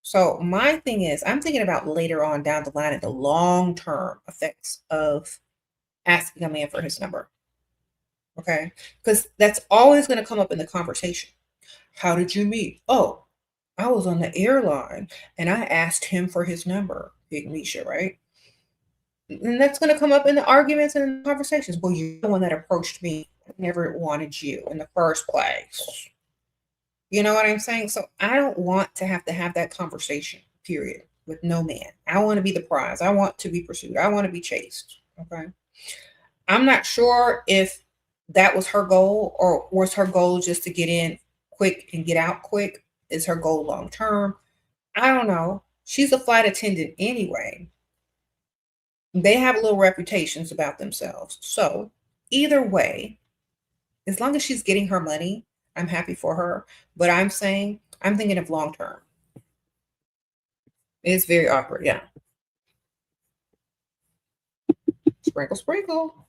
So my thing is, I'm thinking about later on down the line at the long-term effects of asking a man for his number. Okay. Because that's always going to come up in the conversation. How did you meet? Oh, I was on the airline and I asked him for his number. Big Misha, right? And that's going to come up in the arguments and the conversations. Well, you're the one that approached me. I never wanted you in the first place. You know what I'm saying? So I don't want to have that conversation, period, with no man. I want to be the prize. I want to be pursued. I want to be chased. Okay. I'm not sure if that was her goal or was her goal just to get in quick and get out quick. Is her goal long term? I don't know. She's a flight attendant anyway. They have little reputations about themselves. So either way, as long as she's getting her money, I'm happy for her. But I'm saying, I'm thinking of long term. It's very awkward. Yeah. Sprinkle, sprinkle.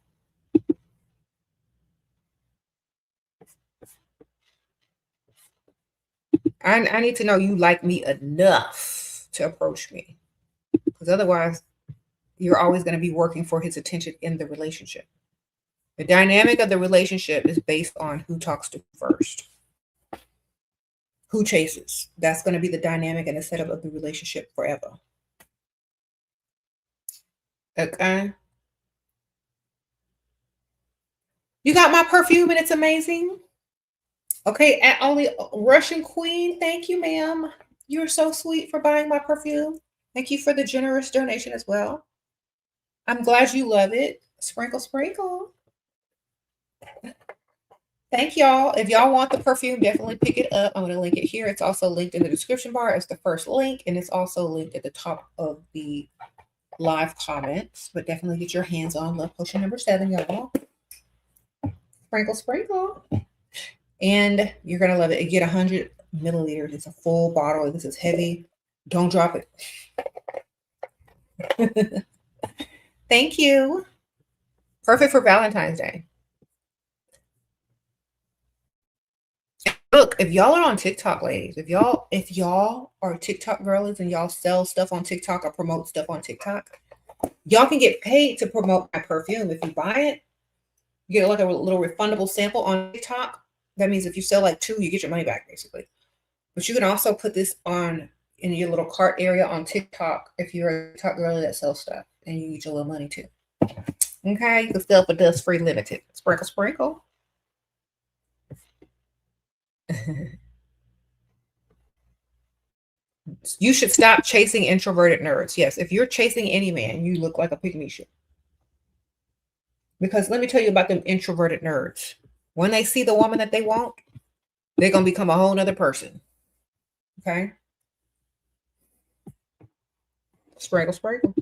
I need to know you like me enough to approach me. Because otherwise, you're always going to be working for his attention in the relationship. The dynamic of the relationship is based on who talks to first, who chases. That's going to be the dynamic and the setup of the relationship forever. Okay. You got my perfume and it's amazing. Okay, at only Russian Queen. Thank you, ma'am. You're so sweet for buying my perfume. Thank you for the generous donation as well. I'm glad you love it. Sprinkle, sprinkle. Thank y'all. If y'all want the perfume, definitely pick it up. I'm going to link it here. It's also linked in the description bar as the first link, and it's also linked at the top of the live comments. But definitely get your hands on Love Potion number 7, y'all. Sprinkle, sprinkle. And you're going to love it. You get 100 milliliters. It's a full bottle. This is heavy. Don't drop it. Thank you. Perfect for Valentine's Day. Look, if y'all are on TikTok, ladies, if y'all are TikTok girlies and y'all sell stuff on TikTok or promote stuff on TikTok, y'all can get paid to promote my perfume. If you buy it, you get like a little refundable sample on TikTok. That means if you sell like 2, you get your money back, basically. But you can also put this on in your little cart area on TikTok if you're a TikTok girly that sells stuff and you get your little money too. Okay, you can sell for dust free limited. Sprinkle, sprinkle. You should stop chasing introverted nerds. Yes, if you're chasing any man, you look like a pygmy should. Because let me tell you about them introverted nerds. When they see the woman that they want, they're going to become a whole nother person. Okay? Sprinkle, sprinkle.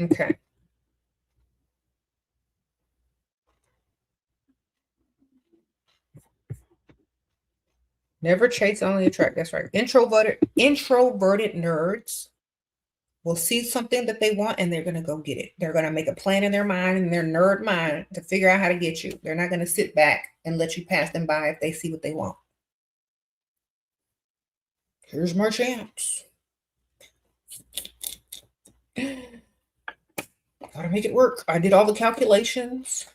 Okay. Never chase, only attract. That's right. Introverted nerds will see something that they want and they're going to go get it. They're going to make a plan in their mind, in their nerd mind, to figure out how to get you. They're not going to sit back and let you pass them by if they see what they want. Here's my chance. Gotta make it work. I did all the calculations,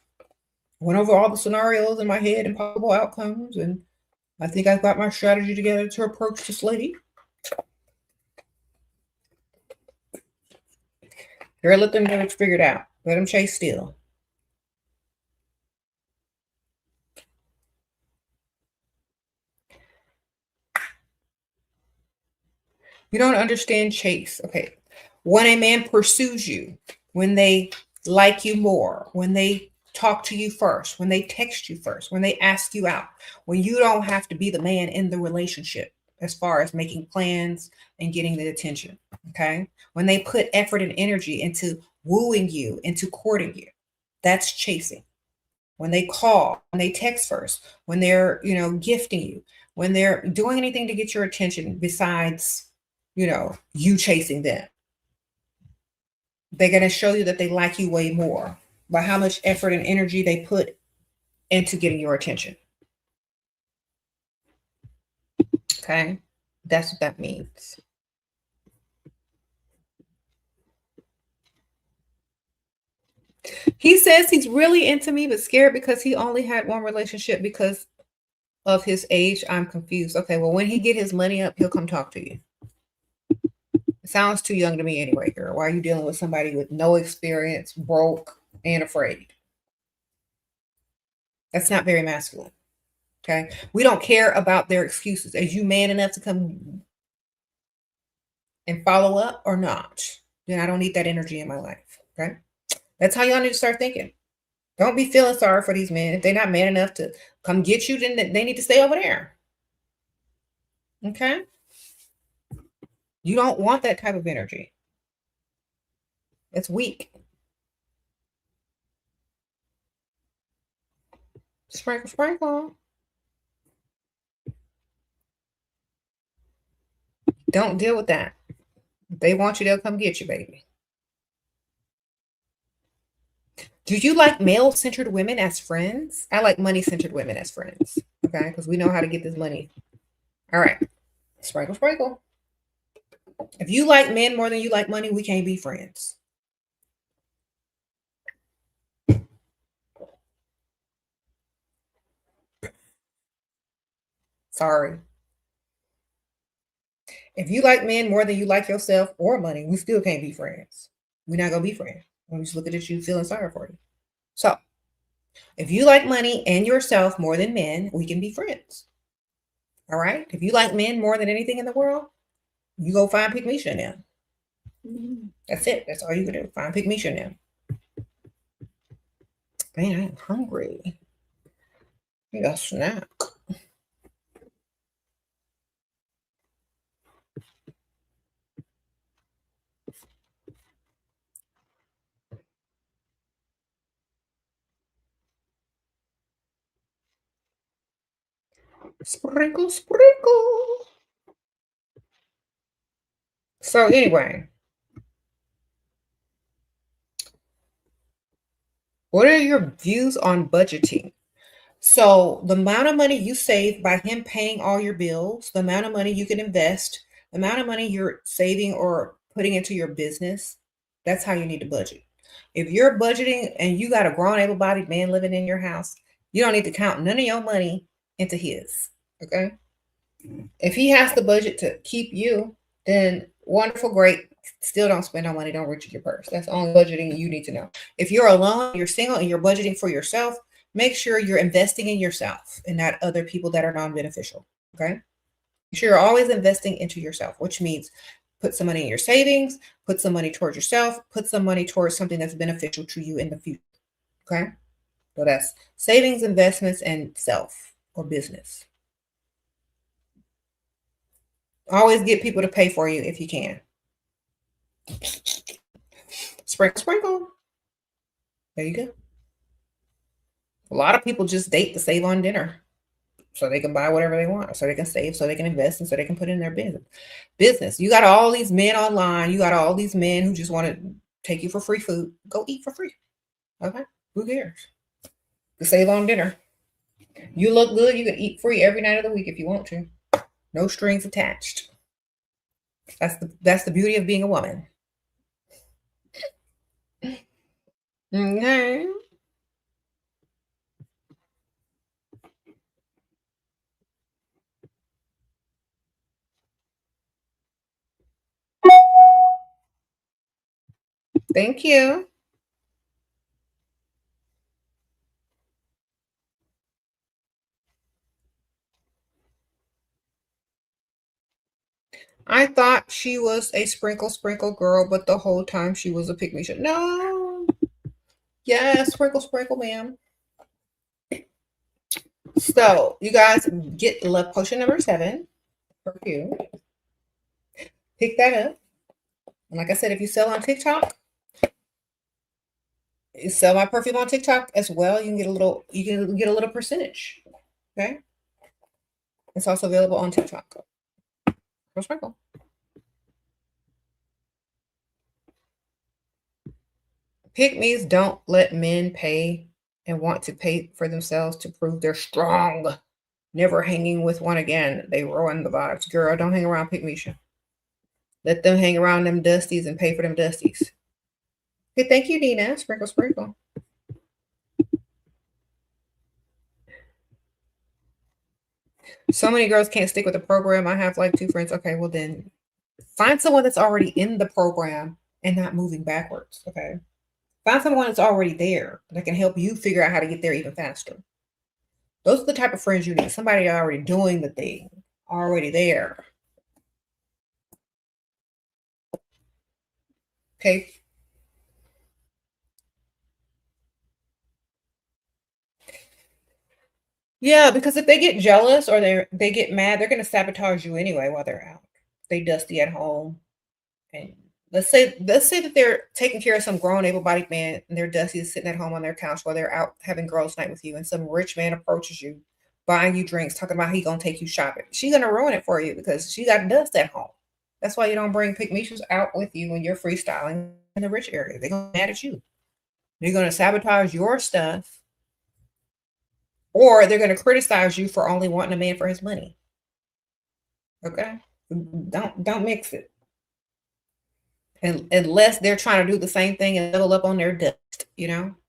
went over all the scenarios in my head and possible outcomes, and I think I've got my strategy together to approach this lady. Girl, let them get it figured out. Let them chase still. You don't understand chase. Okay. When a man pursues you, when they like you more, when they talk to you first, when they text you first, when they ask you out, when you don't have to be the man in the relationship as far as making plans and getting the attention. Okay. When they put effort and energy into wooing you, into courting you, that's chasing. When they call, when they text first, when they're, gifting you, when they're doing anything to get your attention besides, you chasing them, they're going to show you that they like you way more by how much effort and energy they put into getting your attention. Okay. That's what that means. He says he's really into me, but scared because he only had one relationship because of his age. I'm confused. Okay. Well, when he get his money up, he'll come talk to you. It sounds too young to me anyway, girl. Why are you dealing with somebody with no experience, broke, and afraid? That's not very masculine. Okay. We don't care about their excuses. Are you man enough to come and follow up or not? Then I don't need that energy in my life. Okay. That's how y'all need to start thinking. Don't be feeling sorry for these men. If they're not man enough to come get you, then they need to stay over there. Okay. You don't want that type of energy. It's weak. Sprinkle, sprinkle. Don't deal with that. If they want you, they'll come get you, baby. Do you like male-centered women as friends? I like money-centered women as friends. Okay, because we know how to get this money. All right. Sprinkle, sprinkle. If you like men more than you like money, we can't be friends. Sorry. If you like men more than you like yourself or money, we still can't be friends. We're not going to be friends. I'm just looking at you feeling sorry for you. So, if you like money and yourself more than men, we can be friends. All right? If you like men more than anything in the world, you go find Pick Me Chanel. That's it. That's all you can do. Find Pick Me Chanel. Man, I'm hungry. You got a snack. Sprinkle, sprinkle. So anyway, what are your views on budgeting? So the amount of money you save by him paying all your bills, the amount of money you can invest, the amount of money you're saving or putting into your business, that's how you need to budget. If you're budgeting and you got a grown able-bodied man living in your house, you don't need to count none of your money into his. Okay. If he has the budget to keep you, then wonderful, great. Still don't spend no money, don't reach your purse. That's the only budgeting you need to know. If you're alone, you're single, and you're budgeting for yourself, make sure you're investing in yourself and not other people that are non-beneficial. Okay. Make sure you're always investing into yourself, which means put some money in your savings, put some money towards yourself, put some money towards something that's beneficial to you in the future. Okay. So that's savings, investments, and self or business. Always get people to pay for you if you can. Sprinkle, sprinkle. There you go. A lot of people just date to save on dinner so they can buy whatever they want, so they can save, so they can invest, and so they can put in their business. You got all these men online. You got all these men who just want to take you for free food. Go eat for free. Okay. Who cares? To save on dinner. You look good. You can eat free every night of the week if you want to. No strings attached. That's the beauty of being a woman. Okay. Thank you. I thought she was a sprinkle girl, but the whole time she was a pick-me shit. No. Yes, sprinkle, ma'am. So you guys get love potion number 7, perfume. Pick that up. And like I said, if you sell on TikTok, you sell my perfume on TikTok as well. You can get a little percentage. Okay. It's also available on TikTok. Go sprinkle. Pick-me's don't let men pay and want to pay for themselves to prove they're strong. Never hanging with one again. They ruin the vibes. Girl, don't hang around pick-me. Let them hang around them dusties and pay for them dusties. Okay, thank you, Nina. Sprinkle, sprinkle. So many girls can't stick with the program. I have like 2 friends. Okay, well then find someone that's already in the program and not moving backwards. Okay. Find someone that's already there that can help you figure out how to get there even faster. Those are the type of friends you need. Somebody already doing the thing, already there. Okay. Yeah, because if they get jealous or they get mad, they're going to sabotage you anyway while they're out. They dusty at home, and let's say that they're taking care of some grown able-bodied man, and they're dusty sitting at home on their couch while they're out having girls' night with you, and some rich man approaches you, buying you drinks, talking about he gonna take you shopping. She's gonna ruin it for you because she got dust at home. That's why you don't bring pick-me-shoes out with you when you're freestyling in the rich area. They're gonna be mad at you. They're gonna sabotage your stuff, or they're gonna criticize you for only wanting a man for his money. Okay, don't mix it. And unless they're trying to do the same thing and level up on their dust,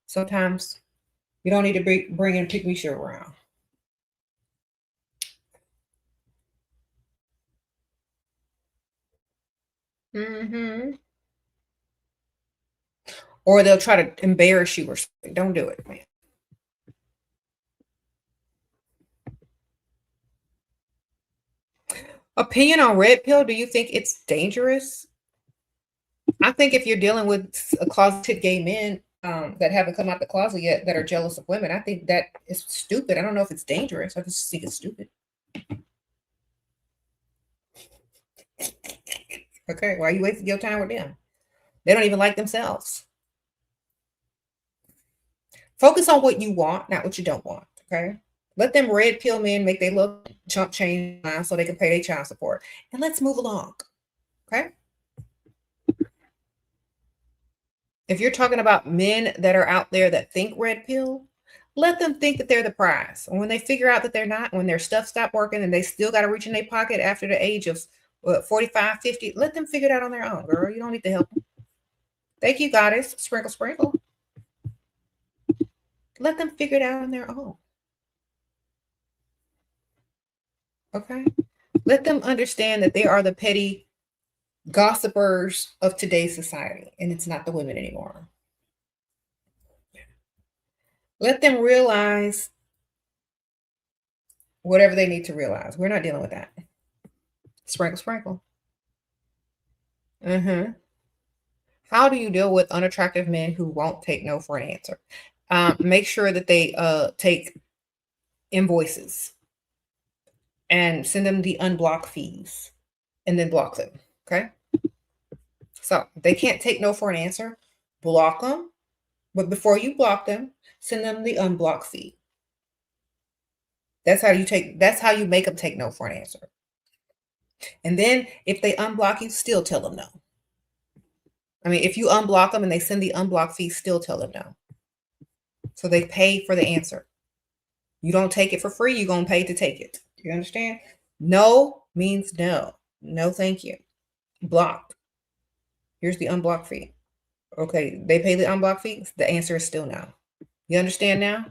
sometimes you don't need to be bringing pick-me-shoe around. Hmm. Or they'll try to embarrass you or something. Don't do it, man. Opinion on red pill. Do you think it's dangerous? I think if you're dealing with a closeted gay men that haven't come out the closet yet, that are jealous of women, I think that is stupid. I don't know if it's dangerous. I just think it's stupid. Okay, why are you wasting your time with them? They don't even like themselves. Focus on what you want, not what you don't want. Okay. Let them red pill men make their little chump change so they can pay their child support. And let's move along. Okay. If you're talking about men that are out there that think red pill, let them think that they're the prize. And when they figure out that they're not, when their stuff stop working and they still got to reach in their pocket after the age of 45, 50, let them figure it out on their own, girl. You don't need to help them. Thank you, goddess. Sprinkle, sprinkle. Let them figure it out on their own. Okay. Let them understand that they are the petty gossipers of today's society, and it's not the women anymore. Let them realize whatever they need to realize. We're not dealing with that. Sprinkle, sprinkle. Mm-hmm. How do you deal with unattractive men who won't take no for an answer? Make sure that they take invoices and send them the unblock fees and then block them. Okay. So if they can't take no for an answer, block them. But before you block them, send them the unblock fee. That's how you make them take no for an answer. And then if they unblock you, still tell them no. I mean, if you unblock them and they send the unblock fee, still tell them no. So they pay for the answer. You don't take it for free, you're going to pay to take it. You understand? No means no. No, thank you. Blocked. Here's the unblock fee. Okay, they pay the unblock fee. The answer is still no. You understand now?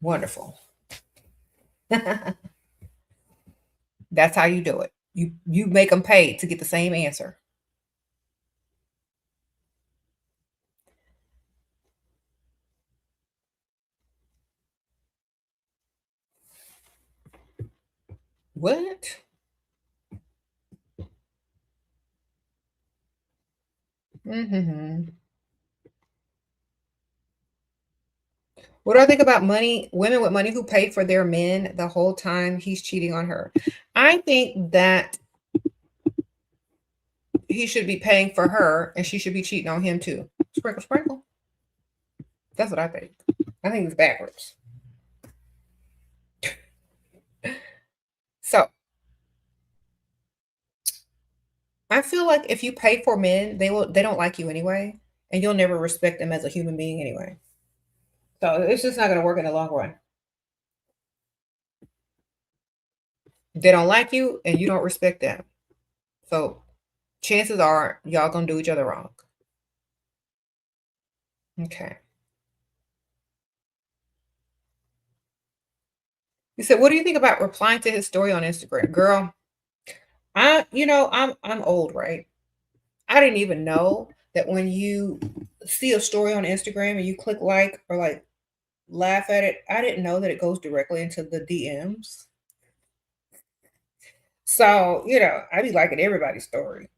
Wonderful. That's how you do it. You make them pay to get the same answer. What? Mm-hmm. What do I think about money? Women with money who pay for their men the whole time he's cheating on her. I think that he should be paying for her and she should be cheating on him too. Sprinkle, sprinkle. That's what I think. I think it's backwards. So I feel like if you pay for men, they don't like you anyway, and you'll never respect them as a human being anyway. So it's just not gonna work in the long run. They don't like you and you don't respect them. So chances are y'all gonna do each other wrong. Okay. You said, what do you think about replying to his story on Instagram? Girl, I'm old, right? I didn't even know that when you see a story on Instagram and you click like or like laugh at it, I didn't know that it goes directly into the DMs. So, I be liking everybody's story.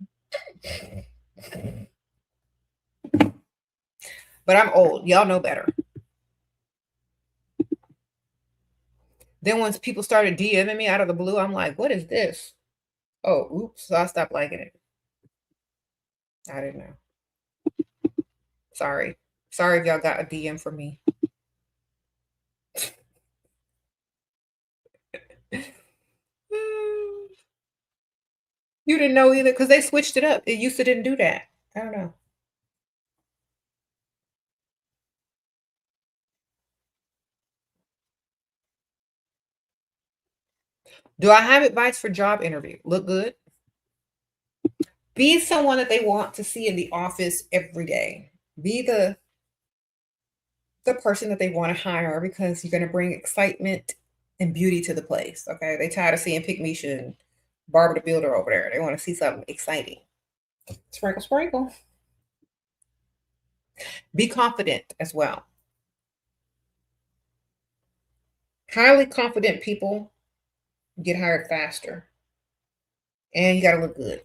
But I'm old. Y'all know better. Then once people started DMing me out of the blue, I'm like, what is this? Oh, oops. So I stopped liking it. I didn't know. Sorry. Sorry if y'all got a DM from me. You didn't know either because they switched it up. It used to didn't do that. I don't know. Do I have advice for job interview? Look good. Be someone that they want to see in the office every day. Be the person that they want to hire because you're going to bring excitement and beauty to the place. Okay. They tired of seeing Pick Misha and Barbara the Builder over there. They want to see something exciting. Sprinkle, sprinkle. Be confident as well. Highly confident people get hired faster. And you got to look good.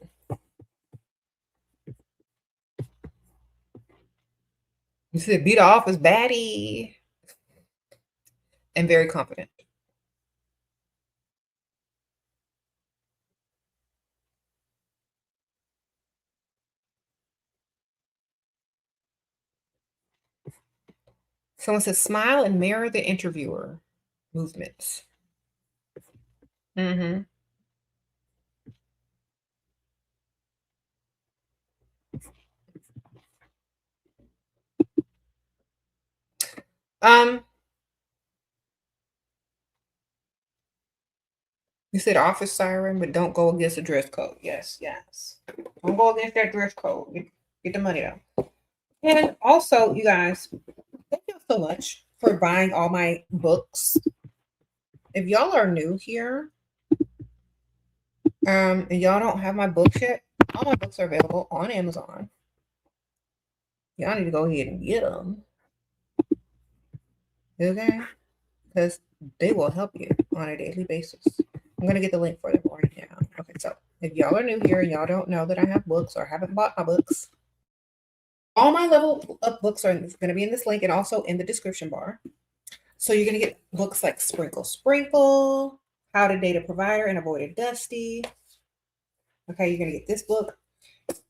You said be the office baddie and very confident. Someone says smile and mirror the interviewer movements. Mm-hmm. Um, you said office siren, but don't go against the dress code. Yes, yes. Don't go against that dress code. Get the money though. And also, you guys, thank you so much for buying all my books. If y'all are new here, and y'all don't have my books yet, all my books are available on Amazon. Y'all need to go ahead and get them. Okay? Because they will help you on a daily basis. I'm going to get the link for them right now. Okay, so if y'all are new here and y'all don't know that I have books or haven't bought my books, all my level up books are going to be in this link and also in the description bar. So you're going to get books like Sprinkle Sprinkle, How to Date a Provider and Avoid a Dusty. Okay, you're going to get this book.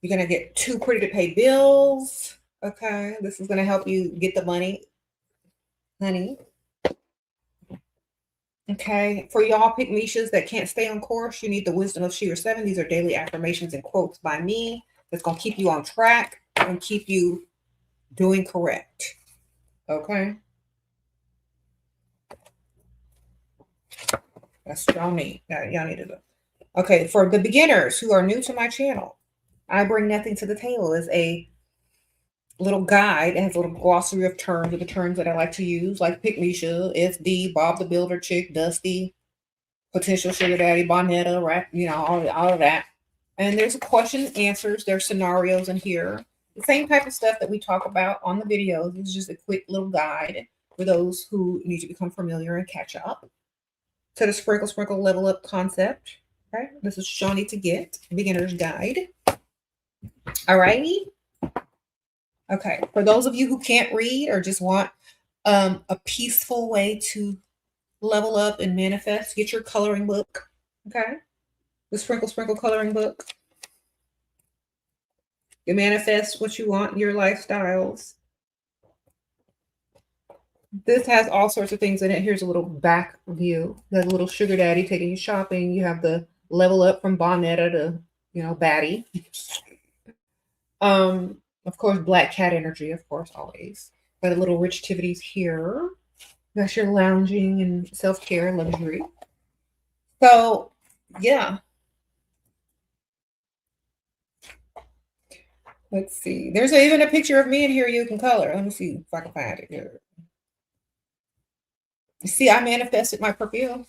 You're going to get Too Pretty to Pay Bills. Okay, this is going to help you get the money, honey. Okay, for y'all pick niches that can't stay on course, you need the wisdom of Sheraseven. These are daily affirmations and quotes by me that's going to keep you on track and keep you doing correct. Okay, that's what y'all need. Y'all need to do. Okay, for the beginners who are new to my channel, I bring nothing to the table as a little guide. It has a little glossary of terms, of the terms that I like to use, like Pick Misha, SD, Bob the Builder Chick, Dusty, Potential Sugar Daddy, Bonetta, right? All of that. And there's question and answers. There's scenarios in here. The same type of stuff that we talk about on the videos. It's just a quick little guide for those who need to become familiar and catch up to the sprinkle, sprinkle, level up concept. Right? This is Shawnee to Get Beginner's Guide. All righty. Okay, for those of you who can't read or just want a peaceful way to level up and manifest, get your coloring book. Okay, the Sprinkle Sprinkle coloring book. You manifest what you want in your lifestyles. This has all sorts of things in it. Here's a little back view. There's a little sugar daddy taking you shopping. You have the level up from Bonetta to, you know, baddie. Of course, black cat energy, of course, always. Got a little rich activities here. That's your lounging and self-care and luxury. So, yeah. Let's see. There's even a picture of me in here you can color. Let me see if I can find it here. You see, I manifested my perfume.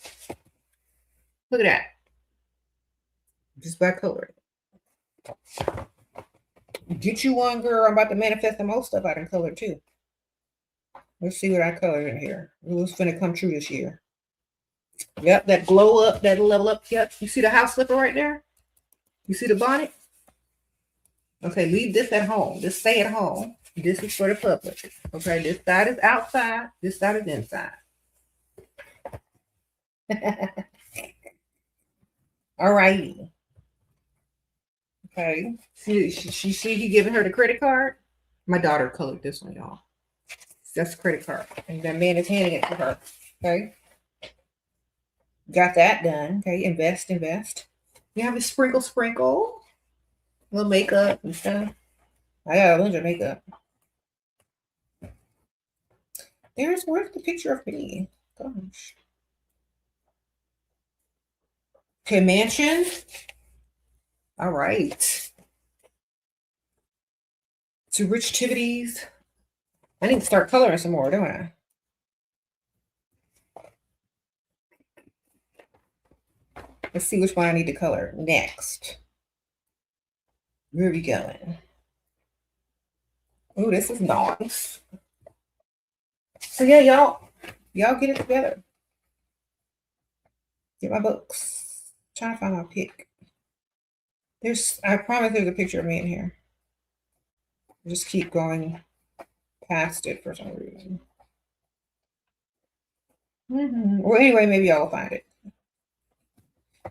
Look at that. Just by coloring. Get you one, girl. I'm about to manifest the most stuff I can color too. Let's see what I colored in here. It was finna come true this year. Yep, that glow up, that level up. Yep. You see the house slipper right there? You see the bonnet? Okay, leave this at home. Just stay at home. This is for the public. Okay, this side is outside. This side is inside. All righty. Okay. She he giving her the credit card. My daughter colored this one, y'all. That's the credit card. And that man is handing it to her. Okay. Got that done. Okay. Invest. You have a sprinkle. A little makeup and stuff. I got a bunch of makeup. Where's the picture of me? Gosh. Okay, mansion. All right. To rich activities. I need to start coloring some more, don't I? Let's see which one I need to color next. Where are we going? Oh, this is nice. So yeah, y'all get it together. Get my books. Trying to find my pick. I promise there's a picture of me in here. Just keep going past it for some reason. Well, anyway, maybe y'all will find it.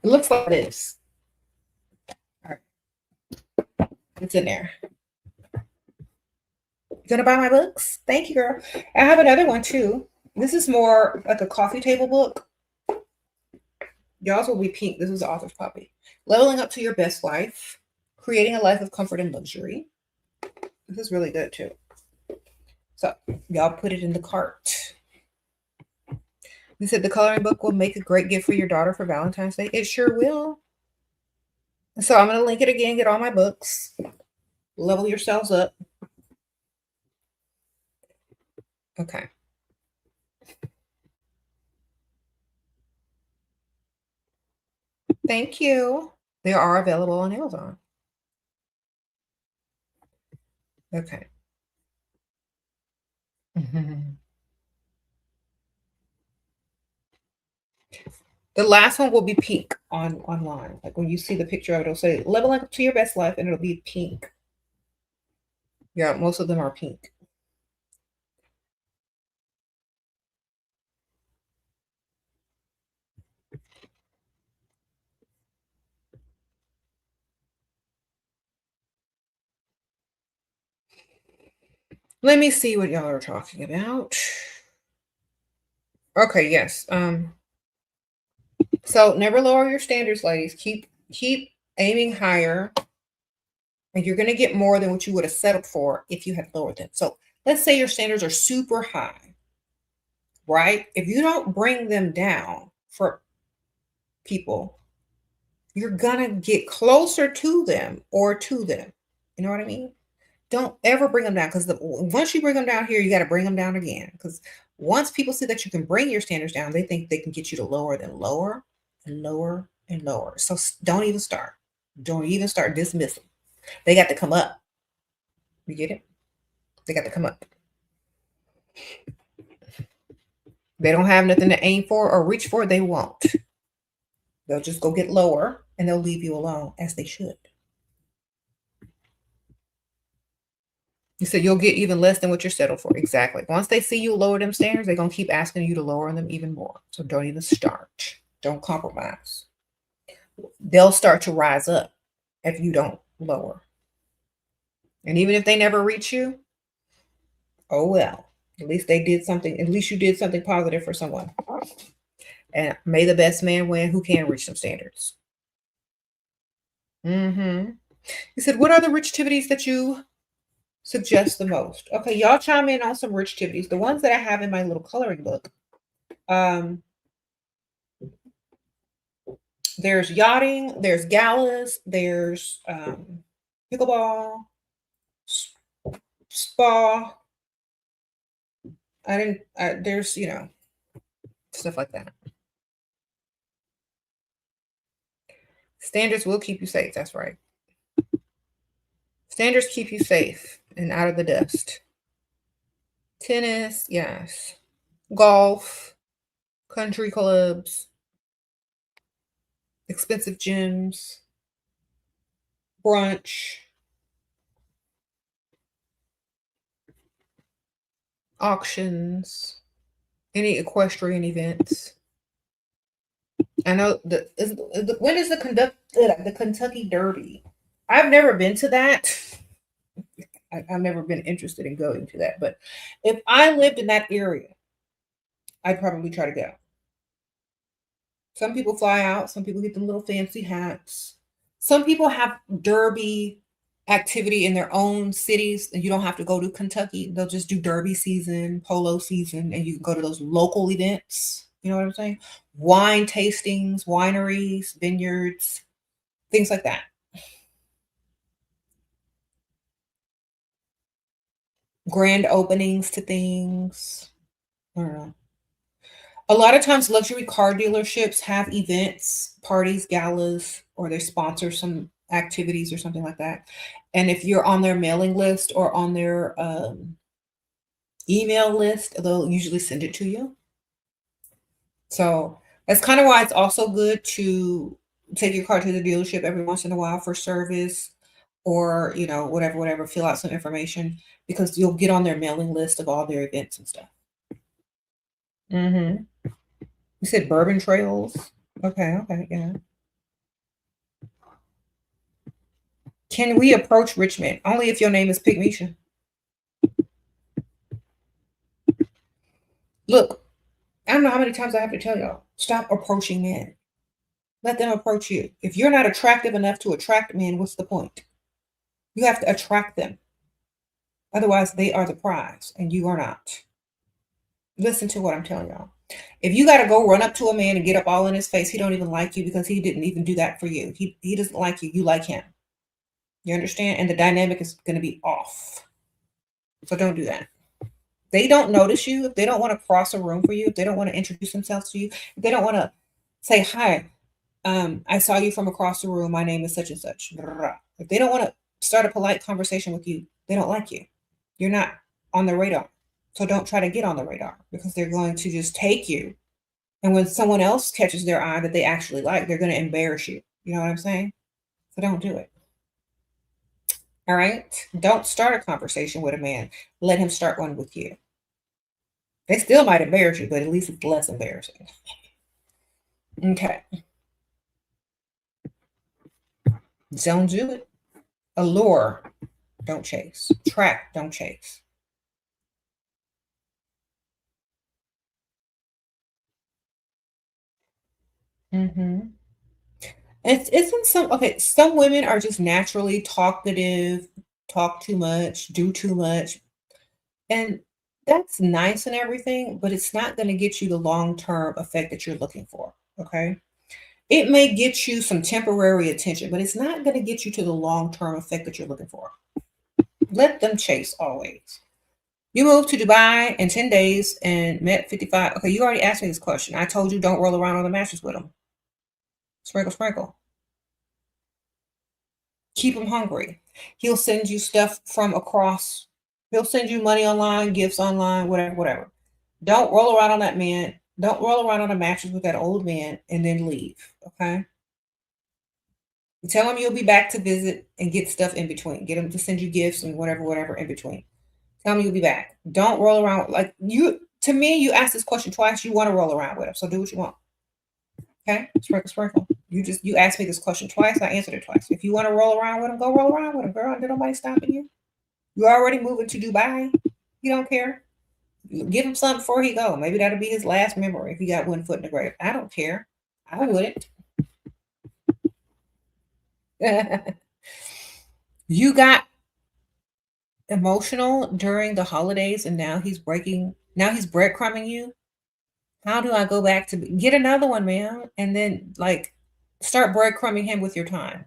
It looks like this. All right. It's in there. You gonna buy my books? Thank you, girl. I have another one too. This is more like a coffee table book. Y'all's will be pink. This is the author's copy. Leveling up to your best life. Creating a life of comfort and luxury. This is really good too. So y'all put it in the cart. You said the coloring book will make a great gift for your daughter for Valentine's Day. It sure will. So I'm going to link it again. Get all my books. Level yourselves up. Okay. Thank you. They are available on Amazon. Okay. The last one will be pink online. Like when you see the picture of it, it'll say level up to your best life and it'll be pink. Yeah, most of them are pink. Let me see what y'all are talking about. Okay, yes. So never lower your standards, ladies. Keep aiming higher. And you're going to get more than what you would have settled for if you had lowered them. So let's say your standards are super high, right? If you don't bring them down for people, you're going to get closer to them or to them. You know what I mean? Don't ever bring them down because once you bring them down here, you got to bring them down again. Because once people see that you can bring your standards down, they think they can get you to lower and lower and lower and lower. So don't even start. Don't even start dismissing. They got to come up. You get it? They got to come up. They don't have nothing to aim for or reach for. They won't. They'll just go get lower and they'll leave you alone as they should. You said you'll get even less than what you're settled for. Exactly. Once they see you lower them standards, they're going to keep asking you to lower them even more. So don't even start. Don't compromise. They'll start to rise up if you don't lower. And even if they never reach you, oh well. At least they did something. At least you did something positive for someone. And may the best man win who can reach some standards. Mm-hmm. He said, what are the rich activities that you suggest the most? Okay, y'all chime in on some rich activities. The ones that I have in my little coloring book. There's yachting, there's galas, there's pickleball, spa. There's, stuff like that. Standards will keep you safe. That's right. Standards keep you safe and out of the dust. Tennis, yes. Golf, country clubs, expensive gyms, brunch, auctions, any equestrian events. I know when is the Kentucky Derby? I've never been to that. I've never been interested in going to that. But if I lived in that area, I'd probably try to go. Some people fly out. Some people get them little fancy hats. Some people have derby activity in their own cities, and you don't have to go to Kentucky. They'll just do derby season, polo season, and you can go to those local events. You know what I'm saying? Wine tastings, wineries, vineyards, things like that. Grand openings to things. I don't know. A lot of times luxury car dealerships have events, parties, galas, or they sponsor some activities or something like that. And if you're on their mailing list or on their email list, they'll usually send it to you. So that's kind of why it's also good to take your car to the dealership every once in a while for service or, whatever, fill out some information because you'll get on their mailing list of all their events and stuff. Mm-hmm. You said bourbon trails. Okay, yeah. Can we approach rich men? Only if your name is Pygmisha. Look, I don't know how many times I have to tell y'all, stop approaching men. Let them approach you. If you're not attractive enough to attract men, what's the point? You have to attract them. Otherwise, they are the prize and you are not. Listen to what I'm telling y'all. If you got to go run up to a man and get up all in his face, he don't even like you because he didn't even do that for you. He doesn't like you. You like him. You understand? And the dynamic is going to be off. So don't do that. They don't notice you. If they don't want to cross a room for you, if they don't want to introduce themselves to you, if they don't want to say, hi, I saw you from across the room. My name is such and such. If they don't want to start a polite conversation with you, they don't like you. You're not on the radar. So don't try to get on the radar because they're going to just take you. And when someone else catches their eye that they actually like, they're going to embarrass you. You know what I'm saying? So don't do it. All right? Don't start a conversation with a man. Let him start one with you. They still might embarrass you, but at least it's less embarrassing. Okay. Don't do it. Allure, don't chase. Track, don't chase. Mm-hmm. It's some women are just naturally talkative, talk too much, do too much. And that's nice and everything, but it's not going to get you the long-term effect that you're looking for. Okay. It may get you some temporary attention, but it's not going to get you to the long-term effect that you're looking for. Let them chase always. You moved to Dubai in 10 days and met 55. Okay, you already asked me this question. I told you don't roll around on the mattress with them. Sprinkle, sprinkle. Keep him hungry. He'll send you stuff from across. He'll send you money online, gifts online, whatever. Don't roll around on that man. Don't roll around on a mattress with that old man and then leave. Okay. Tell him you'll be back to visit and get stuff in between. Get him to send you gifts and whatever in between. Tell me you'll be back. Don't roll around like you. To me, you asked this question twice. You want to roll around with him, so do what you want. Okay, sprinkle, sprinkle. You asked me this question twice. I answered it twice. If you want to roll around with him, go roll around with him, girl. There's nobody stopping you. You're already moving to Dubai. You don't care. Give him something before he go. Maybe that'll be his last memory if he got one foot in the grave. I don't care. I wouldn't. You got emotional during the holidays and now he's breadcrumbing you. How do I go back to get another one, man? And then like start breadcrumbing him with your time.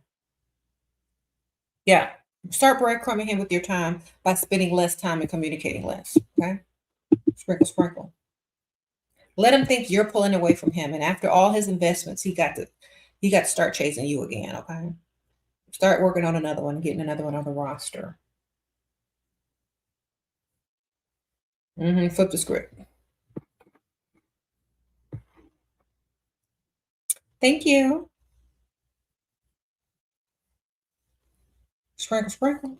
Yeah. Start breadcrumbing him with your time by spending less time and communicating less. Okay. Sprinkle, sprinkle. Let him think you're pulling away from him. And after all his investments, he got to start chasing you again. Okay. Start working on another one, getting another one on the roster. Flip the script. Thank you. Sprinkle, sprinkle.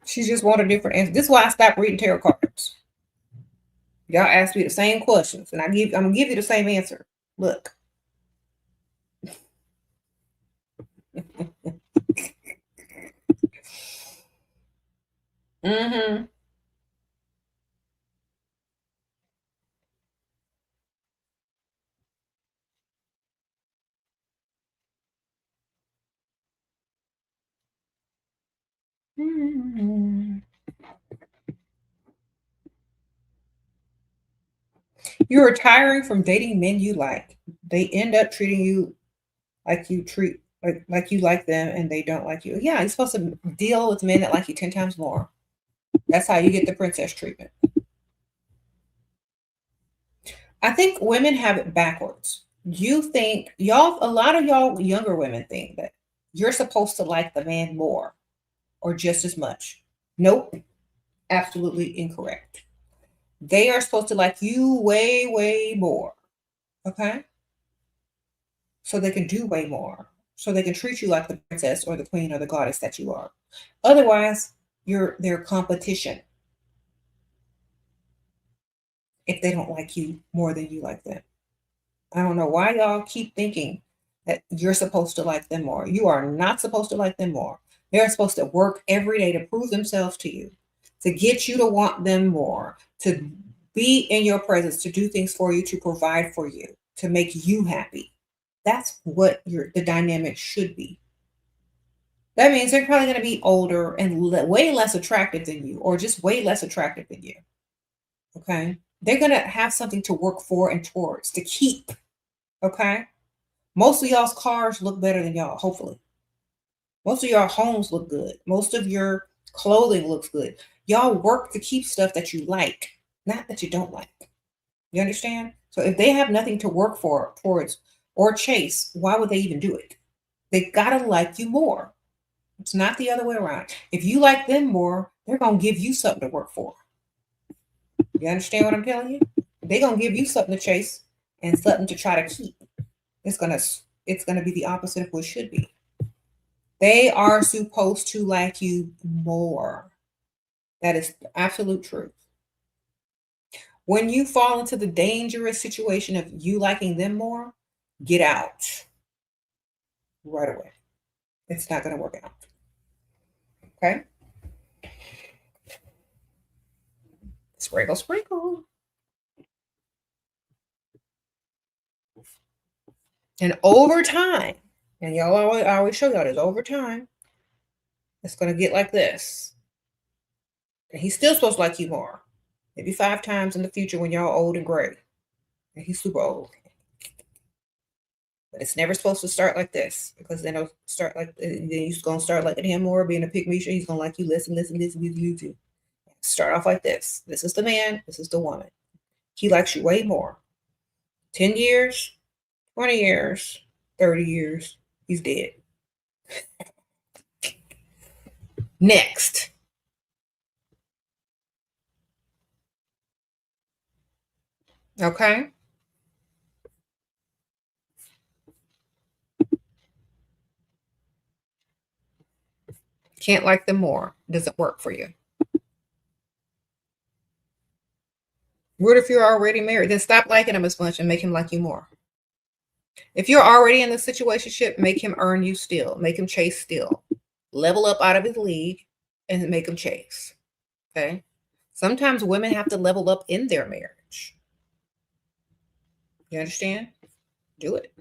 She just wanted a different answer. This is why I stopped reading tarot cards. Y'all ask me the same questions, and I'm gonna give you the same answer. Look. Mm-hmm. Mm-hmm. You're retiring from dating men you like. They end up treating you like you treat like you like them, and they don't like you. Yeah, you're supposed to deal with men that like you 10 times more. That's how you get the princess treatment. I think women have it backwards. You think y'all, a lot of y'all younger women think that you're supposed to like the man more or just as much. Nope, absolutely incorrect. They are supposed to like you way, way more. Okay? So they can do way more. So they can treat you like the princess or the queen or the goddess that you are. Otherwise, you're their competition if they don't like you more than you like them. I don't know why y'all keep thinking that you're supposed to like them more. You are not supposed to like them more. They're supposed to work every day to prove themselves to you, to get you to want them more, to be in your presence, to do things for you, to provide for you, to make you happy. That's what the dynamic should be. That means they're probably going to be older and way less attractive than you, or just way less attractive than you. Okay. They're going to have something to work for and towards, to keep. Okay. Most of y'all's cars look better than y'all, hopefully. Most of your homes look good. Most of your clothing looks good. Y'all work to keep stuff that you like, not that you don't like. You understand? So if they have nothing to work for, towards, or chase, why would they even do it? They gotta like you more. It's not the other way around. If you like them more, they're gonna give you something to work for. You understand what I'm telling you? They're gonna give you something to chase and something to try to keep. It's gonna be the opposite of what it should be. They are supposed to like you more. That is the absolute truth. When you fall into the dangerous situation of you liking them more, get out right away. It's not going to work out. Okay? Sprinkle, sprinkle. And over time, and y'all always show y'all this, over time, it's going to get like this. And he's still supposed to like you more. Maybe 5 times in the future when y'all old and gray. And he's super old. But it's never supposed to start like this, because then it'll start like, then you're going to start liking him more, being a pick me. He's going to like you, listen, you too. Start off like this. This is the man, this is the woman. He likes you way more. 10 years, 20 years, 30 years, he's dead. Next. Okay. Can't like them more. Doesn't work for you. What if you're already married? Then stop liking him as much and make him like you more. If you're already in the situationship, make him earn you still. Make him chase still. Level up out of his league and make him chase. Okay? Sometimes women have to level up in their marriage. You understand? Do it.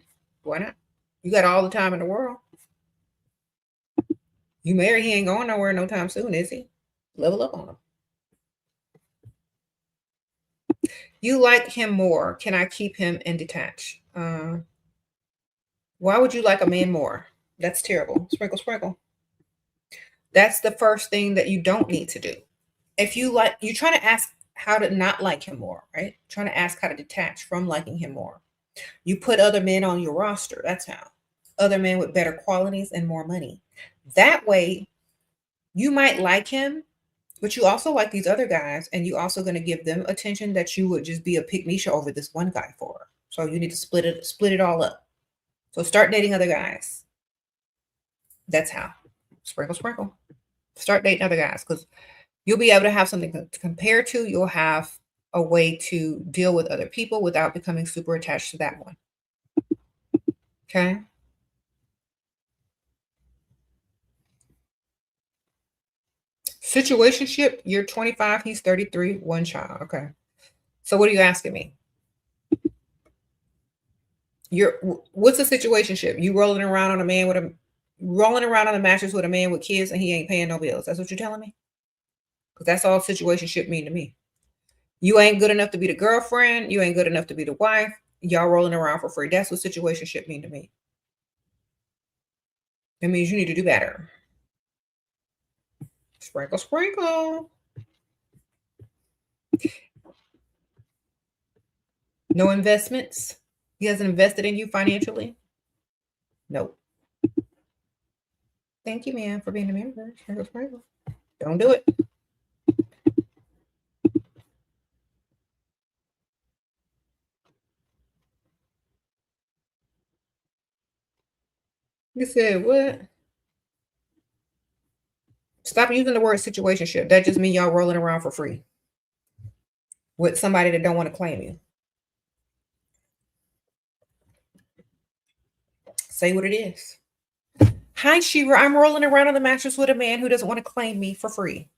Why not? You got all the time in the world. You married, he ain't going nowhere no time soon, is he? Level up on him. You like him more. Can I keep him and detach? Why would you like a man more? That's terrible. Sprinkle, sprinkle. That's the first thing that you don't need to do. If you like, you're trying to ask how to not like him more, right? Trying to ask how to detach from liking him more. You put other men on your roster. That's how. Other men with better qualities and more money. That way, you might like him, but you also like these other guys, and you also going to give them attention that you would just be a pygmisha over this one guy for. So you need to split it all up. So start dating other guys. That's how. Sprinkle, sprinkle. Start dating other guys, because you'll be able to have something to compare to. You'll have a way to deal with other people without becoming super attached to that one. Okay. Situationship, you're 25, he's 33, one child. Okay. So what are you asking me? What's a situationship? You rolling around on a mattress with a man with kids and he ain't paying no bills. That's what you're telling me? Because that's all situationship mean to me. You ain't good enough to be the girlfriend. You ain't good enough to be the wife. Y'all rolling around for free. That's what situationship mean to me. It means you need to do better. Sprinkle, sprinkle. No investments. He hasn't invested in you financially? Nope. Thank you, man, for being a member. Sprinkle, sprinkle. Don't do it. You said what? Stop using the word situationship. That just means y'all rolling around for free with somebody that don't want to claim you. Say what it is. Hi, Shira. I'm rolling around on the mattress with a man who doesn't want to claim me for free.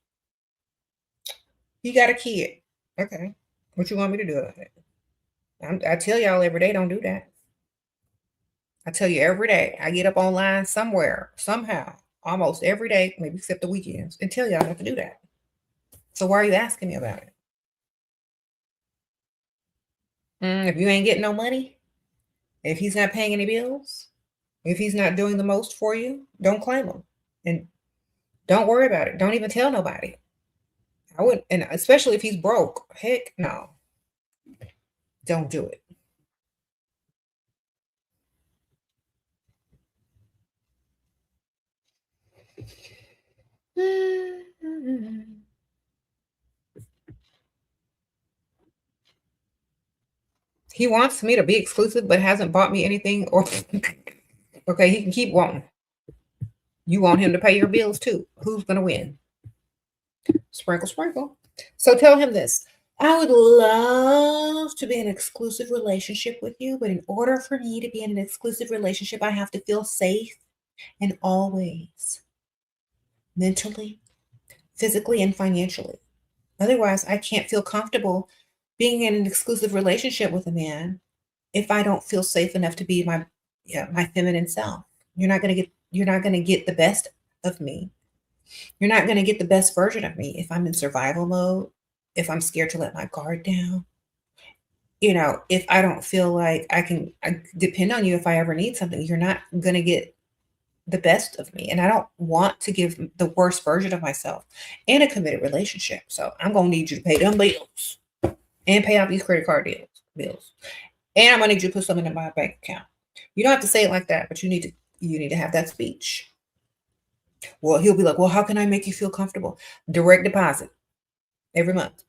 He got a kid. Okay. What you want me to do about it? I tell y'all every day, don't do that. I tell you every day. I get up online somewhere, somehow, almost every day, maybe except the weekends, and tell y'all not to do that. So why are you asking me about it? If you ain't getting no money, if he's not paying any bills, if he's not doing the most for you, don't claim him. And don't worry about it. Don't even tell nobody. I wouldn't, and especially if he's broke. Heck no. Don't do it. He wants me to be exclusive, but hasn't bought me anything. Or okay, he can keep wanting. You want him to pay your bills too. Who's gonna win? Sprinkle, sprinkle. So tell him this. I would love to be in an exclusive relationship with you, but in order for me to be in an exclusive relationship, I have to feel safe in all ways. Mentally, physically, and financially. Otherwise, I can't feel comfortable being in an exclusive relationship with a man if I don't feel safe enough to be my feminine self. You're not going to get the best of me. You're not going to get the best version of me if I'm in survival mode, if I'm scared to let my guard down. If I don't feel like I depend on you if I ever need something, you're not going to get the best of me. And I don't want to give the worst version of myself in a committed relationship. So I'm going to need you to pay them bills and pay off these credit card bills. And I'm going to need you to put something in my bank account. You don't have to say it like that, but you need to have that speech. Well, he'll be like, well, how can I make you feel comfortable? Direct deposit every month.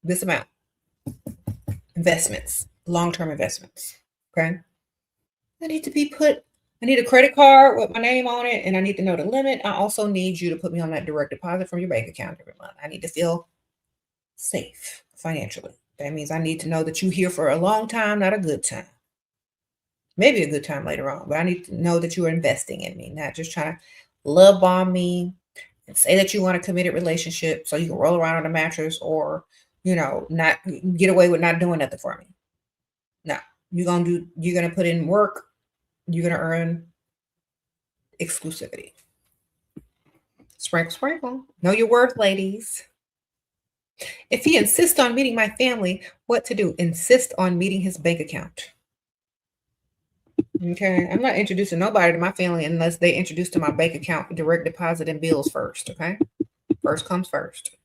This amount. Investments, long-term investments. Okay. I need to be put I need a credit card with my name on it, and I need to know the limit. I also need you to put me on that direct deposit from your bank account every month. I need to feel safe financially. That means I need to know that you're here for a long time, not a good time. Maybe a good time later on, but I need to know that you are investing in me, not just trying to love bomb me and say that you want a committed relationship so you can roll around on a mattress or, not get away with not doing nothing for me. No, you're gonna put in work, you're gonna earn exclusivity. Sprinkle, sprinkle. Know your worth, ladies. If he insists on meeting my family, what to do? Insist on meeting his bank account. Okay. I'm not introducing nobody to my family unless they introduce to my bank account, direct deposit, and bills first. Okay. First comes first.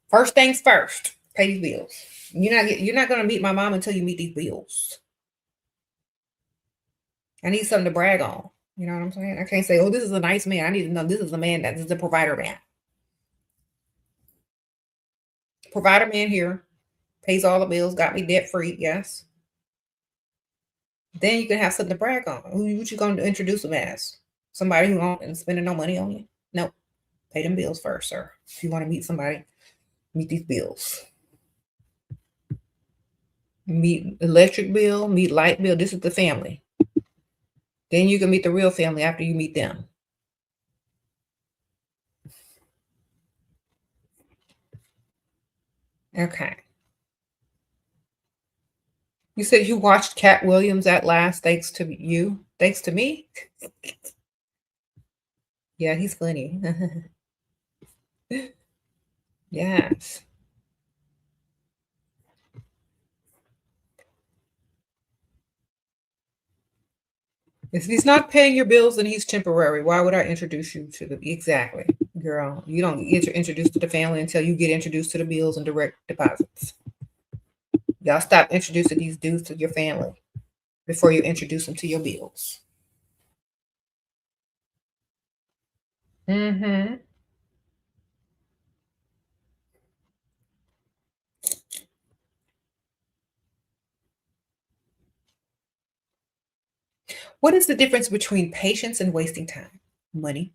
First things first. Pay these bills. You're not gonna meet my mom until you meet these bills. I need something to brag on. You know what I'm saying? I can't say, oh, this is a nice man. I need to know this is a man that is a provider man. Provider man here, pays all the bills, got me debt free. Yes. Then you can have something to brag on. What you going to introduce him as? Somebody who ain't spending no money on you? No. Pay them bills first, sir. If you want to meet somebody, meet these bills. Meet electric bill, meet light bill. This is the family. Then you can meet the real family after you meet them. Okay. You said you watched Cat Williams at last, thanks to you. Thanks to me? Yeah, he's funny. Yes. If he's not paying your bills, then he's temporary. Why would I introduce you to the exactly, girl? You don't get introduced to the family until you get introduced to the bills and direct deposits. Y'all stop introducing these dudes to your family before you introduce them to your bills. Mm-hmm. What is the difference between patience and wasting time? Money.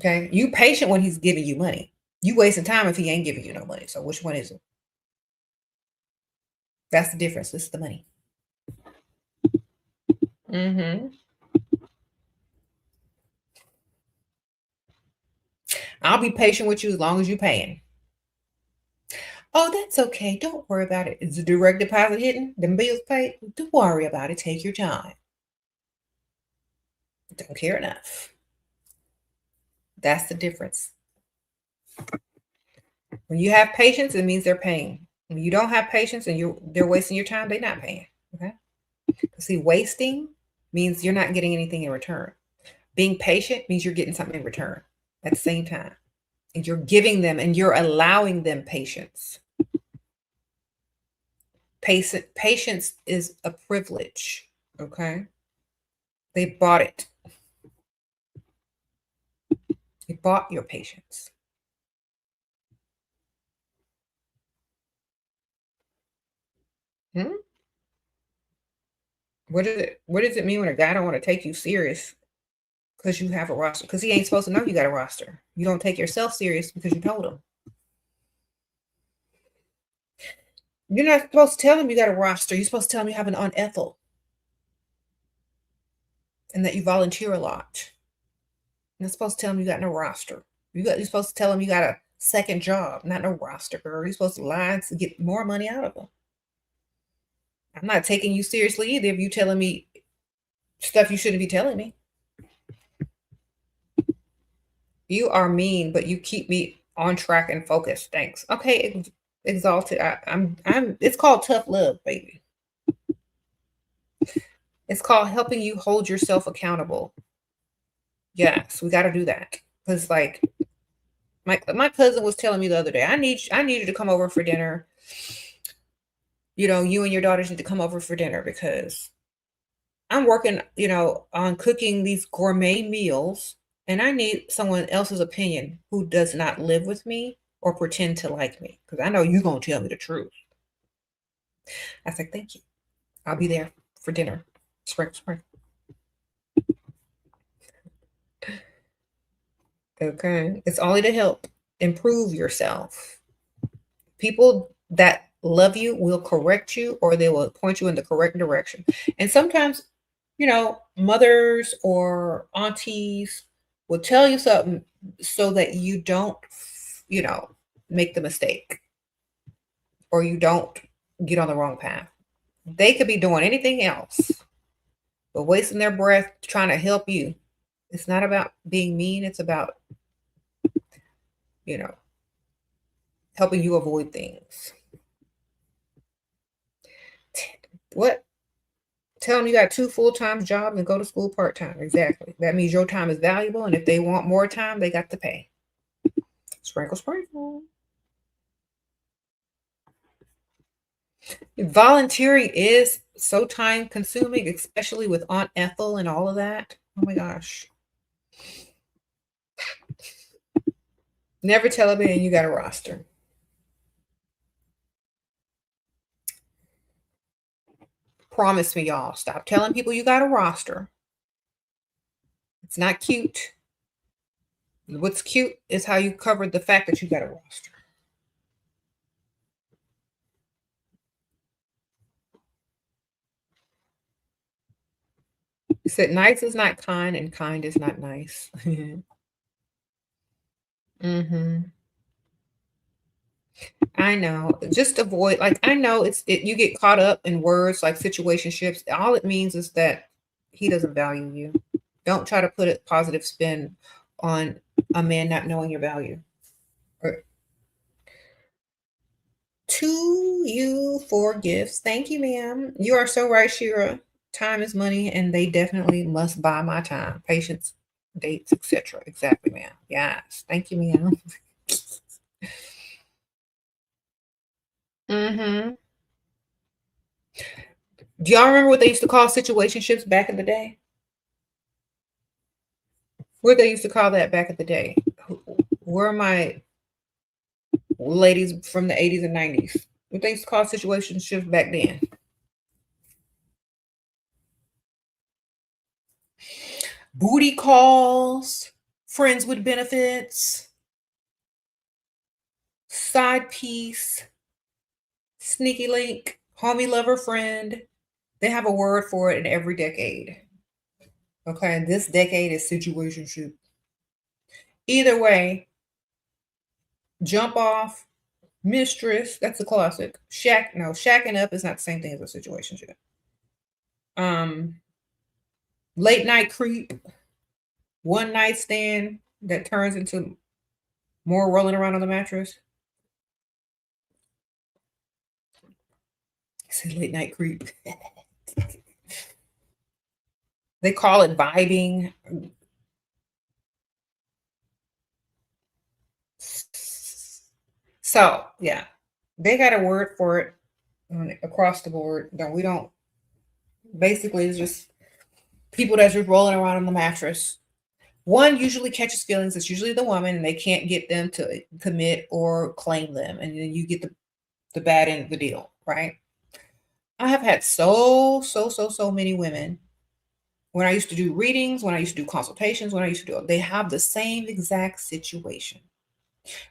Okay. You patient when he's giving you money. You wasting time if he ain't giving you no money. So which one is it? That's the difference. This is the money. Mm-hmm. I'll be patient with you as long as you're paying. Oh, that's okay. Don't worry about it. Is the direct deposit hitting? Them bills paid? Don't worry about it. Take your time. Don't care enough. That's the difference. When you have patience, it means they're paying. When you don't have patience and they're wasting your time, they're not paying. Okay. See, wasting means you're not getting anything in return. Being patient means you're getting something in return at the same time. And you're giving them and you're allowing them patience. Patience is a privilege. Okay. They bought it. They bought your patience. Hmm? What does it mean when a guy don't want to take you serious because you have a roster? Because he ain't supposed to know you got a roster. You don't take yourself serious because you told him. You're not supposed to tell him you got a roster. You're supposed to tell him you have an Aunt Ethel and that you volunteer a lot. You're not supposed to tell him you got no roster. You're supposed to tell him you got a second job, not no roster, girl. You're supposed to lie to get more money out of him. I'm not taking you seriously either if you telling me stuff you shouldn't be telling me. You are mean, but you keep me on track and focused. Thanks. Okay, exalted. I'm. It's called tough love, baby. It's called helping you hold yourself accountable. Yes, we got to do that because, like, my cousin was telling me the other day, I need you to come over for dinner. You and your daughters need to come over for dinner because I'm working, on cooking these gourmet meals, and I need someone else's opinion who does not live with me or pretend to like me because I know you're going to tell me the truth. I said, thank you. I'll be there for dinner. Sprinkle, sprinkle. Okay. It's only to help improve yourself. People that love you will correct you or they will point you in the correct direction. And sometimes, mothers or aunties will tell you something so that you don't, make the mistake or you don't get on the wrong path. They could be doing anything else, but wasting their breath trying to help you. It's not about being mean. It's about, helping you avoid things. What? Tell them you got 2 full-time jobs and go to school part-time. Exactly. That means your time is valuable. And if they want more time, they got to pay. Sprinkle, sprinkle. Volunteering is so time consuming, especially with Aunt Ethel and all of that. Oh my gosh. Never tell a man you got a roster. Promise me, y'all. Stop telling people you got a roster. It's not cute. What's cute is how you covered the fact that you got a roster. You said nice is not kind and kind is not nice. Mm-hmm. I know. Just avoid, like, I know you get caught up in words like situationships. All it means is that he doesn't value you. Don't try to put a positive spin on a man not knowing your value. Or, to you for gifts. Thank you, ma'am. You are so right, Shira. Time is money, and they definitely must buy my time. Patience, dates, etc. Exactly, ma'am. Yes. Thank you, ma'am. Mm-hmm. Do y'all remember what they used to call situationships back in the day? What they used to call that back in the day? Where are my ladies from the 80s and 90s? What they used to call situationships back then? Booty calls, friends with benefits, side piece, sneaky link, homie lover friend. They have a word for it in every decade. Okay, this decade is situationship. Either way, jump off, mistress, that's a classic. Shacking up is not the same thing as a situationship. Late night creep, one night stand that turns into more rolling around on the mattress. I said late night creep. They call it vibing. So yeah, they got a word for it across the board. No, we don't. Basically, it's just people that's just rolling around on the mattress. One usually catches feelings. It's usually the woman, and they can't get them to commit or claim them, and then you get the bad end of the deal, right? I have had so many women when I used to do readings, when I used to do consultations, when I used to do, they have the same exact situation.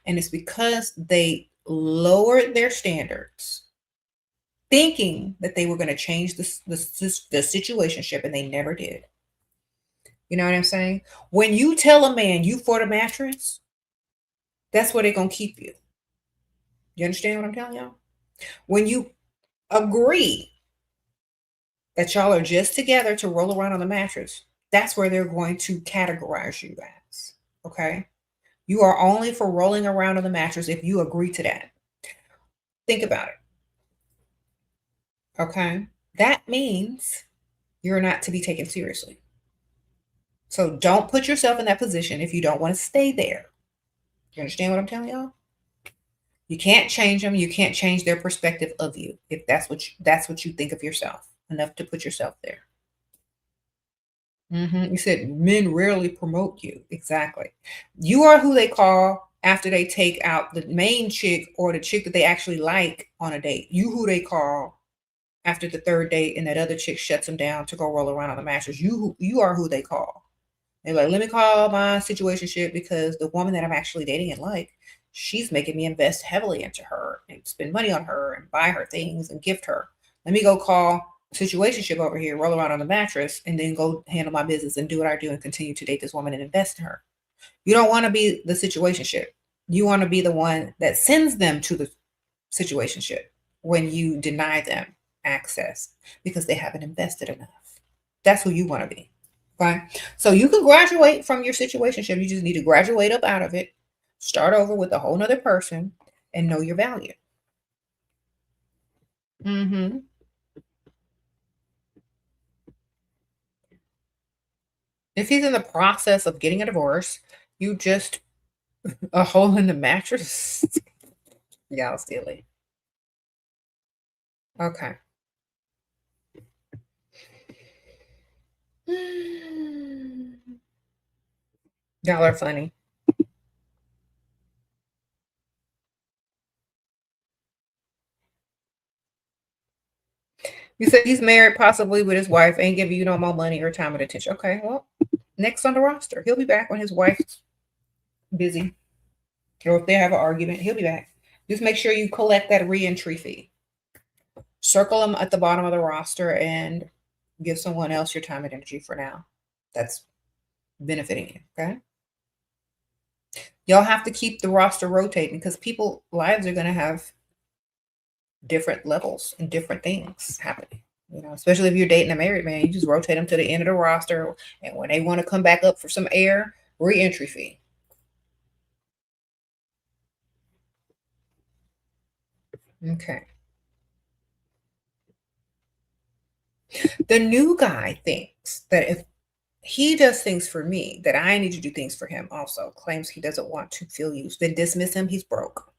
And it's because they lowered their standards, thinking that they were going to change the situationship, and they never did. You know what I'm saying? When you tell a man you for the mattress, that's where they're going to keep you. You understand what I'm telling y'all? When you agree that y'all are just together to roll around on the mattress, that's where they're going to categorize you as. Okay? You are only for rolling around on the mattress if you agree to that. Think about it. Okay? That means you're not to be taken seriously. So don't put yourself in that position if you don't want to stay there. You understand what I'm telling y'all? You can't change them. You can't change their perspective of you if that's what you think of yourself. Enough to put yourself there. You said men rarely promote you. Exactly. You are who they call after they take out the main chick or the chick that they actually like on a date. You who they call after the third date and that other chick shuts him down to go roll around on the mattress. You are who they call. They're like, let me call my situationship because the woman that I'm actually dating and like, she's making me invest heavily into her and spend money on her and buy her things and gift her. Let me go call situationship over here, roll around on the mattress, and then go handle my business and do what I do and continue to date this woman and invest in her. You don't want to be the situationship. You want to be the one that sends them to the situationship when you deny them access because they haven't invested enough. That's who you want to be. Okay. So you can graduate from your situationship. You just need to graduate up out of it, start over with a whole nother person, and know your value. Mm-hmm. If he's in the process of getting a divorce, you just a hole in the mattress. Y'all silly. Okay. Y'all are funny. You said he's married, possibly with his wife, ain't giving you no more money or time and attention. Okay, well, next on the roster. He'll be back when his wife's busy. Or if they have an argument, he'll be back. Just make sure you collect that re-entry fee. Circle him at the bottom of the roster and give someone else your time and energy for now. That's benefiting you. Okay. Y'all have to keep the roster rotating because people lives are going to have different levels and different things happening. You know, especially if you're dating a married man, you just rotate them to the end of the roster. And when they want to come back up for some air, re-entry fee. Okay. The new guy thinks that if he does things for me, that I need to do things for him also. Claims he doesn't want to feel used. Then dismiss him. He's broke.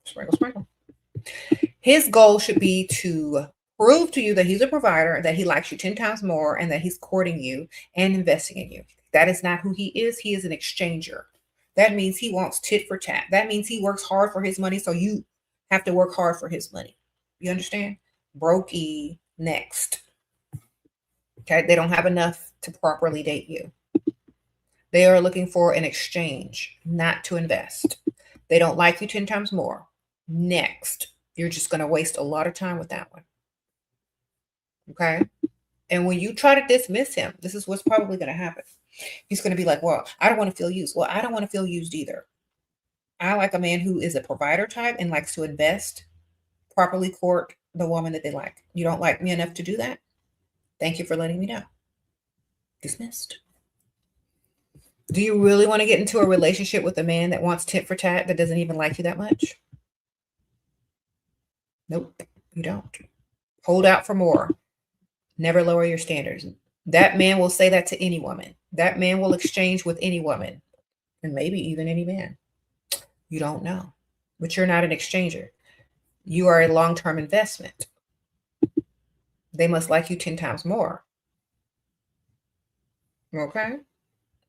Sprinkle, sprinkle. His goal should be to prove to you that he's a provider, that he likes you 10 times more, and that he's courting you and investing in you. That is not who he is. He is an exchanger. That means he wants tit for tat. That means he works hard for his money, so you have to work hard for his money. You understand? Brokey next. Okay, they don't have enough to properly date you. They are looking for an exchange, not to invest. They don't like you 10 times more. Next. You're just going to waste a lot of time with that one. Okay. And when you try to dismiss him, this is what's probably going to happen. He's going to be like, well, I don't want to feel used. Well, I don't want to feel used either. I like a man who is a provider type and likes to invest, properly court the woman that they like. You don't like me enough to do that? Thank you for letting me know. Dismissed. Do you really want to get into a relationship with a man that wants tit for tat that doesn't even like you that much? Nope, you don't. Hold out for more. Never lower your standards. That man will say that to any woman. That man will exchange with any woman, and maybe even any man. You don't know, but you're not an exchanger. You are a long-term investment. They must like you 10 times more. Okay?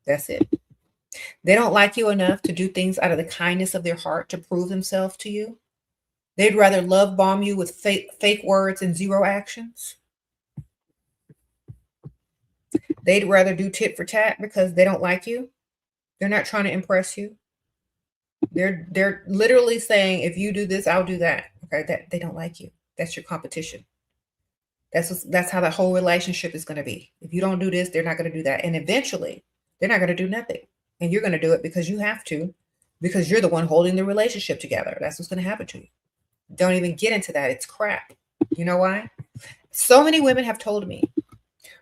That's it. They don't like you enough to do things out of the kindness of their heart to prove themselves to you. They'd rather love bomb you with fake words and zero actions. They'd rather do tit for tat because they don't like you. They're not trying to impress you. They're literally saying, if you do this, I'll do that. Okay, that they don't like you. That's your competition. That's how the whole relationship is going to be. If you don't do this, they're not going to do that. And eventually, they're not going to do nothing. And you're going to do it because you have to, because you're the one holding the relationship together. That's what's going to happen to you. Don't even get into that. It's crap. You know why? So many women have told me,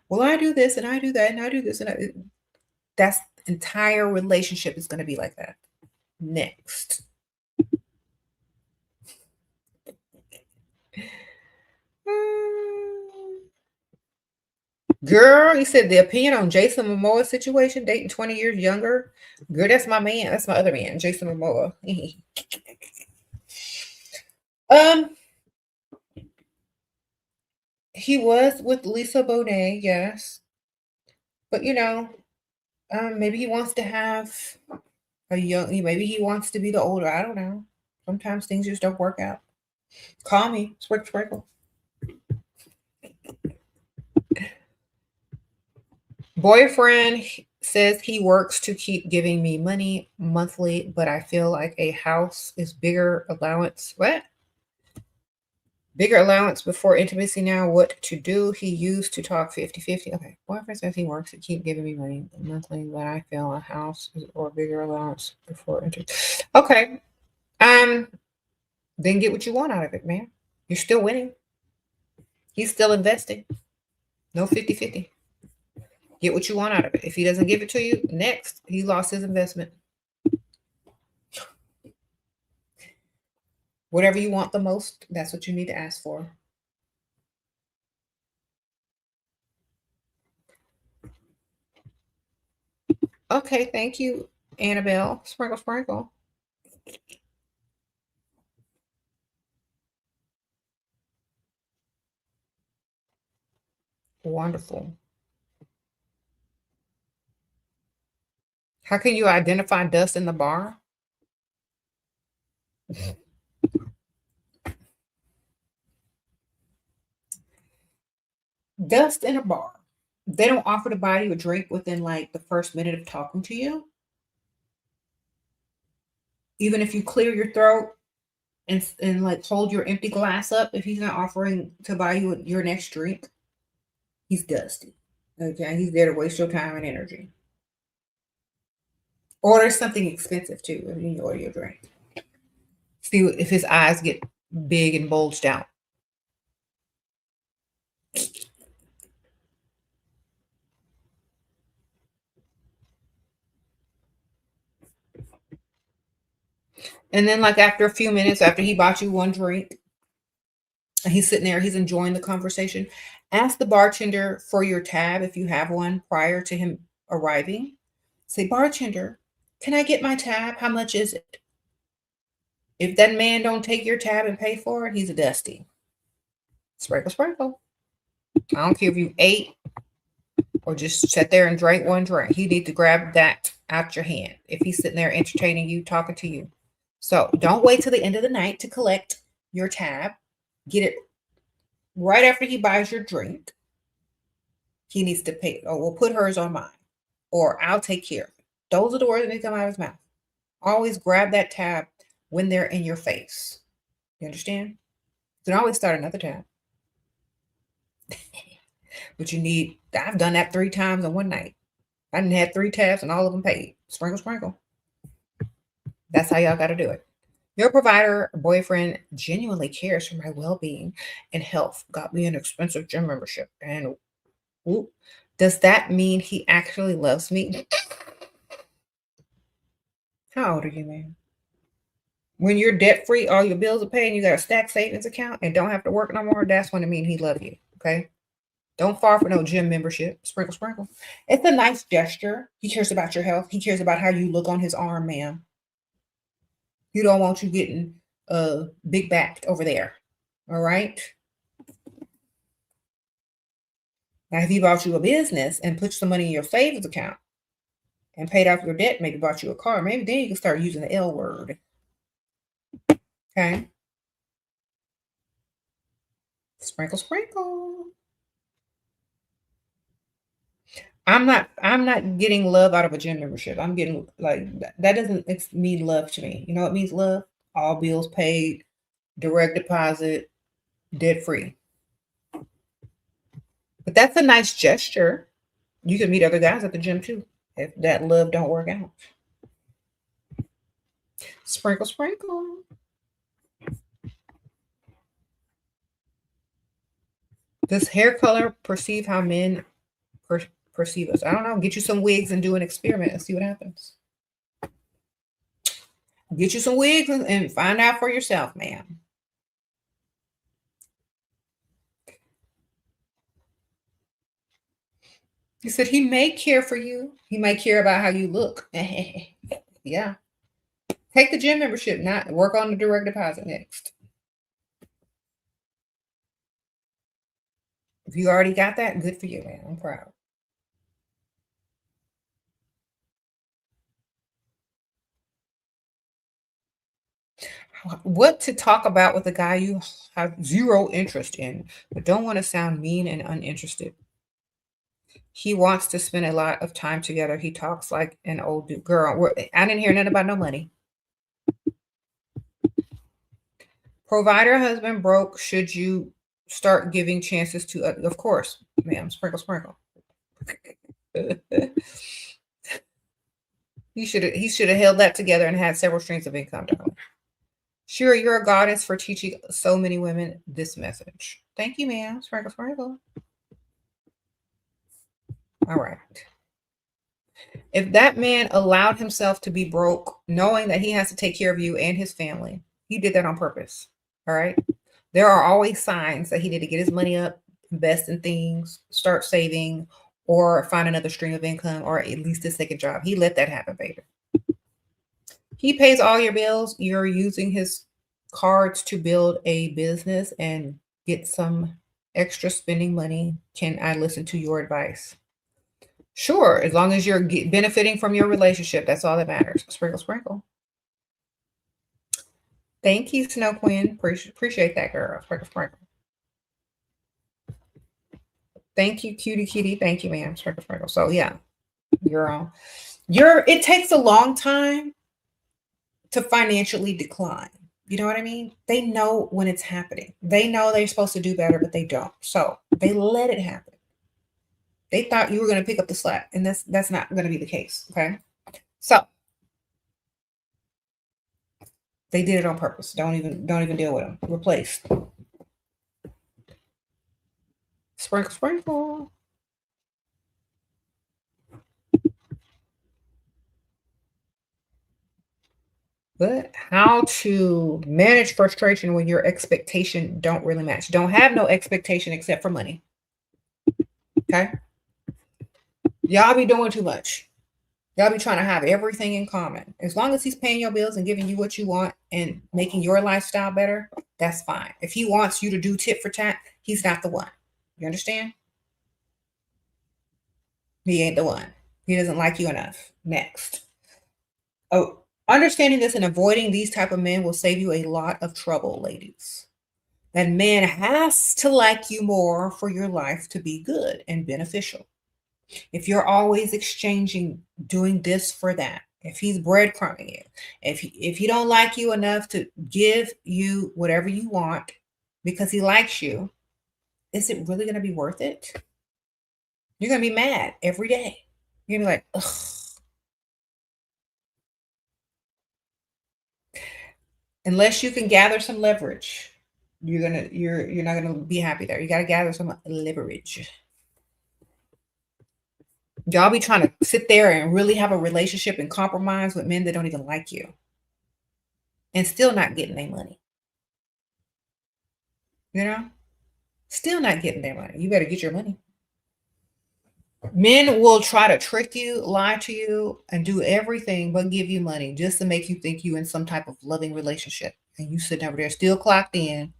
well, I do this and I do that and I do this. That's entire relationship is going to be like that. Next. Girl, you said the opinion on Jason Momoa's situation, dating 20 years younger. Girl, that's my man. That's my other man, Jason Momoa. He was with Lisa Bonet, yes. But maybe he wants to have maybe he wants to be the older. I don't know. Sometimes things just don't work out. Call me, sprinkle. Boyfriend says he works to keep giving me money monthly, but I feel like a house is bigger allowance. What? Bigger allowance before intimacy now. What to do? He used to talk 50-50. Okay. Boyfriend says he works to keep giving me money monthly, but I feel a house or bigger allowance before intimacy. Okay. Then get what you want out of it, man. You're still winning. He's still investing. No 50-50. Get what you want out of it. If he doesn't give it to you, next, he lost his investment. Whatever you want the most, that's what you need to ask for. Okay, thank you, Annabelle. Sprinkle, sprinkle. Wonderful. How can you identify dust in the bar? Dust in a bar. They don't offer to buy you a drink within like the first minute of talking to you. Even if you clear your throat and like hold your empty glass up, if he's not offering to buy you your next drink, he's dusty. Okay, he's there to waste your time and energy. Order something expensive too if you order your drink. See if his eyes get big and bulged out. And then, like, after a few minutes, after he bought you one drink, and he's sitting there, he's enjoying the conversation, ask the bartender for your tab if you have one prior to him arriving. Say, bartender, can I get my tab? How much is it? If that man don't take your tab and pay for it, he's a dusty. Sprinkle, sprinkle. I don't care if you ate or just sat there and drank one drink. You need to grab that out your hand if he's sitting there entertaining you, talking to you. So don't wait till the end of the night to collect your tab. Get it right after he buys your drink. He needs to pay. Oh, we'll put hers on mine. Or I'll take care of it. Those are the words that come out of his mouth. Always grab that tab when they're in your face. You understand? You can always start another tab. But you need, I've done that 3 times in one night. I didn't have 3 tabs and all of them paid. Sprinkle, sprinkle. That's how y'all got to do it. Your provider boyfriend genuinely cares for my well-being and health. Got me an expensive gym membership. And whoop, does that mean he actually loves me? How old are you, man? When you're debt-free, all your bills are paid, and you got a stacked savings account and don't have to work no more, that's when it means he loves you, okay? Don't fall for no gym membership. Sprinkle, sprinkle. It's a nice gesture. He cares about your health. He cares about how you look on his arm, ma'am. He don't want you getting big backed over there. All right? Now, if he bought you a business and put some money in your savings account and paid off your debt, maybe bought you a car, maybe then you can start using the L word. Okay? Sprinkle, sprinkle. I'm not getting love out of a gym membership. I'm getting like that doesn't mean love to me. You know what means love? All bills paid, direct deposit, debt free. But that's a nice gesture. You can meet other guys at the gym too if that love don't work out. Sprinkle, sprinkle. Does hair color perceive how men perceive us? I don't know. Get you some wigs and do an experiment and see what happens. Get you some wigs and find out for yourself, ma'am. He said he may care for you. He might care about how you look. Yeah. Take the gym membership, not work on the direct deposit next. If you already got that, good for you, man. I'm proud. What to talk about with a guy you have zero interest in, but don't want to sound mean and uninterested? He wants to spend a lot of time together. He talks like an old dude. Girl, I didn't hear nothing about no money. Provider husband broke. Should you start giving chances to, of course, ma'am. Sprinkle, sprinkle. He should have held that together and had several streams of income, darling. Sure, you're a goddess for teaching so many women this message. Thank you, ma'am. Sprinkle, sprinkle. All right. If that man allowed himself to be broke, knowing that he has to take care of you and his family, he did that on purpose. All right. There are always signs that he need to get his money up, invest in things, start saving, or find another stream of income, or at least a second job. He let that happen, baby. He pays all your bills. You're using his cards to build a business and get some extra spending money. Can I listen to your advice? Sure, as long as you're benefiting from your relationship, that's all that matters. Sprinkle, sprinkle. Thank you, Snow Queen. Appreciate that, girl. Sprinkle, sprinkle. Thank you, cutie, kitty. Thank you, ma'am. Sprinkle, sprinkle. So yeah, girl, it takes a long time to financially decline. You know what I mean? They know when it's happening. They know they're supposed to do better, but they don't. So they let it happen. They thought you were going to pick up the slack, and that's not going to be the case. Okay. So they did it on purpose. Don't even deal with them. Replaced. Sprinkle, sprinkle. But how to manage frustration when your expectation don't really match. Don't have no expectation except for money. Okay. Y'all be doing too much. Y'all be trying to have everything in common. As long as he's paying your bills and giving you what you want and making your lifestyle better, that's fine. If he wants you to do tit for tat, he's not the one. You understand? He ain't the one. He doesn't like you enough. Next. Oh, understanding this and avoiding these type of men will save you a lot of trouble, ladies. That man has to like you more for your life to be good and beneficial. If you're always exchanging, doing this for that, if he's breadcrumbing you, if he don't like you enough to give you whatever you want because he likes you, is it really going to be worth it? You're going to be mad every day. You're going to be like, ugh. Unless you can gather some leverage, you're not gonna be happy there. You got to gather some leverage. Y'all be trying to sit there and really have a relationship and compromise with men that don't even like you and still not getting their money. You know, still not getting their money. You better get your money. Men will try to trick you, lie to you, and do everything but give you money just to make you think you in some type of loving relationship. And you sitting over there still clocked in,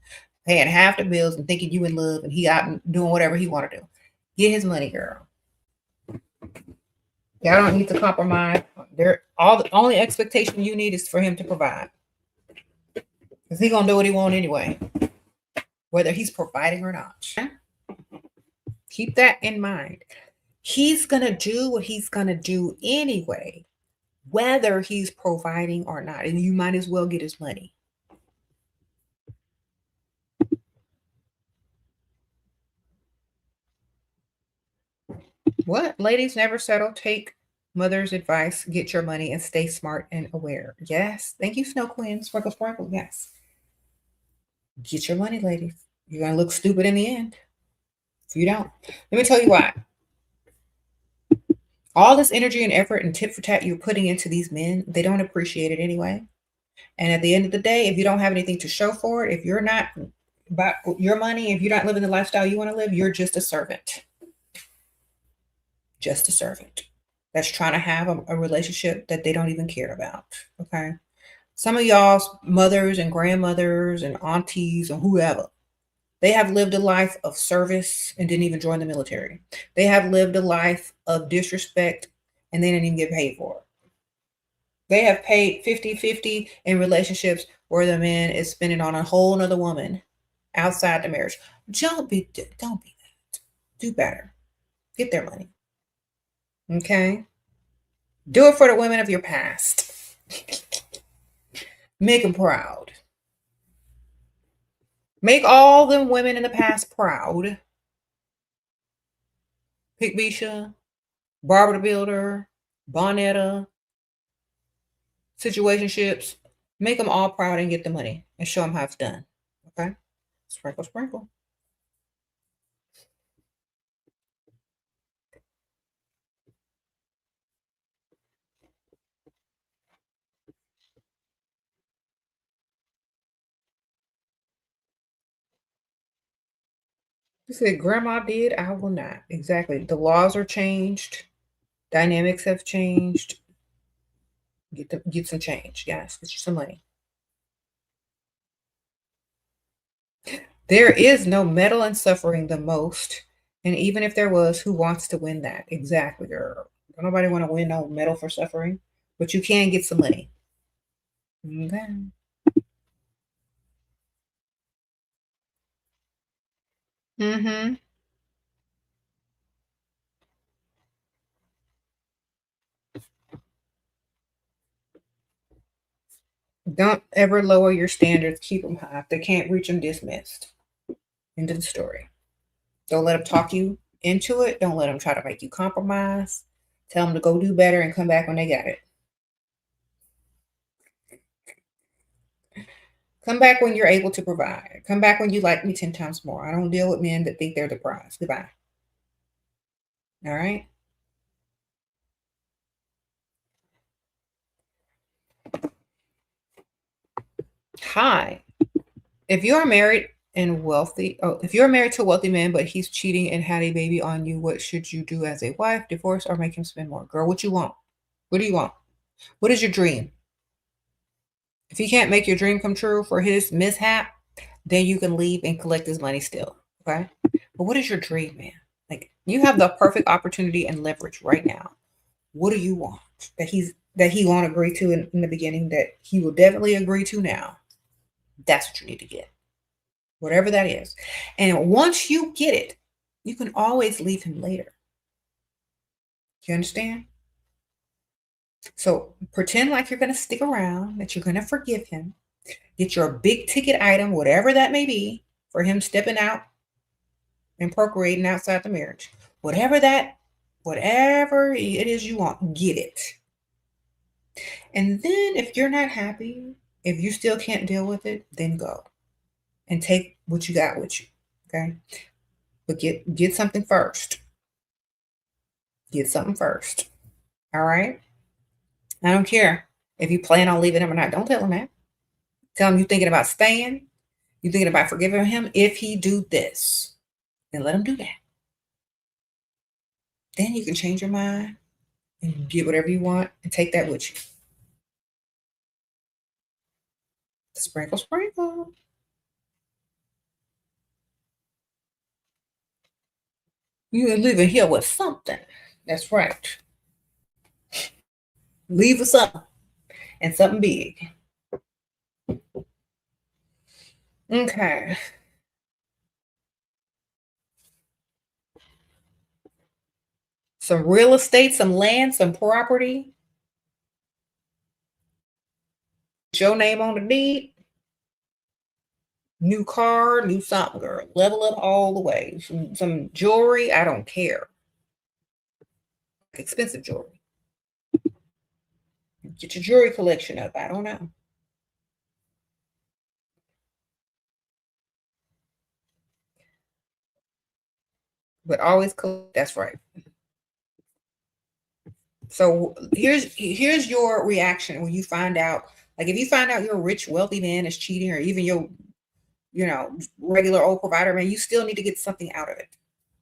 paying half the bills and thinking you in love and he out and doing whatever he want to do. Get his money, girl. Y'all don't need to compromise. The only expectation you need is for him to provide. Because he's gonna do what he wants anyway, whether he's providing or not. Keep that in mind. He's gonna do what he's gonna do anyway, whether he's providing or not. And you might as well get his money. What? Ladies, never settle. Take mother's advice. Get your money and stay smart and aware. Yes. Thank you, Snow Queen. Sprinkle, sprinkle. Yes. Get your money, ladies. You're going to look stupid in the end if you don't. Let me tell you why. All this energy and effort and tit for tat you're putting into these men, they don't appreciate it anyway. And at the end of the day, if you don't have anything to show for it, if you're not about your money, if you're not living the lifestyle you want to live, you're just a servant. Just a servant that's trying to have a relationship that they don't even care about. Okay. Some of y'all's mothers and grandmothers and aunties and whoever, they have lived a life of service and didn't even join the military. They have lived a life of disrespect and they didn't even get paid for it. They have paid 50-50 in relationships where the man is spending on a whole nother woman outside the marriage. Don't be that. Do better. Get their money. Okay? Do it for the women of your past. Make them proud. Make all them women in the past proud. Pick Bisha, Barbara the Builder, Bonetta, situationships. Make them all proud and get the money and show them how it's done. Okay? Sprinkle, sprinkle. You said grandma did, I will not. Exactly. The laws are changed. Dynamics have changed. Get some change, guys. Get you some money. There is no medal in suffering the most. And even if there was, who wants to win that? Exactly, girl. Don't nobody want to win no medal for suffering, but you can get some money. Okay. Mm-hmm. Don't ever lower your standards. Keep them high. If they can't reach them, dismissed. End of the story. Don't let them talk you into it. Don't let them try to make you compromise. Tell them to go do better and come back when they got it. Come back when you're able to provide. Come back when you like me 10 times more. I don't deal with men that think they're the prize. Goodbye. All right. Hi. If you are married and wealthy, if you're married to a wealthy man, but he's cheating and had a baby on you, what should you do as a wife? Divorce or make him spend more? Girl, what you want? What do you want? What is your dream? If he can't make your dream come true for his mishap, then you can leave and collect his money still. Okay. But what is your dream, man? Like you have the perfect opportunity and leverage right now. What do you want that he won't agree to in the beginning that he will definitely agree to now? That's what you need to get. Whatever that is. And once you get it, you can always leave him later. You understand? So pretend like you're going to stick around, that you're going to forgive him. Get your big ticket item, whatever that may be, for him stepping out and procreating outside the marriage. Whatever it is you want, get it. And then if you're not happy, if you still can't deal with it, then go and take what you got with you. Okay. But get something first. Get something first. All right. I don't care if you plan on leaving him or not. Don't tell him that. Tell him you're thinking about staying. You're thinking about forgiving him if he do this. Then let him do that. Then you can change your mind and get whatever you want and take that with you. Sprinkle, sprinkle. You're living here with something. That's right. Leave with something and something big. Okay. Some real estate, some land, some property. Your name on the deed. New car, new something, girl. Level up all the way. Some jewelry. I don't care. Expensive jewelry. Get your jewelry collection up. I don't know. But always collect. That's right. So here's your reaction when you find out. Like if you find out your rich, wealthy man is cheating, or even your, regular old provider man, you still need to get something out of it.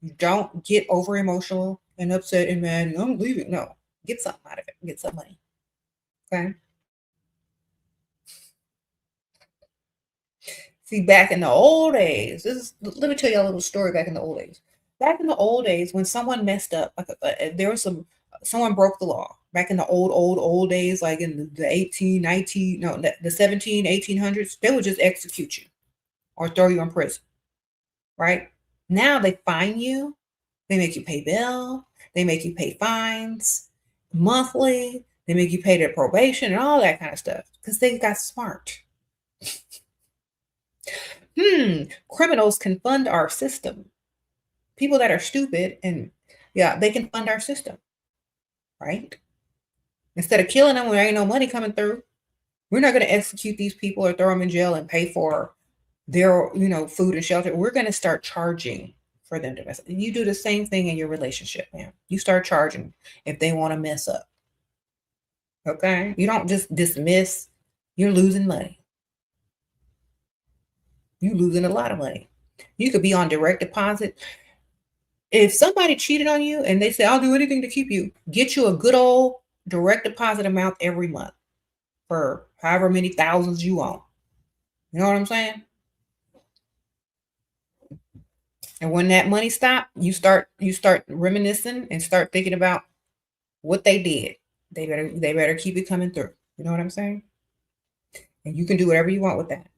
You don't get over emotional and upset and mad and I'm leaving. No, get something out of it. Get some money. Okay. See, back in the old days, let me tell you a little story back in the old days. Back in the old days, when someone messed up, like there was someone broke the law. Back in the old days, like in the 18, 19, no, the 17, 1800s, they would just execute you or throw you in prison, right? Now they fine you, they make you pay bail, They make you pay fines monthly. They make you pay their probation and all that kind of stuff because they got smart. Criminals can fund our system. People that are stupid and yeah, they can fund our system, right? Instead of killing them when there ain't no money coming through, we're not going to execute these people or throw them in jail and pay for their, food and shelter. We're going to start charging for them to mess up. You do the same thing in your relationship, man. You start charging if they want to mess up. Okay? You don't just dismiss. You're losing money. You're losing a lot of money. You could be on direct deposit. If somebody cheated on you and they say, I'll do anything to keep you, get you a good old direct deposit amount every month for however many thousands you want. You know what I'm saying? And when that money stops, you start reminiscing and start thinking about what they did. They better keep it coming through. You know what I'm saying? And you can do whatever you want with that.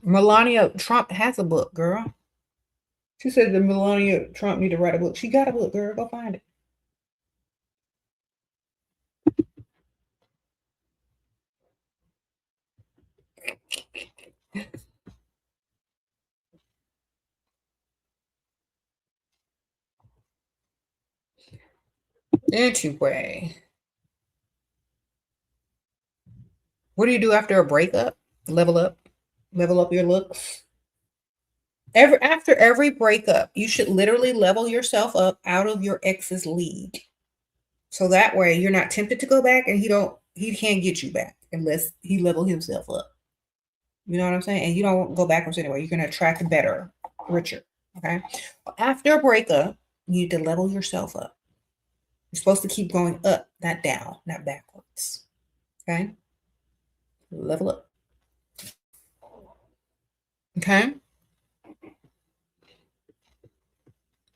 Melania Trump has a book, girl. She said that Melania Trump need to write a book. She got a book, girl. Go find it. Anyway, what do you do after a breakup? Level up your looks. After every breakup, you should literally level yourself up out of your ex's league. So that way you're not tempted to go back and he can't get you back unless he level himself up. You know what I'm saying? And you don't go backwards anyway. You're going to attract better, richer. Okay. After a breakup, you need to level yourself up. You're supposed to keep going up, not down, not backwards. Okay. Level up. Okay.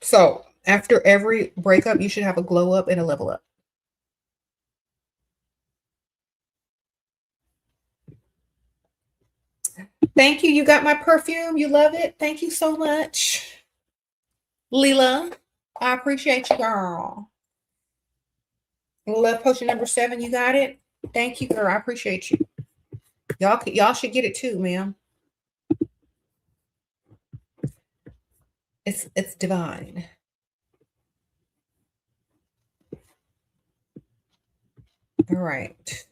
So after every breakup, you should have a glow up and a level up. Thank you. You got my perfume. You love it. Thank you so much. Leela, I appreciate you, girl. Love potion number 7. You got it. Thank you, girl. I appreciate you. Y'all should get it too, ma'am. It's divine. All right.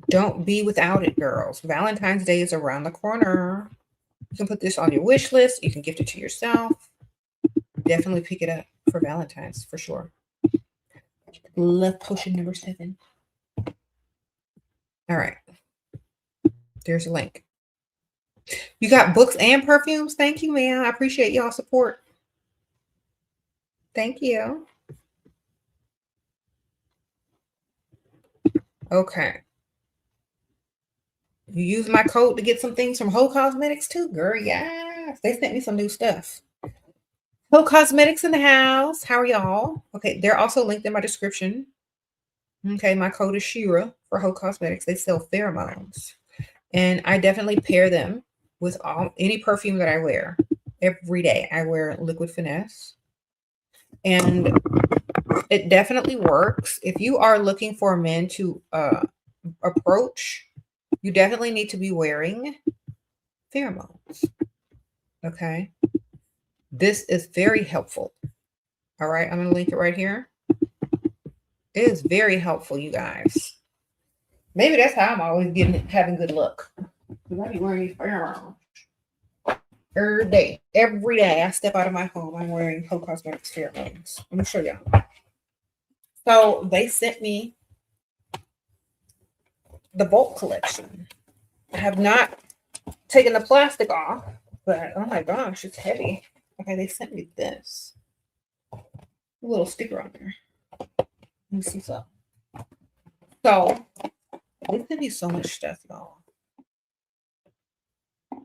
Don't be without it, girls. Valentine's Day is around the corner. You can put this on your wish list. You can gift it to yourself. Definitely pick it up for Valentine's for sure. Love potion number 7. All right. There's a link. You got books and perfumes? Thank you, man. I appreciate y'all support. Thank you. Okay. You use my code to get some things from Whole Cosmetics too, girl. Yes. They sent me some new stuff. Whole Cosmetics in the house. How are y'all? Okay. They're also linked in my description. Okay. My code is Shira for Whole Cosmetics. They sell pheromones. And I definitely pair them with any perfume that I wear. Every day I wear Liquid Finesse. And it definitely works. If you are looking for men to approach, you definitely need to be wearing pheromones. Okay. This is very helpful. All right. I'm going to link it right here. It is very helpful, you guys. Maybe that's how I'm always having good luck. Because I be wearing these pheromones. Every day I step out of my home, I'm wearing Whole Cosmetics pheromones. Let me show y'all. So they sent me the bulk collection. I have not taken the plastic off, but oh my gosh, it's heavy. Okay, they sent me this. A little sticker on there. Let me see something. So they sent me so much stuff, y'all.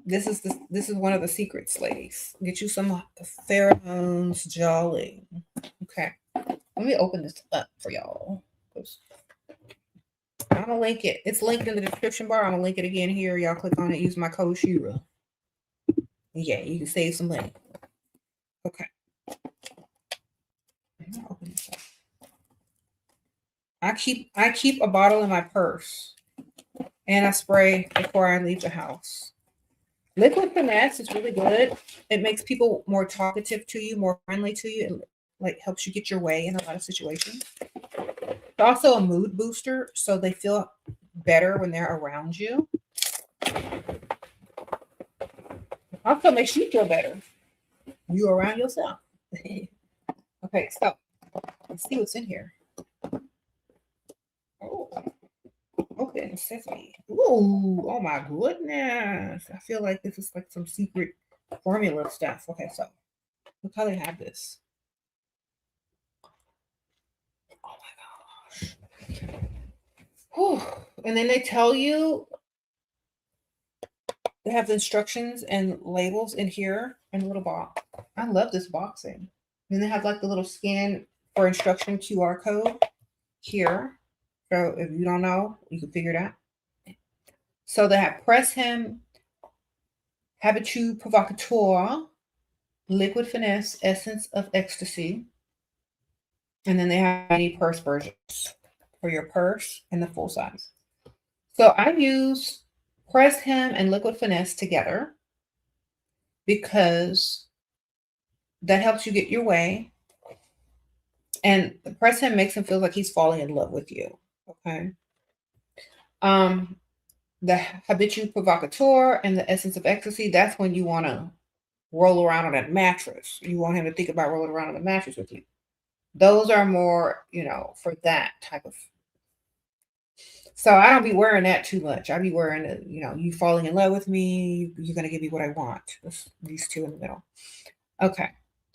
This is one of the secrets, ladies. Get you some pheromones, jolly. Okay. Let me open this up for y'all. I'm gonna link it. It's linked in the description bar. I'm gonna link it again here. Y'all click on it. Use my code Shira. Yeah, you can save some money. Okay. Open this up. I keep a bottle in my purse, and I spray before I leave the house. Liquid Finesse is really good. It makes people more talkative to you, more friendly to you. It like helps you get your way in a lot of situations. It's also a mood booster, so they feel better when they're around you. Also makes you feel better. You around yourself. Okay, so let's see what's in here. Oh, okay, necessity. Ooh, oh my goodness. I feel like this is like some secret formula stuff. Okay, so look how they have this. Oh my gosh. Whew. And then they tell you, they have the instructions and labels in here in a little box. I love this boxing. And they have like the little scan for instruction QR code here. So if you don't know, you can figure it out. So they have Press Him, Habitu Provocateur, Liquid Finesse, Essence of Ecstasy. And then they have many purse versions for your purse and the full size. So I use Press Him and Liquid Finesse together because that helps you get your way. And Press Him makes him feel like he's falling in love with you. Okay. The Habitu Provocateur and the Essence of Ecstasy, that's when you want to roll around on that mattress. You want him to think about rolling around on the mattress with you. Those are more, for that type of. So I don't be wearing that too much. I be wearing it, you falling in love with me. You're going to give me what I want. These two in the middle. Okay.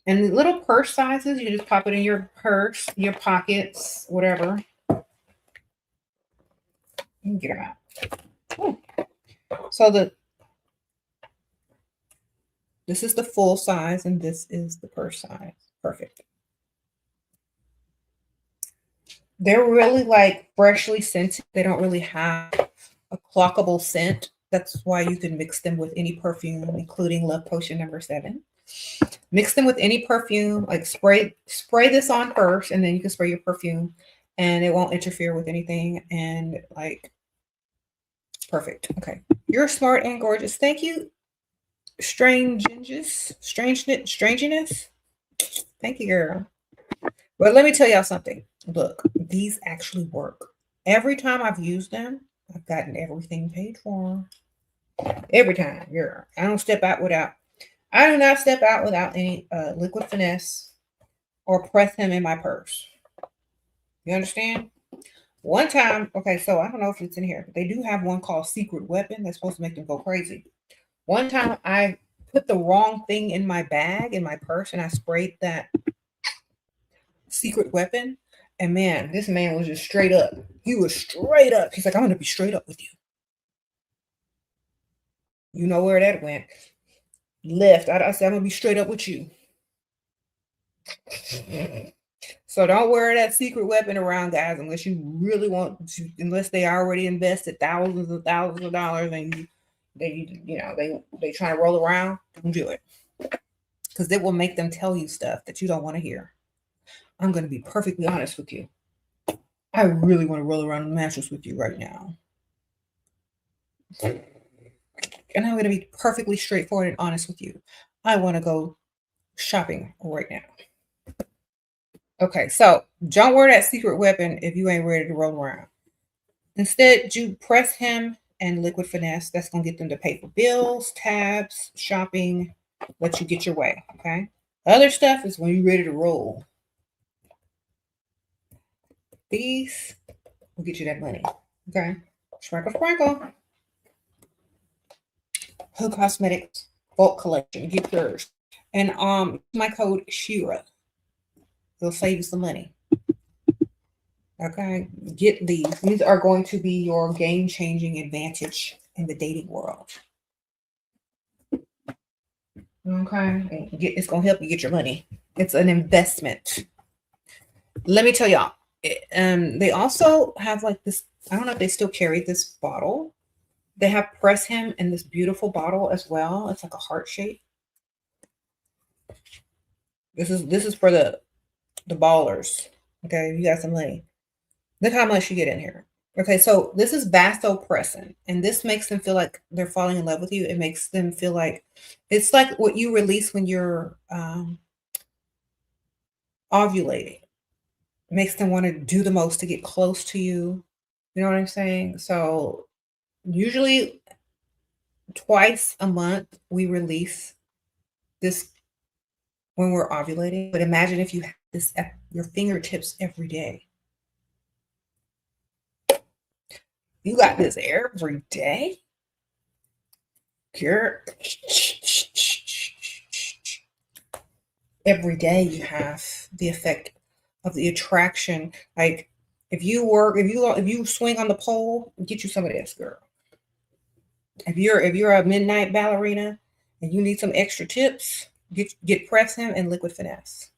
And the little purse sizes, you just pop it in your purse, your pockets, whatever. You can get them out. Ooh. So this is the full size and this is the purse size. Perfect. They're really like freshly scented. They don't really have a clockable scent. That's why you can mix them with any perfume, including Love Potion number 7. Mix them with any perfume, like spray this on first, and then you can spray your perfume and it won't interfere with anything. And like, perfect. Okay. You're smart and gorgeous. Thank you. Strangeness. Thank you, girl. But let me tell y'all something. Look, these actually work. Every time I've used them, I've gotten everything paid for. Every time, girl. I do not step out without any Liquid Finesse or Press Him in my purse. You understand? One time, okay, so I don't know if it's in here, but they do have one called Secret Weapon that's supposed to make them go crazy. One time I put the wrong thing in my bag, in my purse, and I sprayed that Secret Weapon. And man, this man was just straight up. He was straight up. He's like, I'm going to be straight up with you. You know where that went. Left. I said, I'm going to be straight up with you. So don't wear that Secret Weapon around, guys, unless you really want to, unless they already invested thousands and thousands of dollars and they try to roll around. Don't do it. Because it will make them tell you stuff that you don't want to hear. I'm going to be perfectly honest with you. I really want to roll around the mattress with you right now. And I'm going to be perfectly straightforward and honest with you. I want to go shopping right now. Okay, so don't wear that Secret Weapon if you ain't ready to roll around. Instead, you Press Him and Liquid Finesse. That's going to get them to pay for bills, tabs, shopping, let you get your way, okay? Other stuff is when you're ready to roll. These will get you that money, okay? Sprinkle. Who Cosmetics Bulk Collection. Get yours. And my code Shira. It'll save you some money. Okay, get these. These are going to be your game-changing advantage in the dating world. Okay, it's going to help you get your money. It's an investment. Let me tell y'all. They also have like this. I don't know if they still carry this bottle. They have Press Him in this beautiful bottle as well. It's like a heart shape. This is for the ballers. Okay, you got some money. Look how much you get in here. Okay, so this is vasopressin, and this makes them feel like they're falling in love with you. It makes them feel like it's like what you release when you're ovulating. It makes them want to do the most to get close to you. You know what I'm saying? So usually twice a month we release this when we're ovulating. But imagine if you have this at your fingertips every day. You got this every day? Every day you have the effect of the attraction. Like if you swing on the pole, get you some of this, girl. If you're a midnight ballerina and you need some extra tips, get Press Him and Liquid Finesse.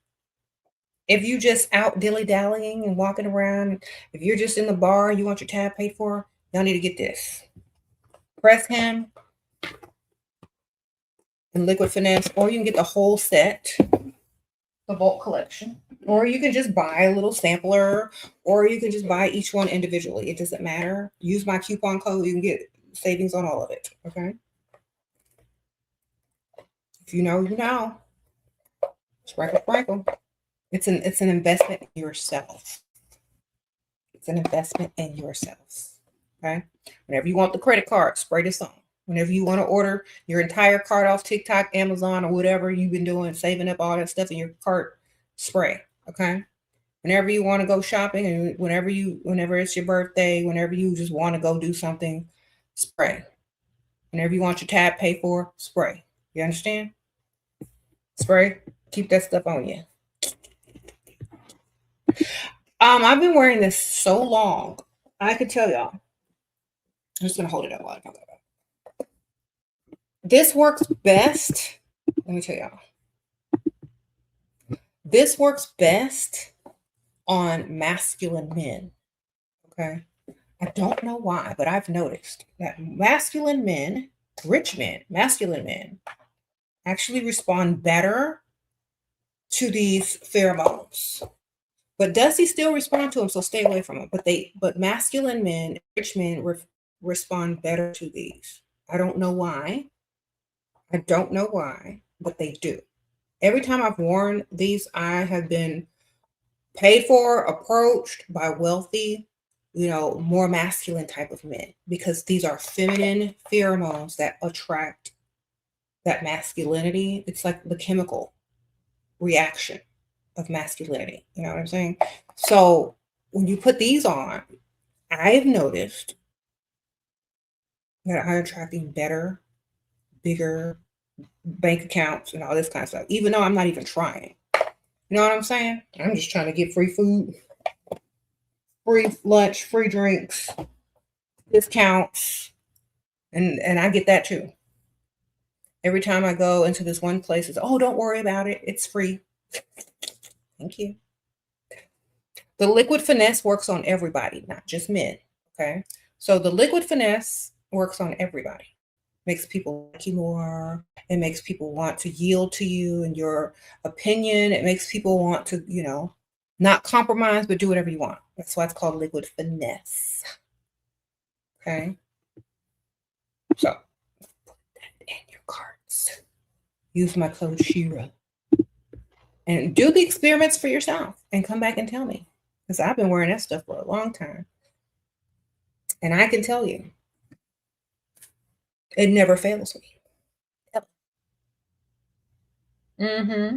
If you just out dilly-dallying and walking around, if you're just in the bar, you want your tab paid for, y'all need to get this. Press Him and Liquid Finesse, or you can get the whole set, the bulk collection, or you can just buy a little sampler, or you can just buy each one individually. It doesn't matter. Use my coupon code. You can get savings on all of it. Okay. If you know, you know. Sprinkle, sprinkle. It's an investment in yourself. It's an investment in yourself. Okay. Whenever you want the credit card, spray this on. Whenever you want to order your entire cart off TikTok, Amazon, or whatever you've been doing, saving up all that stuff in your cart, spray. Okay. Whenever you want to go shopping, and whenever it's your birthday, whenever you just want to go do something, spray. Whenever you want your tab paid for, spray. You understand? Spray. Keep that stuff on you. I've been wearing this so long. I could tell y'all. I'm just gonna hold it up while I talk about it. This works best. Let me tell y'all. This works best on masculine men. Okay. I don't know why, but I've noticed that masculine men, rich men, masculine men, actually respond better to these pheromones. But does he still respond to them? So stay away from them. But masculine men, rich men respond better to these. I don't know why. But they do. Every time I've worn these, I have been paid for, approached by wealthy, more masculine type of men, because these are feminine pheromones that attract that masculinity. It's like the chemical reaction of masculinity. You know what I'm saying? So when you put these on, I've noticed that I'm attracting better, bigger bank accounts and all this kind of stuff, even though I'm not even trying. You know what I'm saying? I'm just trying to get free food, free lunch, free drinks, discounts, and I get that too. Every time I go into this one place, it's, oh, don't worry about it. It's free. Thank you. The Liquid Finesse works on everybody, not just men. Okay. So the Liquid Finesse works on everybody. Makes people like you more. It makes people want to yield to you and your opinion. It makes people want to, not compromise, but do whatever you want. That's why it's called Liquid Finesse. Okay. So put that in your carts. Use my code Shira. And do the experiments for yourself and come back and tell me. Because I've been wearing that stuff for a long time. And I can tell you, it never fails me. Ever. Mm-hmm.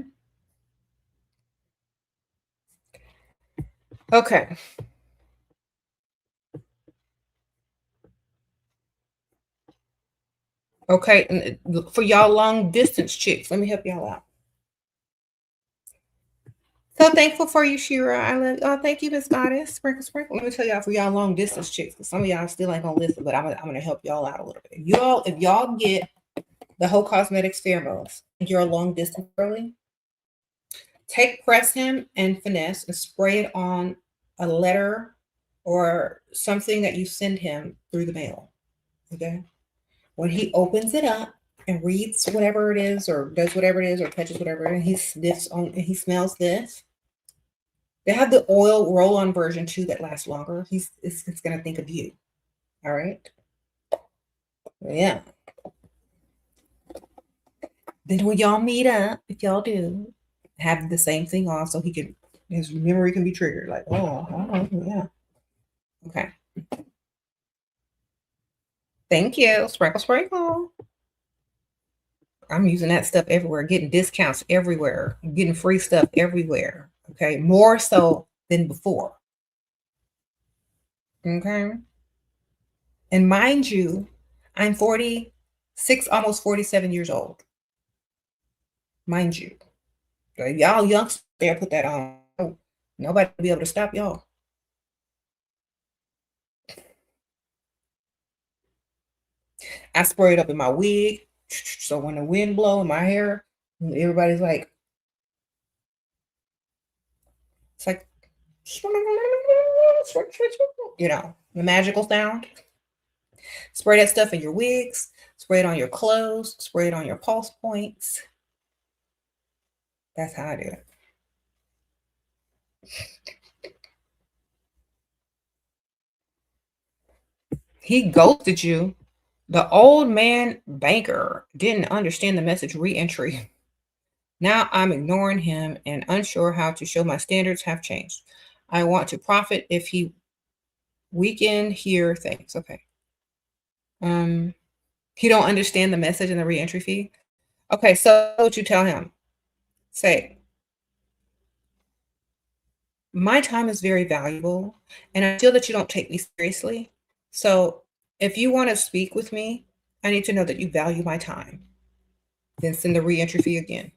Okay. Okay. And for y'all long distance chicks, let me help y'all out. So thankful for you, Shira. I love. Oh, thank you, Miss Goddess. Sprinkle, sprinkle. Let me tell y'all for y'all long distance chicks, because some of y'all still ain't gonna listen, but I'm gonna help y'all out a little bit. If y'all get the whole Cosmetics pheromones, you're a long distance early, Take press him and finesse and spray it on a letter or something that you send him through the mail. Okay. When he opens it up and reads whatever it is, or does whatever it is, or touches whatever, and he sniffs on and he smells this. They have the oil roll-on version too that lasts longer. It's gonna think of you. All right. Yeah. Then when y'all meet up, if y'all do, have the same thing on so his memory can be triggered. Like, oh, yeah. Okay. Thank you. Sprinkle, sprinkle. I'm using that stuff everywhere, getting discounts everywhere, getting free stuff everywhere. Okay. More so than before. Okay. And mind you, I'm 46, almost 47 years old. Mind you. Y'all youngsters there put that on. Nobody will be able to stop y'all. I spray it up in my wig. So when the wind blows in my hair, everybody's like, it's like, you know, the magical sound. Spray that stuff in your wigs, spray it on your clothes, spray it on your pulse points. That's how I do it. He ghosted you. The old man banker didn't understand the message re-entry. Now I'm ignoring him and unsure how to show my standards have changed. I want to profit if he weekend here things. Okay. He don't understand the message in the re-entry fee. Okay, so what you tell him? Say, my time is very valuable, and I feel that you don't take me seriously. So if you want to speak with me, I need to know that you value my time. Then send the re-entry fee again.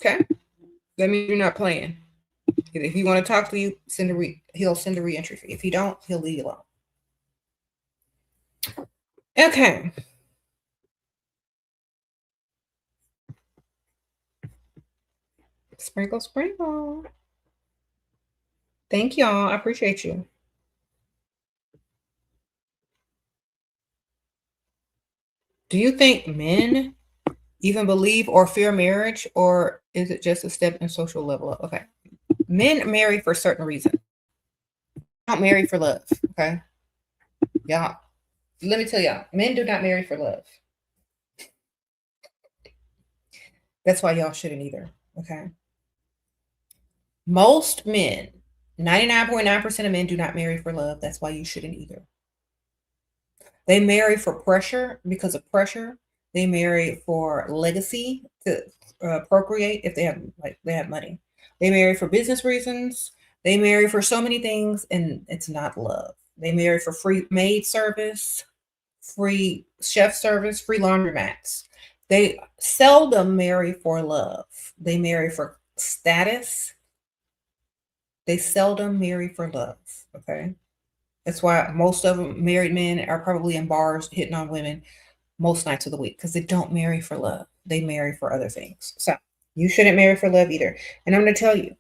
Okay? That means you're not playing. If he want to talk to you, he'll send a re-entry fee. If he don't, he'll leave you alone. Okay. Sprinkle, sprinkle. Thank y'all. I appreciate you. Do you think men even believe or fear marriage, or is it just a step in social level up? Okay. Men marry for certain reasons. Don't marry for love. Okay. Y'all, let me tell y'all, men do not marry for love. That's why y'all shouldn't either. Okay. Most men, 99.9% of men do not marry for love. That's why you shouldn't either. They marry for pressure because of pressure. They marry for legacy to procreate if they have money. They marry for business reasons. They marry for so many things, and it's not love. They marry for free maid service, free chef service, free laundromats. They seldom marry for love. They marry for status. They seldom marry for love. Okay. That's why most of them married men are probably in bars hitting on women most nights of the week, because they don't marry for love. They marry for other things. So you shouldn't marry for love either. And I'm going to tell you,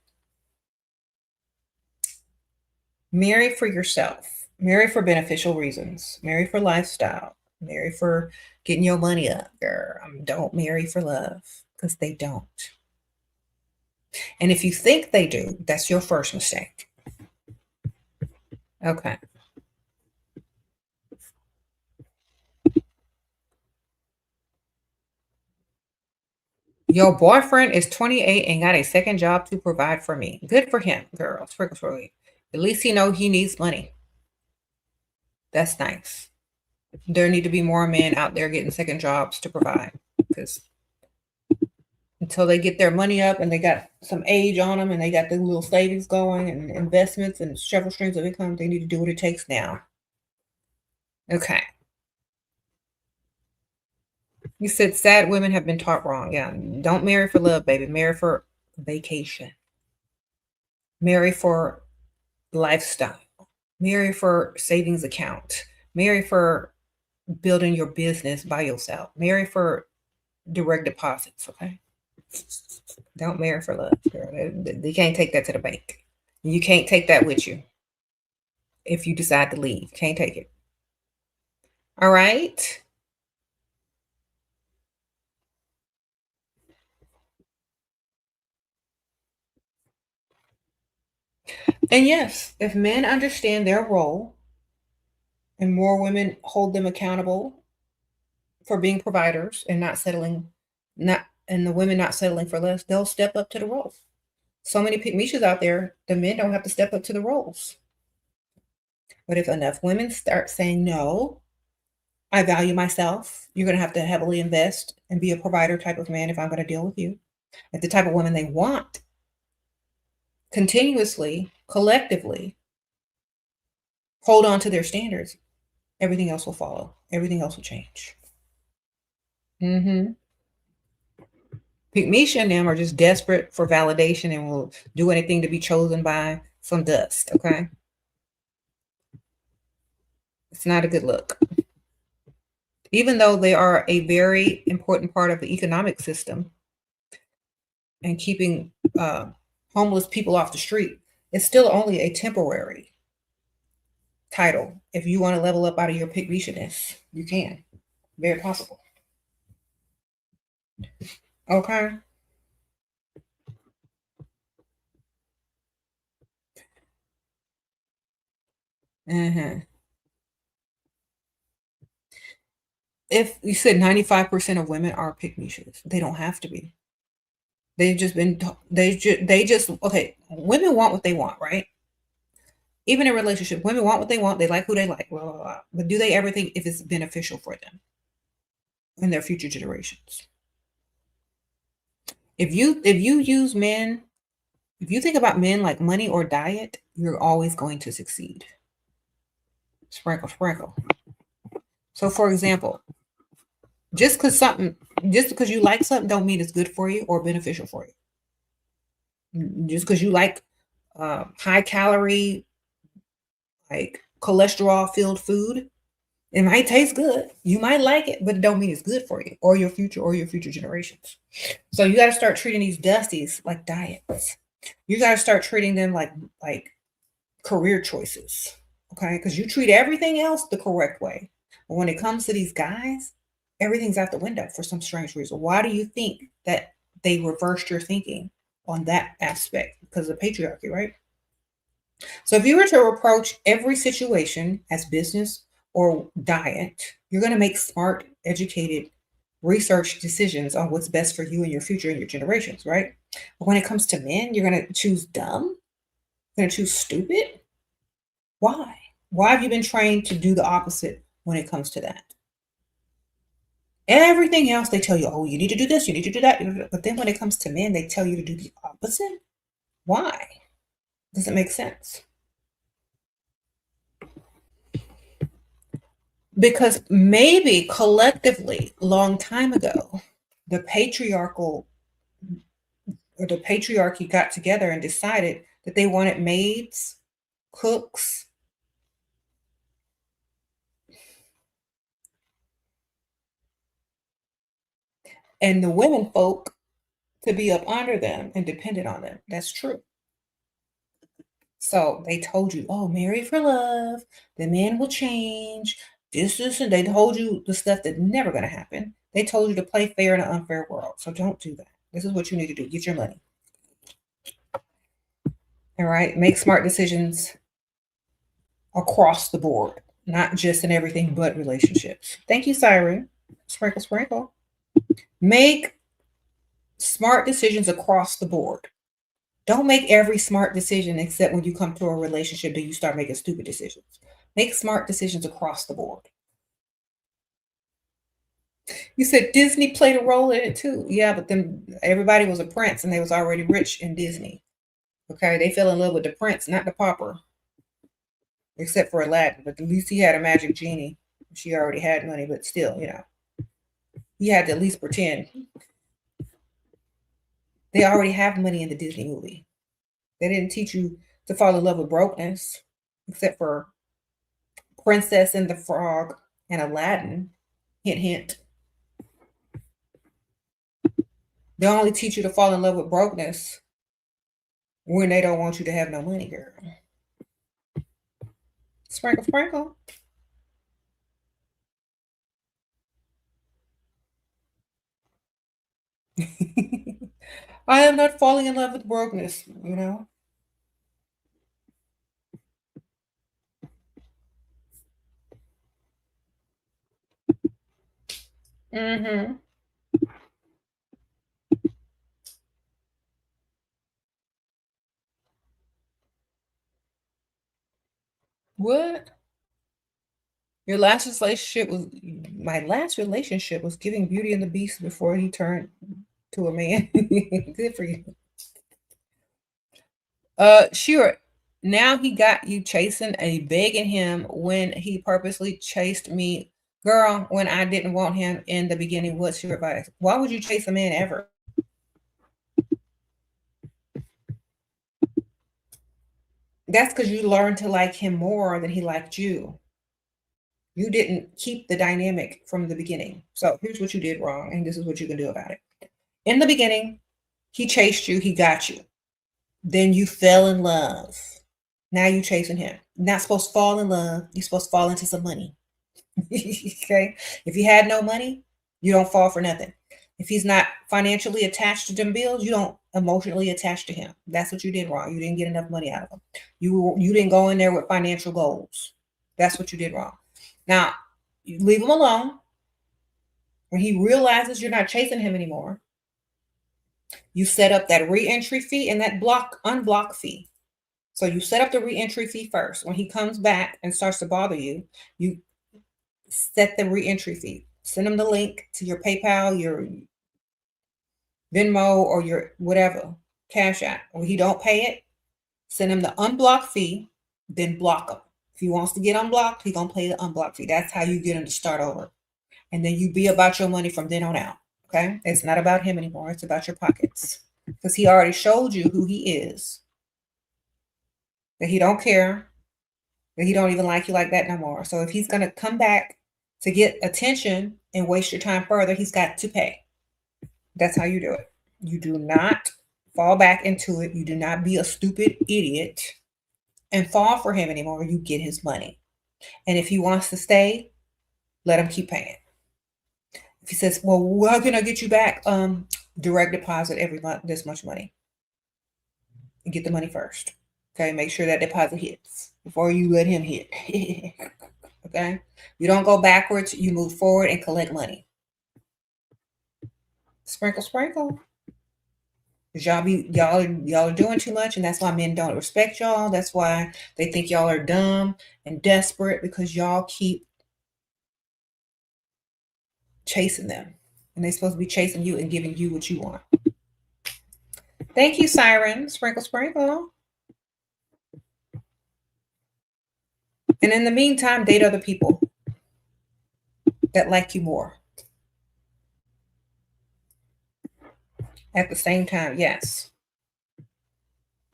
marry for yourself, marry for beneficial reasons, marry for lifestyle, marry for getting your money up, girl. Don't marry for love, because they don't. And if you think they do, that's your first mistake. Okay. Your boyfriend is 28 and got a second job to provide for me. Good for him, girl. At least he know he needs money. That's nice. There need to be more men out there getting second jobs to provide, because until they get their money up and they got some age on them and they got the little savings going and investments and several streams of income, they need to do what it takes now. Okay. You said sad women have been taught wrong. Yeah. Don't marry for love, baby. Marry for vacation. Marry for lifestyle. Marry for savings account. Marry for building your business by yourself. Marry for direct deposits. Okay. Don't marry for love, girl. They can't take that to the bank. You can't take that with you if you decide to leave. Can't take it. All right. And yes, if men understand their role and more women hold them accountable for being providers and not settling, not and the women not settling for less, they'll step up to the role. So many Mishas out there, the men don't have to step up to the roles. But if enough women start saying, no, I value myself, you're going to have to heavily invest and be a provider type of man if I'm going to deal with you. If the type of woman they want, continuously, collectively, hold on to their standards, everything else will follow. Everything else will change. Mm-hmm. Misha and them are just desperate for validation and will do anything to be chosen by some dust, okay? It's not a good look. Even though they are a very important part of the economic system and keeping homeless people off the street, it's still only a temporary title. If you want to level up out of your pygmishness, you can. Very possible. Okay. Mm-hmm. If you said 95% of women are pygmishness, they don't have to be. They've just been, they just, okay, women want what they want, right? Even in relationship, women want what they want. They like who they like, blah, blah, blah. But do they ever think if it's beneficial for them and their future generations? If you use men, if you think about men like money or diet, you're always going to succeed. Sprinkle, sprinkle. So for example, just because you like something don't mean it's good for you or beneficial for you. Just because you like high calorie, like cholesterol filled food, it might taste good. You might like it, but it don't mean it's good for you or your future generations. So you got to start treating these dusties like diets. You got to start treating them like career choices. Okay? Because you treat everything else the correct way. But when it comes to these guys, everything's out the window for some strange reason. Why do you think that they reversed your thinking on that aspect? Because of patriarchy, right? So if you were to approach every situation as business or diet, you're going to make smart, educated, research decisions on what's best for you and your future and your generations, right? But when it comes to men, you're going to choose dumb, you're going to choose stupid. Why? Why have you been trained to do the opposite when it comes to that? Everything else they tell you, oh, you need to do this, you need to do that. But then when it comes to men, they tell you to do the opposite. Why? Does it make sense? Because maybe collectively, long time ago, the patriarchal or the patriarchy got together and decided that they wanted maids, cooks, and the women folk to be up under them and dependent on them. That's true. So they told you, oh, marry for love, the man will change. This, and they told you the stuff that's never going to happen. They told you to play fair in an unfair world. So don't do that. This is what you need to do. Get your money. All right. Make smart decisions across the board, not just in everything but relationships. Thank you, Siren. Sprinkle, sprinkle. Make smart decisions across the board. Don't make every smart decision except when you come to a relationship that you start making stupid decisions. Make smart decisions across the board. You said Disney played a role in it too. Yeah, but then everybody was a prince and they was already rich in Disney. Okay, they fell in love with the prince, not the pauper. Except for Aladdin, but at least he had a magic genie. She already had money, but still, he had to at least pretend. They already have money in the Disney movie. They didn't teach you to fall in love with brokenness, except for Princess and the Frog and Aladdin. Hint, hint. They only teach you to fall in love with brokenness when they don't want you to have no money, girl. Sprinkle, sprinkle. I am not falling in love with brokenness, you know? Mm-hmm. What? Your last relationship was my last relationship was giving Beauty and the Beast before he turned to a man. Good for you. Sure. Now he got you chasing and begging him when he purposely chased me. Girl, when I didn't want him in the beginning, what's your advice? Why would you chase a man ever? That's because you learned to like him more than he liked you. You didn't keep the dynamic from the beginning. So here's what you did wrong, and this is what you can do about it. In the beginning, he chased you, he got you. Then you fell in love. Now you chasing him. Not supposed to fall in love. You're supposed to fall into some money. Okay. If you had no money, you don't fall for nothing. If he's not financially attached to them bills, you don't emotionally attach to him. That's what you did wrong. You didn't get enough money out of him. You didn't go in there with financial goals. That's what you did wrong. Now, you leave him alone. When he realizes you're not chasing him anymore, you set up that re-entry fee and that unblock fee. So you set up the re-entry fee first. When he comes back and starts to bother you, you set the re-entry fee. Send him the link to your PayPal, your Venmo, or your whatever, Cash App. When he don't pay it, send him the unblock fee, then block him. If he wants to get unblocked, he gonna pay the unblock fee. That's how you get him to start over. And then you be about your money from then on out. Okay? It's not about him anymore. It's about your pockets. Because he already showed you who he is. That he don't care. That he don't even like you like that no more. So if he's gonna come back to get attention and waste your time further, he's got to pay. That's how you do it. You do not fall back into it. You do not be a stupid idiot and fall for him anymore. You get his money. And if he wants to stay, let him keep paying. If he says, well, how can I get you back? Direct deposit every month, this much money. And get the money first. Okay, make sure that deposit hits before you let him hit. Okay? You don't go backwards, you move forward and collect money. Sprinkle, sprinkle. Y'all are doing too much, and that's why men don't respect y'all. That's why they think y'all are dumb and desperate, because y'all keep chasing them. And they're supposed to be chasing you and giving you what you want. Thank you, Siren. Sprinkle, sprinkle. And in the meantime, date other people that like you more. At the same time, yes.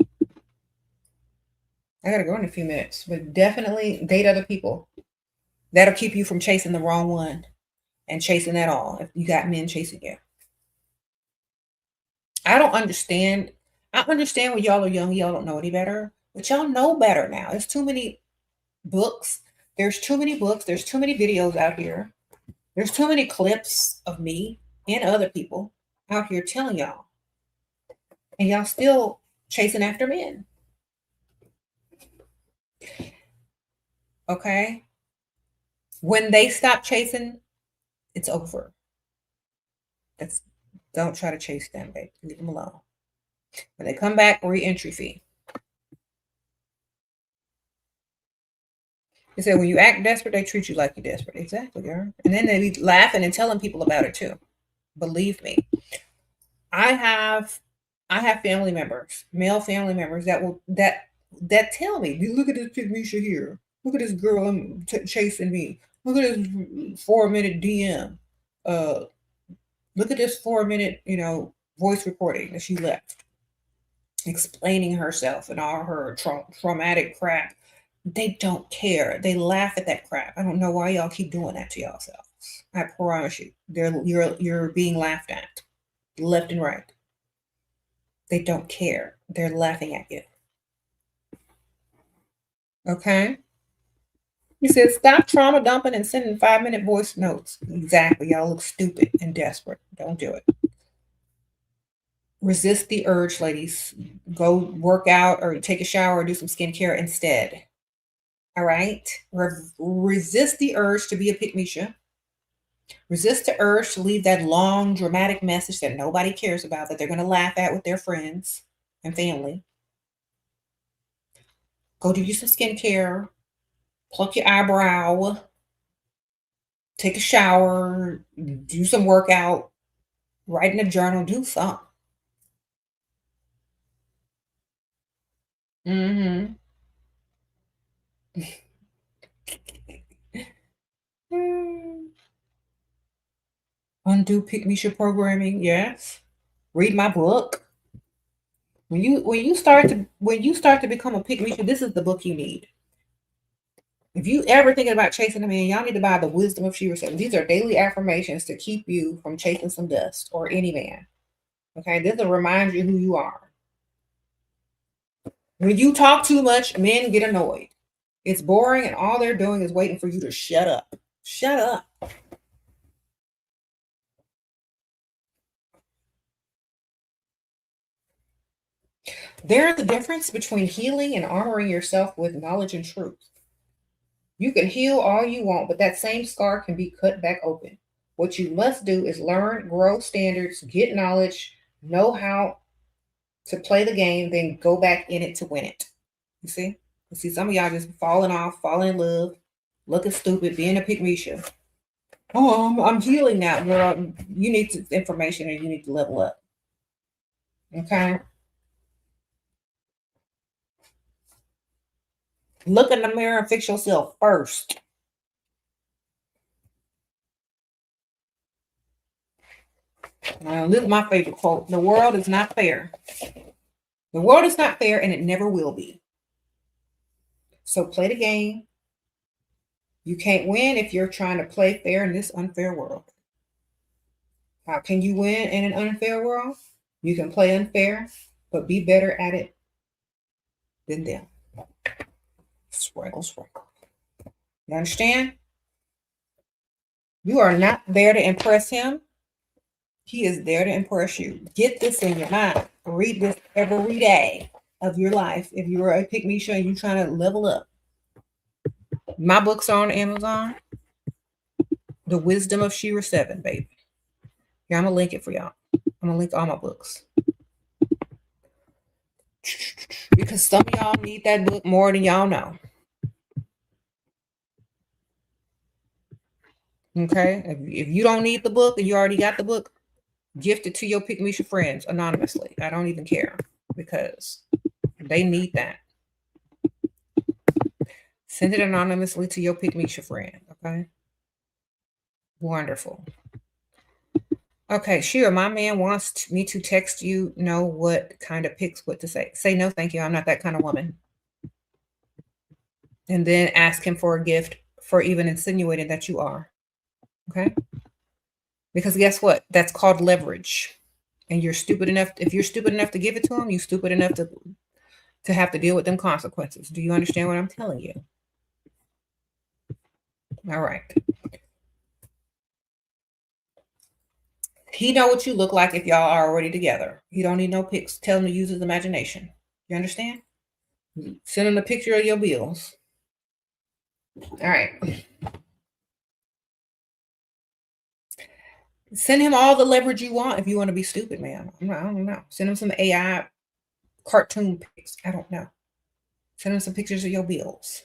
I gotta go in a few minutes, but definitely date other people. That'll keep you from chasing the wrong one and chasing at all. If you got men chasing you, I don't understand. I understand when y'all are young, y'all don't know any better, but y'all know better now. There's too many books. There's too many books. There's too many videos out here. There's too many clips of me and other people out here telling y'all, and y'all still chasing after men. Okay. When they stop chasing, it's over. That's Don't try to chase them, babe. Leave them alone. When they come back, re-entry fee. They said when you act desperate, they treat you like you're desperate. Exactly, girl. And then they be laughing and telling people about it too. Believe me. I have family members, male family members that tell me, look at this Misha here. Look at this girl chasing me. Look at this 4-minute DM. Look at this 4-minute, voice recording that she left, explaining herself and all her traumatic crap. They don't care. They laugh at that crap. I don't know why y'all keep doing that to yourselves. I promise you, you're being laughed at. left and right. They don't care. They're laughing at you. Okay? He says, stop trauma dumping and sending 5-minute voice notes. Exactly. Y'all look stupid and desperate. Don't do it. Resist the urge, ladies. Go work out or take a shower or do some skincare instead. All right? Resist the urge to be a pick-me-sha. Resist the urge to leave that long, dramatic message that nobody cares about, that they're going to laugh at with their friends and family. Go do you some skincare. Pluck your eyebrow. Take a shower. Do some workout. Write in a journal. Do something. Mm-hmm. Undo pick-me-sha programming. Yes. Read my book. When you start to become a pick-me-sha, this is the book you need. If you ever thinking about chasing a man, y'all need to buy The Wisdom of Sheraseven. These are daily affirmations to keep you from chasing some dust or any man. Okay, this will remind you who you are. When you talk too much, men get annoyed. It's boring, and all they're doing is waiting for you to shut up. Shut up. There is a difference between healing and armoring yourself with knowledge and truth. You can heal all you want, but that same scar can be cut back open. What you must do is learn, grow standards, get knowledge, know how to play the game, then go back in it to win it. You see? You see some of y'all just falling off, falling in love, looking stupid, being a pick-me-sha. Oh, I'm healing now. Girl, you need information and you need to level up. Okay? Look in the mirror and fix yourself first. This is my favorite quote. The world is not fair. The world is not fair and it never will be. So play the game. You can't win if you're trying to play fair in this unfair world. How can you win in an unfair world? You can play unfair, but be better at it than them. Swaggle. You understand? You are not there to impress him. He is there to impress you. Get this in your mind. Read this every day of your life. If you're a pick-me-sha and you're trying to level up. My books are on Amazon. The Wisdom of Sheraseven, baby. Here, I'm going to link it for y'all. I'm going to link all my books. Because some of y'all need that book more than y'all know. Okay? If you don't need the book and you already got the book, gift it to your pick-me-sha friends anonymously. I don't even care because they need that. Send it anonymously to your pick-me-sha friend. Okay? Wonderful. Okay, sure. My man wants me to text you, know what kind of pics, what to say. Say no, thank you. I'm not that kind of woman. And then ask him for a gift for even insinuating that you are. Okay? Because guess what? That's called leverage. And you're stupid enough. If you're stupid enough to give it to him, you're stupid enough to have to deal with them consequences. Do you understand what I'm telling you? All right. He know what you look like if y'all are already together. He don't need no pics. Tell him to use his imagination. You understand? Send him a picture of your bills. All right. Send him all the leverage you want if you want to be stupid, man. I don't know. Send him some AI cartoon pics. I don't know. Send him some pictures of your bills.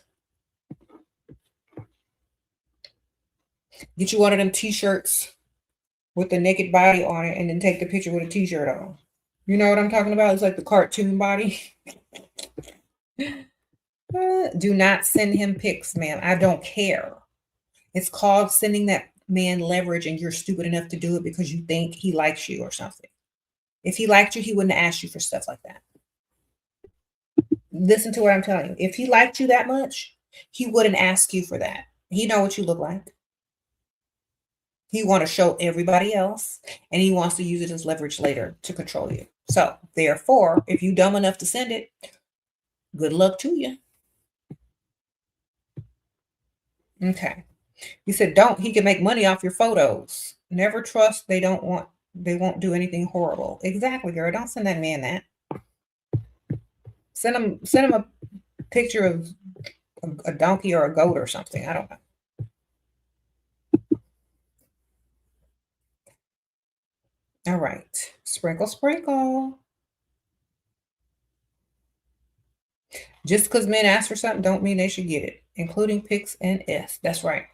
Get you one of them t-shirts with the naked body on it and then take the picture with a t-shirt on. You know what I'm talking about? It's like the cartoon body. Do not send him pics, man. I don't care. It's called sending that man leverage and you're stupid enough to do it because you think he likes you or something. If he liked you, he wouldn't ask you for stuff like that. Listen to what I'm telling you. If he liked you that much, he wouldn't ask you for that. He know what you look like. He want to show everybody else, and he wants to use it as leverage later to control you. So, therefore, if you dumb enough to send it, good luck to you. Okay. He said, don't. He can make money off your photos. Never trust. They won't do anything horrible. Exactly, girl. Don't send that man that. Send him a picture of a donkey or a goat or something. I don't know. All right. Sprinkle, sprinkle. Just because men ask for something don't mean they should get it, including pics and S. That's right.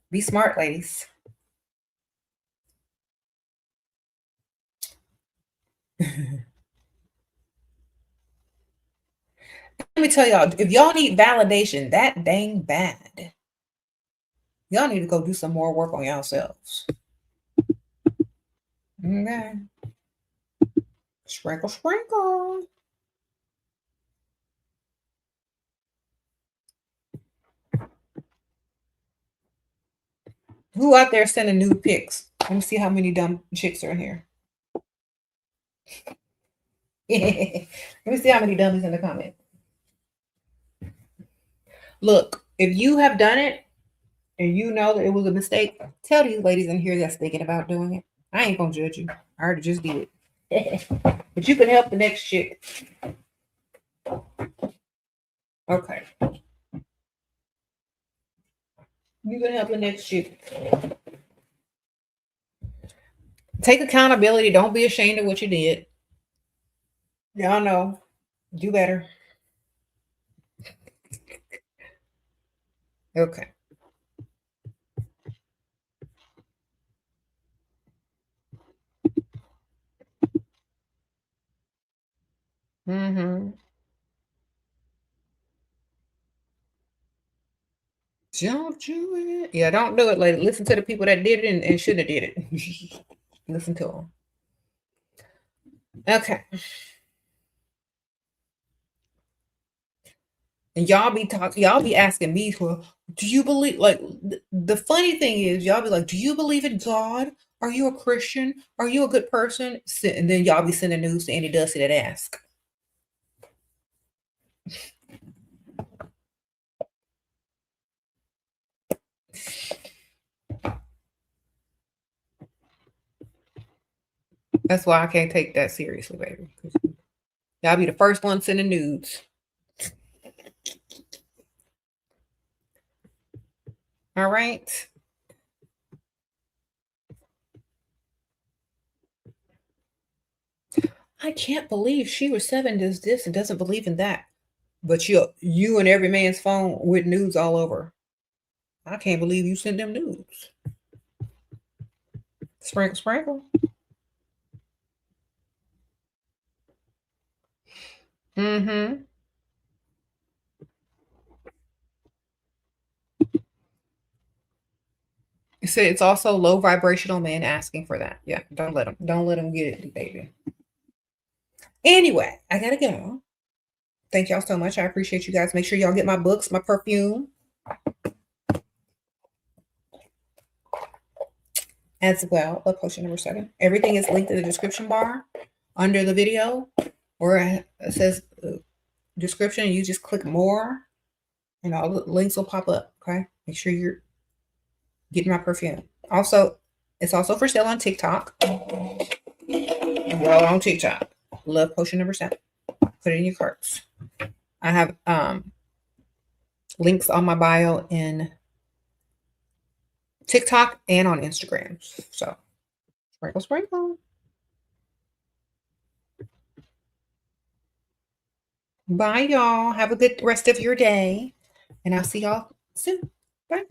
Be smart, ladies. Let me tell y'all, if y'all need validation that dang bad, y'all need to go do some more work on yourselves. Okay. Sprinkle, sprinkle. Who out there sending nude pics? Let me see how many dumb chicks are in here. Let me see how many dummies in the comment. Look, if you have done it and you know that it was a mistake, tell these ladies in here that's thinking about doing it. I ain't gonna judge you. I already just did it. But you can help the next chick. Okay. You can help the next chick. Take accountability. Don't be ashamed of what you did. Y'all know. Do better. Okay. Mm-hmm. Don't do it. Yeah, don't do it, lady. Listen to the people that did it and shouldn't have did it. Listen to them. Okay. And y'all be asking me for, do you believe, like, the funny thing is, y'all be like, do you believe in God? Are you a Christian? Are you a good person? And then y'all be sending news to any Dusty that ask. That's why I can't take that seriously, baby. Y'all be the first one sending nudes. All right. I can't believe Sheraseven does this and doesn't believe in that. But you and every man's phone with nudes all over. I can't believe you sent them nudes. Sprinkle, sprinkle. Mm-hmm. You said it's also low vibrational men asking for that. Yeah, don't let them get it, baby. Anyway, I gotta go. Thank y'all so much. I appreciate you guys. Make sure y'all get my books, my perfume, as well. Love potion number 7. Everything is linked in the description bar under the video, or it says description. You just click more, and all the links will pop up. Okay, make sure you're getting my perfume. Also, it's also for sale on TikTok. Well, on TikTok, love potion number 7. Put it in your carts. I have links on my bio in TikTok and on Instagram. So sprinkle, sprinkle. Bye, y'all. Have a good rest of your day. And I'll see y'all soon. Bye.